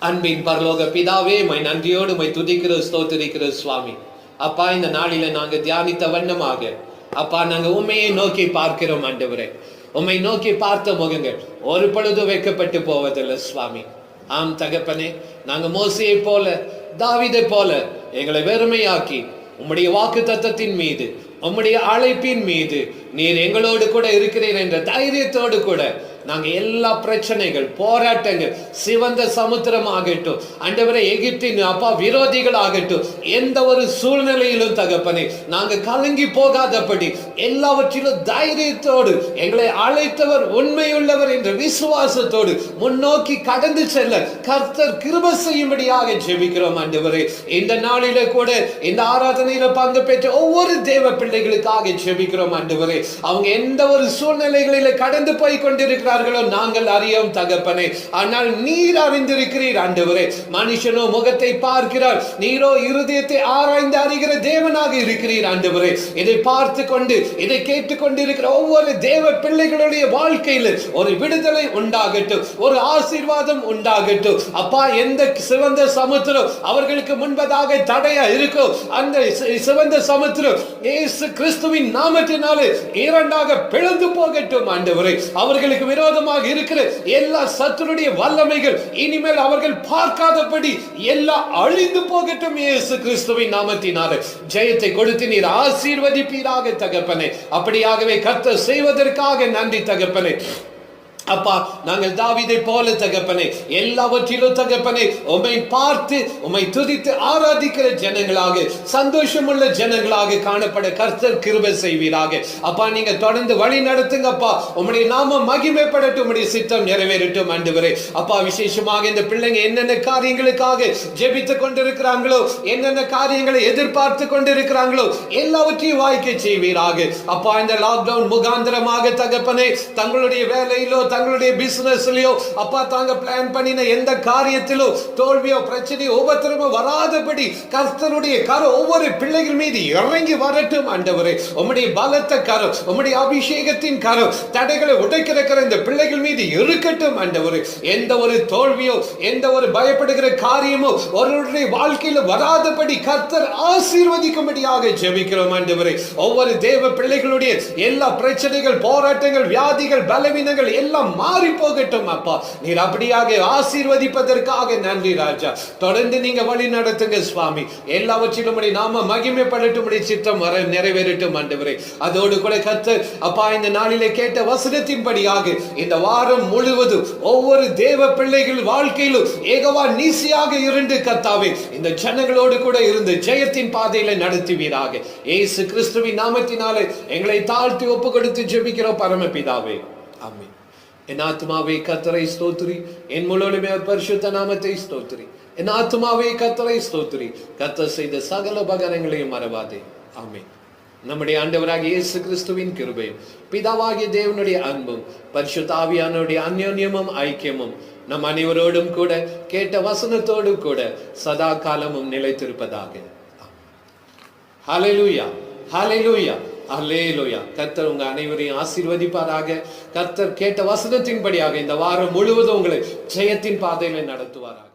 Speaker 4: அன்பின் பரலோக பிதாவே, மை நன்றியோடு மை துதிக்கிறோம், ஸ்தோத்திரிக்கிறோம் சுவாமி. அப்பா, இந்த நாளில நாங்க தியானித்த வண்ணமாக அப்பா நாங்க உண்மையை நோக்கி பார்க்கிறோம் ஆண்டவரே. உம்மை நோக்கி பார்த்த முகங்கள் ஒரு பொழுது வைக்கப்பட்டு போவதில்லை சுவாமி. ஆம் தகப்பனே, நாங்க மோசேயை போல தாவீதை போல எங்களை வெறுமையாக்கி உம்முடைய வாக்கு தத்தத்தின் மீது உம்முடைய அழைப்பின் மீது நீர் எங்களோடு கூட இருக்கிறீர் என்ற தைரியத்தோடு கூட நாங்க எல்லா பிரச்சனைகள் போராட்டங்கள் சிவந்த சமுத்திரம் ஆகட்டும், ஆண்டவரே எகிப்தின் அப்பா விரோதிகள் ஆகட்டும், எந்த ஒரு சூழ்நிலையிலும் தகப்பனே நாங்க கலங்கி போகாதபடி எல்லாவற்றிலும் தைரியத்தோடு எங்களை அழைத்தவர் உண்மையுள்ளவர் என்ற விசுவாசத்தோடு முன்னோக்கி கடந்து செல்ல கர்த்தர் கிருபை செய்யும்படியாக ஜெபிக்கிறோம் ஆண்டவரே. இந்த நாளில கூட இந்த ஆராதனையில பங்கு பெற்ற ஒவ்வொரு தேவ பிள்ளைகளுக்காக ஜெபிக்கிறோம் ஆண்டவரே. அவங்க எந்த ஒரு சூழ்நிலைகளில கடந்து போய் கொண்டிருக்கிறார் அறிந்திருக்கிறார்களோ நாங்கள் அறியோம் தகப்பனே. ஆனால் நீர் அறிந்திருக்கிறீர் ஆண்டவரே. மனுஷனோ முகத்தை பார்க்கிறார், நீரோ இருதயத்தை ஆராய்ந்து அறிகிற தேவனாக இருக்கிறீர் ஆண்டவரே. இதை பார்த்து கொண்டு இதை கேட்டுக்கொண்டு இருக்கிற ஒவ்வொரு தேவ பிள்ளைகளுடைய வாழ்க்கையில் ஒரு விடுதலை உண்டாகட்டும், ஒரு ஆசீர்வாதம் உண்டாகட்டும். அப்பா, எந்த சிவந்த சமுத்திரம் அவர்களுக்கு முன்பதாக தடையா இருக்கோ அந்த சிவந்த சமுத்திரம் இயேசு கிறிஸ்துவின் நாமத்தினாலே இரண்டாக பிளந்து போகட்டும் ஆண்டவரே. அவர்களுக்கு விரோதமாக இருக்கிற எல்லா சத்துருடைய வல்லமைகள் இனிமேல் அவர்கள் பார்க்காதபடி எல்லாம் அழிந்து போகட்டும் இயேசு கிறிஸ்துவின் நாமத்தினாலே. ஜெயத்தை கொடுத்து நீர் ஆசீர்வதிப்பீராக தகப்பனே. அப்படியாகவே கர்த்தர் செய்வதற்காக நன்றி தகப்பனே. அப்பா, நாங்கள் தாவீதை போல தகப்பனே எல்லாவற்றிலும் தகப்பனே உம்மை பார்த்து உம்மை துதித்து ஆராதிக்கிற ஜனங்களாக, சந்தோஷமுள்ள ஜனங்களாக காணப்பட கர்த்தர் கிருபை செய்வீராக. அப்பா, நீங்க தொடர்ந்து வழி நடத்துங்கப்பா. உம்முடைய நாமம் மகிமைப்படட்டும், உம்முடைய சித்தம் நிறைவேறட்டும் ஆண்டவரே. அப்பா, விசேஷமாக இந்த பிள்ளைங்க என்னென்ன காரியங்களுக்காக ஜெபித்துக் கொண்டிருக்கிறாங்களோ, என்னென்ன காரியங்களை எதிர்பார்த்து கொண்டிருக்கிறாங்களோ எல்லாவற்றையும் வாய்க்க செய்வீராக. அப்பா, இந்த லாக்டவுன் முகாந்திரமாக தகப்பனே தங்களுடைய வேலையிலோ தங்களுடைய பிசினஸ்லயோ அப்பா தாங்க பிளான் பண்ணின எந்த காரியத்திலோ தோல்வியோ பிரச்சனையோ உபத்திரமோ வராதபடி கர்த்தருடைய கரம் ஒவ்வொரு பிள்ளைகள் மீது இறங்கி வரட்டும் ஆண்டவரே. உம்முடைய பலத்த கரம், உம்முடைய அபிஷேகத்தின் கரம் தடைகளை உடைக்கிற இந்த பிள்ளைகள் மீது இருக்கட்டும் ஆண்டவரே. எந்த ஒரு தோல்வியோ எந்த ஒரு பயப்படுகிற காரியமோ ஒருவருடைய வாழ்க்கையில வராதபடி கர்த்தர் ஆசீர்வதிக்கும்படியாக ஜெபிக்கிறோம் ஆண்டவரே. ஒவ்வொரு தேவ பிள்ளைகளுடைய எல்லா பிரச்சனைகள், போராட்டங்கள், வியாதிகள், பலவீனங்கள் எல்லாம் மாறி போகட்டும் அப்பா. நீர் அப்படியாக ஆசீர்வதிப்பதற்காக நன்றி ராஜா. தொடர்ந்து நீங்க வழி நடத்துங்க சுவாமி. எல்லாவற்றிலும் நாம மகிமைப்படட்டும், சித்தம் நிறைவேறட்டும் ஆண்டவரே. அதோடு கூட கர்த்தர் அப்பா இந்த நாளிலே கேட்ட வசனத்தின்படியாக இந்த வாரம் முழுவதும் ஒவ்வொரு தேவ பிள்ளைகள் வாழ்க்கையிலும் ஏகவா நீசியாக இருந்து கர்த்தாவே இந்த ஜனங்களோடு கூட இருந்து ஜெயத்தின் பாதையில நடத்துவீராக. இயேசு கிறிஸ்துவின் நாமத்தினாலே எங்களை தாழ்த்தி ஒப்பு கொடுத்து ஜெபிக்கிறோம் பரமபிதாவே, ஆமென். என் ஆத்துமாவே கர்த்தரை ஸ்தோத்திரி, என் முழுவதுமே பரிசுத்த நாமத்தை ஸ்தோத்திரி. என் ஆத்துமாவே கர்த்தரை ஸ்தோத்திரி, கர்த்தர் செய்த சகல உபகாரங்களையும் மறவாதே, ஆமென். நம்முடைய ஆண்டவராகிய இயேசு கிறிஸ்துவின் கிருபையும் பிதாவாகிய தேவனுடைய அன்பும் பரிசுத்த ஆவியானவருடைய அந்யோன்யமும் ஐக்கியமும் நம் அனைவரோடும் கூட கேட்ட வசனத்தோடும் கூட சதா காலமும் நிலைத்திருப்பதாக. ஹல்லேலூயா, ஹல்லேலூயா, அல்லேலூயா. கர்த்தர் உங்க அனைவரையும் ஆசீர்வதிப்பாராக. கர்த்தர் கேட்ட வசனத்தின்படியாக இந்த வாரம் முழுவதும் உங்களை ஜெயத்தின் பாதையில நடத்துவாராக.